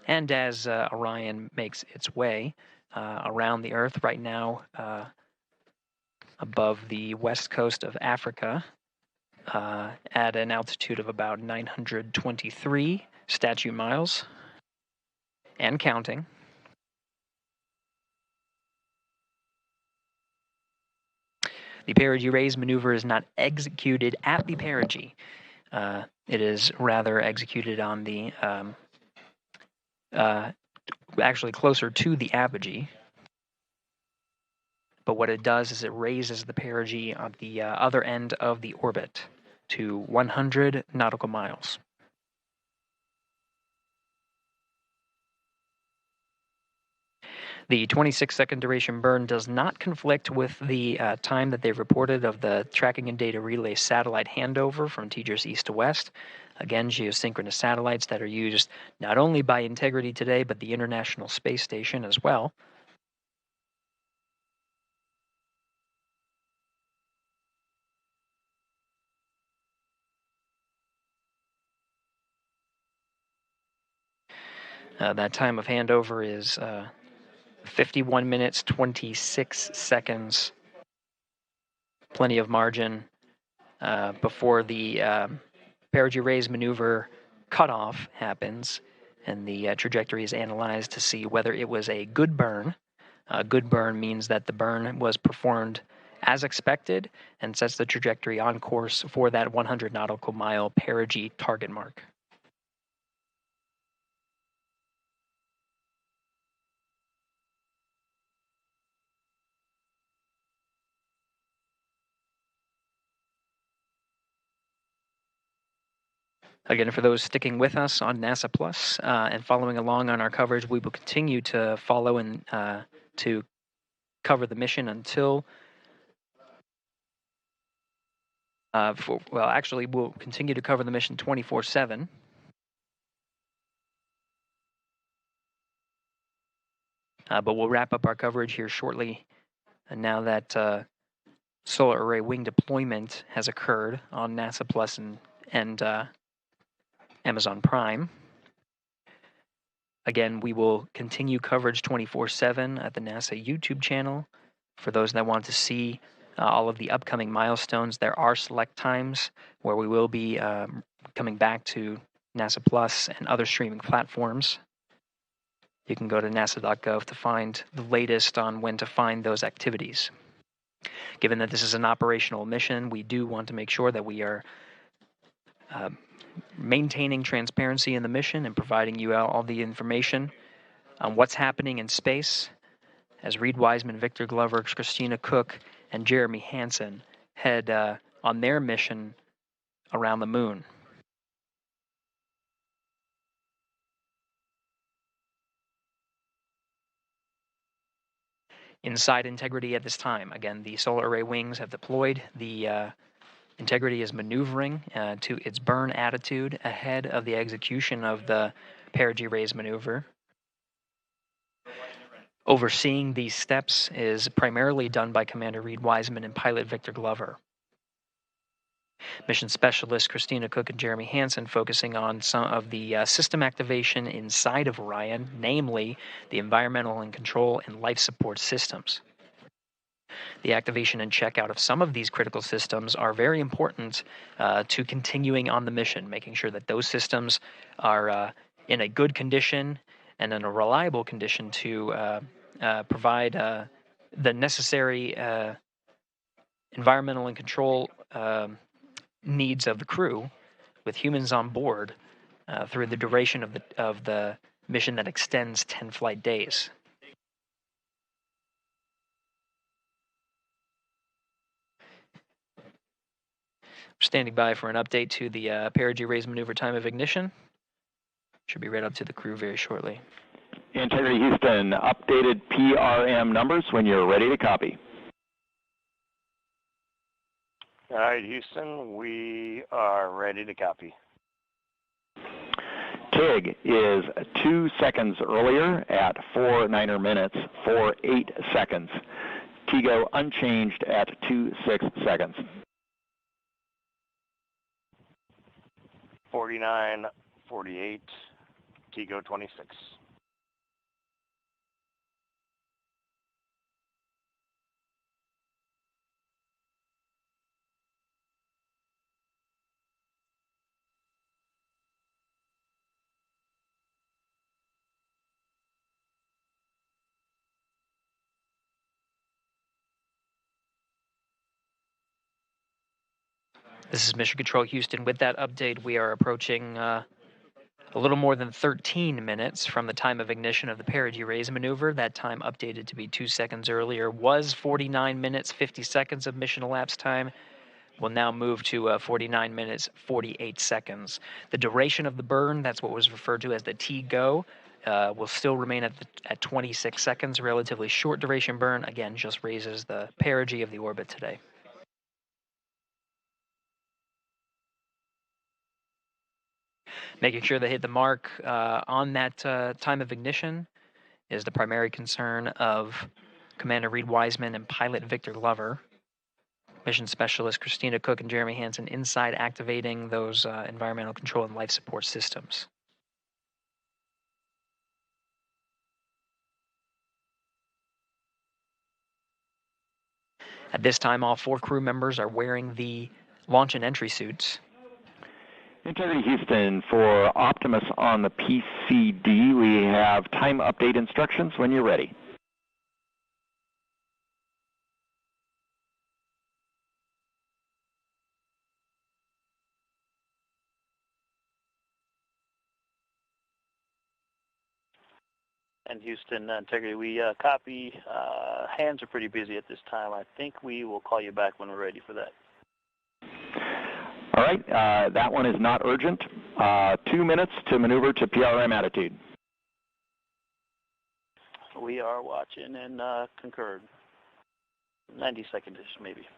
And as Orion makes its way around the Earth right now, above the west coast of Africa, at an altitude of about 923 statute miles, and counting. The perigee raise maneuver is not executed at the perigee. It is rather executed on the, actually closer to the apogee. But what it does is it raises the perigee on the other end of the orbit to 100 nautical miles. The 26-second duration burn does not conflict with the time that they've reported of the tracking and data relay satellite handover from TDRS east to west. Again, geosynchronous satellites that are used not only by Integrity today, but the International Space Station as well. That time of handover is 51 minutes, 26 seconds. Plenty of margin before the perigee raise maneuver cutoff happens, and the trajectory is analyzed to see whether it was a good burn. A good burn means that the burn was performed as expected and sets the trajectory on course for that 100 nautical mile perigee target mark. Again, for those sticking with us on NASA Plus and following along on our coverage, we will continue to follow and to cover the mission until, actually, we'll continue to cover the mission 24/7. But we'll wrap up our coverage here shortly. And now that solar array wing deployment has occurred on NASA Plus and Amazon Prime. Again, we will continue coverage 24/7 at the NASA YouTube channel. For those that want to see all of the upcoming milestones, there are select times where we will be coming back to NASA Plus and other streaming platforms. You can go to nasa.gov to find the latest on when to find those activities. Given that this is an operational mission, we do want to make sure that we are maintaining transparency in the mission and providing you all the information on what's happening in space as Reid Wiseman, Victor Glover, Christina Koch, and Jeremy Hansen head on their mission around the moon. Inside Integrity at this time, again, the solar array wings have deployed. The Integrity is maneuvering to its burn attitude ahead of the execution of the perigee raise maneuver. Overseeing these steps is primarily done by Commander Reid Wiseman and pilot Victor Glover. Mission Specialist Christina Koch and Jeremy Hansen focusing on some of the system activation inside of Orion, namely the environmental and control and life support systems. The activation and checkout of some of these critical systems are very important to continuing on the mission, making sure that those systems are in a good condition and in a reliable condition to provide the necessary environmental and control needs of the crew, with humans on board through the duration of the mission that extends 10 flight days. Standing by for an update to the perigee raise maneuver time of ignition. Should be right up to the crew very shortly. Integrity Houston, updated PRM numbers when you're ready to copy. All right, Houston, we are ready to copy. TIG is 2 seconds earlier at 4 minutes, 48 seconds. TIGO unchanged at 26 seconds. 49, 48, TIGO 26. This is Mission Control Houston. With that update, we are approaching a little more than 13 minutes from the time of ignition of the perigee raise maneuver. That time updated to be 2 seconds earlier was 49 minutes, 50 seconds of mission elapsed time. Will now move to 49 minutes, 48 seconds. The duration of the burn, that's what was referred to as the TGO, will still remain at 26 seconds. Relatively short duration burn, again, just raises the perigee of the orbit today. Making sure they hit the mark on that time of ignition is the primary concern of Commander Reid Wiseman and pilot Victor Glover. Mission Specialist Christina Koch and Jeremy Hansen inside activating those environmental control and life support systems. At this time, all 4 crew members are wearing the launch and entry suits. Integrity Houston, for Optimus on the PCD, we have time update instructions when you're ready. And Houston, Integrity, we copy. Hands are pretty busy at this time. I think we will call you back when we're ready for that. All right, that one is not urgent. 2 minutes to maneuver to PRM attitude. We are watching and concurred. 90 seconds-ish, maybe.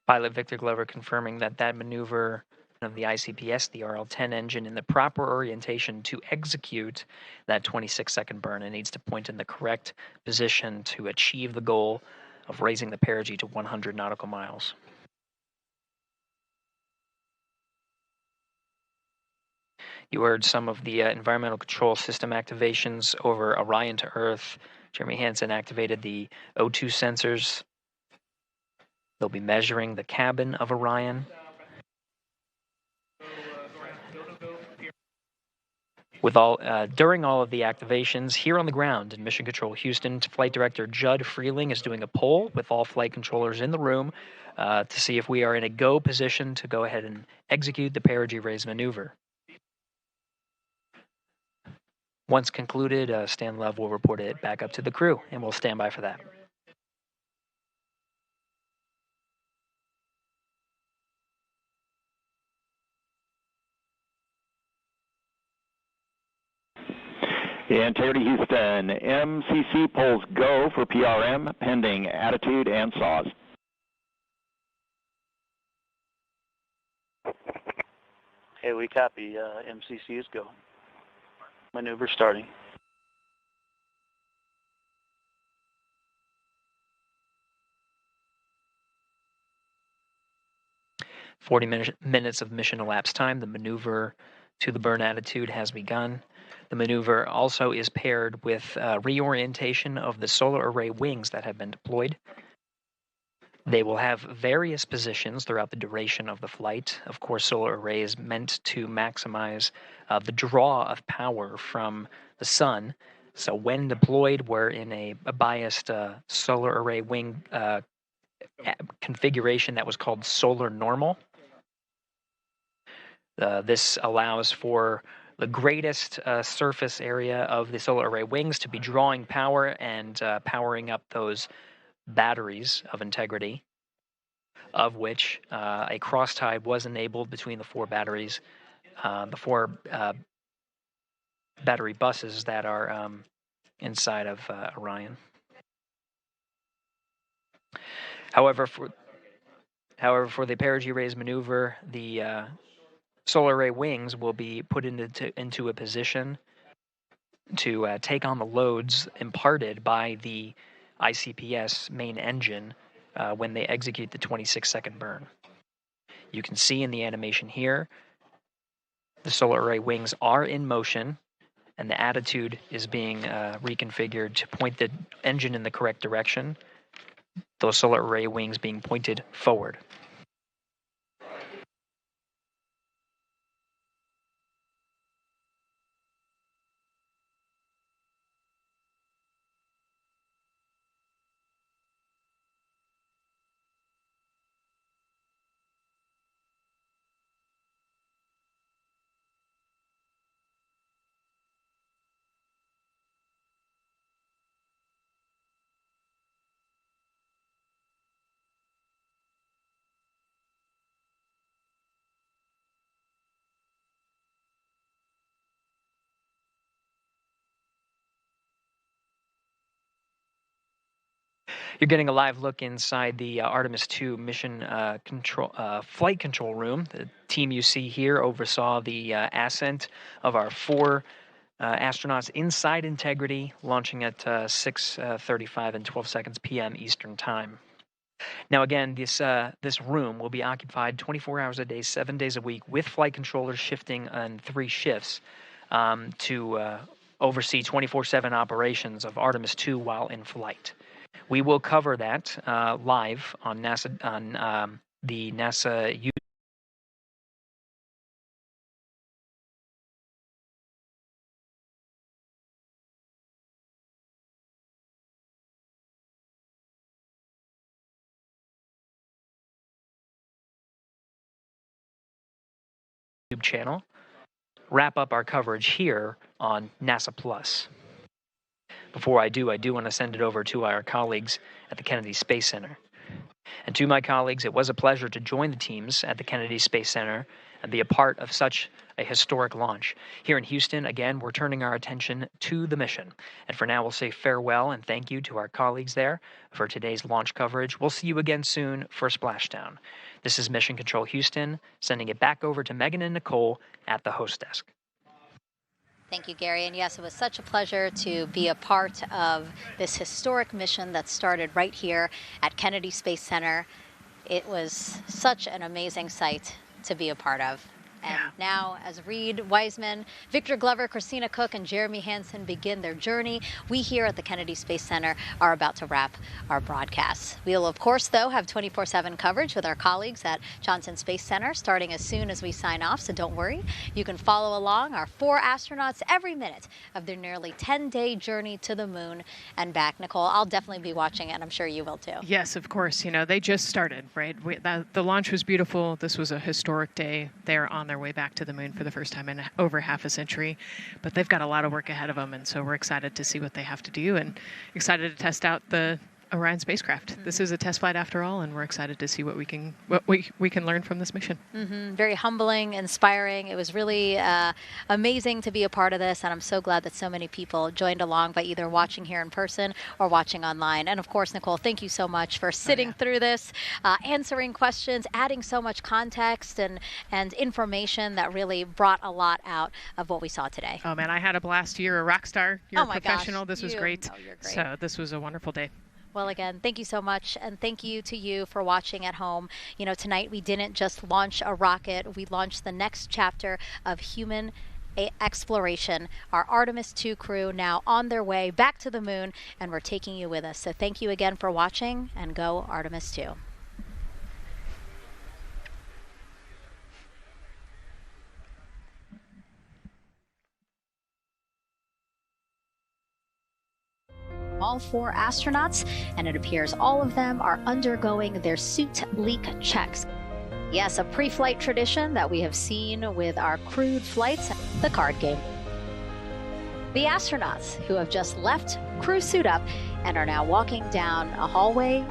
Pilot Victor Glover confirming that maneuver of the ICPS, the RL-10 engine, in the proper orientation to execute that 26-second burn. It needs to point in the correct position to achieve the goal of raising the perigee to 100 nautical miles. You heard some of the environmental control system activations over Orion to Earth. Jeremy Hansen activated the O2 sensors. They'll be measuring the cabin of Orion. During all of the activations here on the ground in Mission Control Houston, Flight Director Judd Freeling is doing a poll with all flight controllers in the room to see if we are in a go position to go ahead and execute the perigee raise maneuver. Once concluded, Stan Love will report it back up to the crew, and we'll stand by for that. Integrity Houston, MCC polls go for PRM pending attitude and saws. Okay, we copy. MCC is go. Maneuver starting. Minutes of mission elapsed time. The maneuver to the burn attitude has begun. The maneuver also is paired with reorientation of the solar array wings that have been deployed. They will have various positions throughout the duration of the flight. Of course, solar array is meant to maximize the draw of power from the sun. So when deployed, we're in a biased solar array wing configuration that was called solar normal. This allows for the greatest surface area of the solar array wings to be drawing power and powering up those batteries of integrity, of which a cross-tie was enabled between the 4 batteries the 4 battery buses that are inside of Orion. However, for the perigee raise maneuver, the solar array wings will be put into a position to take on the loads imparted by the ICPS main engine when they execute the 26-second burn. You can see in the animation here, the solar array wings are in motion, and the attitude is being reconfigured to point the engine in the correct direction, those solar array wings being pointed forward. You're getting a live look inside the Artemis II mission flight control room. The team you see here oversaw the ascent of our 4 astronauts inside Integrity, launching at 6:35 and 12 seconds p.m. Eastern Time. Now again, this room will be occupied 24 hours a day, 7 days a week, with flight controllers shifting on 3 shifts to oversee 24/7 operations of Artemis II while in flight. We will cover that live on the NASA YouTube channel. Wrap up our coverage here on NASA Plus. Before I do want to send it over to our colleagues at the Kennedy Space Center. And to my colleagues, it was a pleasure to join the teams at the Kennedy Space Center and be a part of such a historic launch. Here in Houston, again, we're turning our attention to the mission. And for now, we'll say farewell and thank you to our colleagues there for today's launch coverage. We'll see you again soon for Splashdown. This is Mission Control Houston, sending it back over to Megan and Nicole at the host desk. Thank you, Gary. And yes, it was such a pleasure to be a part of this historic mission that started right here at Kennedy Space Center. It was such an amazing sight to be a part of. And now, as Reid Wiseman, Victor Glover, Christina Koch, and Jeremy Hansen begin their journey, we here at the Kennedy Space Center are about to wrap our broadcasts. We'll, of course, though, have 24/7 coverage with our colleagues at Johnson Space Center starting as soon as we sign off, so don't worry. You can follow along our 4 astronauts every minute of their nearly 10-day journey to the moon and back. Nicole, I'll definitely be watching it, and I'm sure you will too. Yes, of course. You know, they just started, right? The launch was beautiful. This was a historic day. They're on their way back to the moon for the first time in over half a century, but they've got a lot of work ahead of them, and so we're excited to see what they have to do and excited to test out the Orion spacecraft. This is a test flight after all, and we're excited to see what we can learn from this mission. Very humbling, inspiring. It was really amazing to be a part of this, and I'm so glad that so many people joined along by either watching here in person or watching online. And of course, Nicole, thank you so much for sitting through this, answering questions, adding so much context and information that really brought a lot out of what we saw today. Oh man, I had a blast. You're a rock star. You're a professional. Gosh, this was great. You're great. So this was a wonderful day. Well, again, thank you so much, and thank you to you for watching at home. You know, tonight we didn't just launch a rocket, we launched the next chapter of human exploration. Our Artemis II crew now on their way back to the moon, and we're taking you with us. So thank you again for watching, and go Artemis II. All 4 astronauts, and it appears all of them are undergoing their suit leak checks. Yes, a pre-flight tradition that we have seen with our crewed flights, the card game. The astronauts who have just left crew suit up and are now walking down a hallway.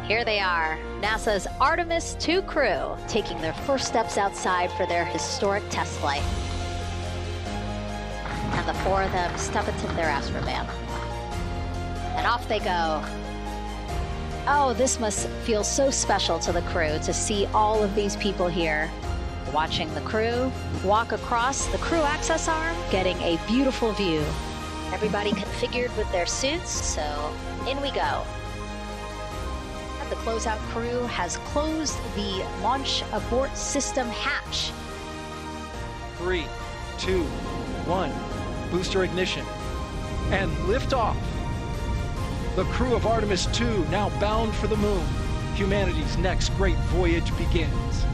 And Here they are, NASA's Artemis II crew, taking their first steps outside for their historic test flight. And the 4 of them step into their astrovan. And off they go. Oh, this must feel so special to the crew to see all of these people here. Watching the crew walk across the crew access arm, getting a beautiful view. Everybody configured with their suits, so in we go. The closeout crew has closed the launch abort system hatch. 3, 2, 1, booster ignition, and liftoff. The crew of Artemis II now bound for the moon. Humanity's next great voyage begins.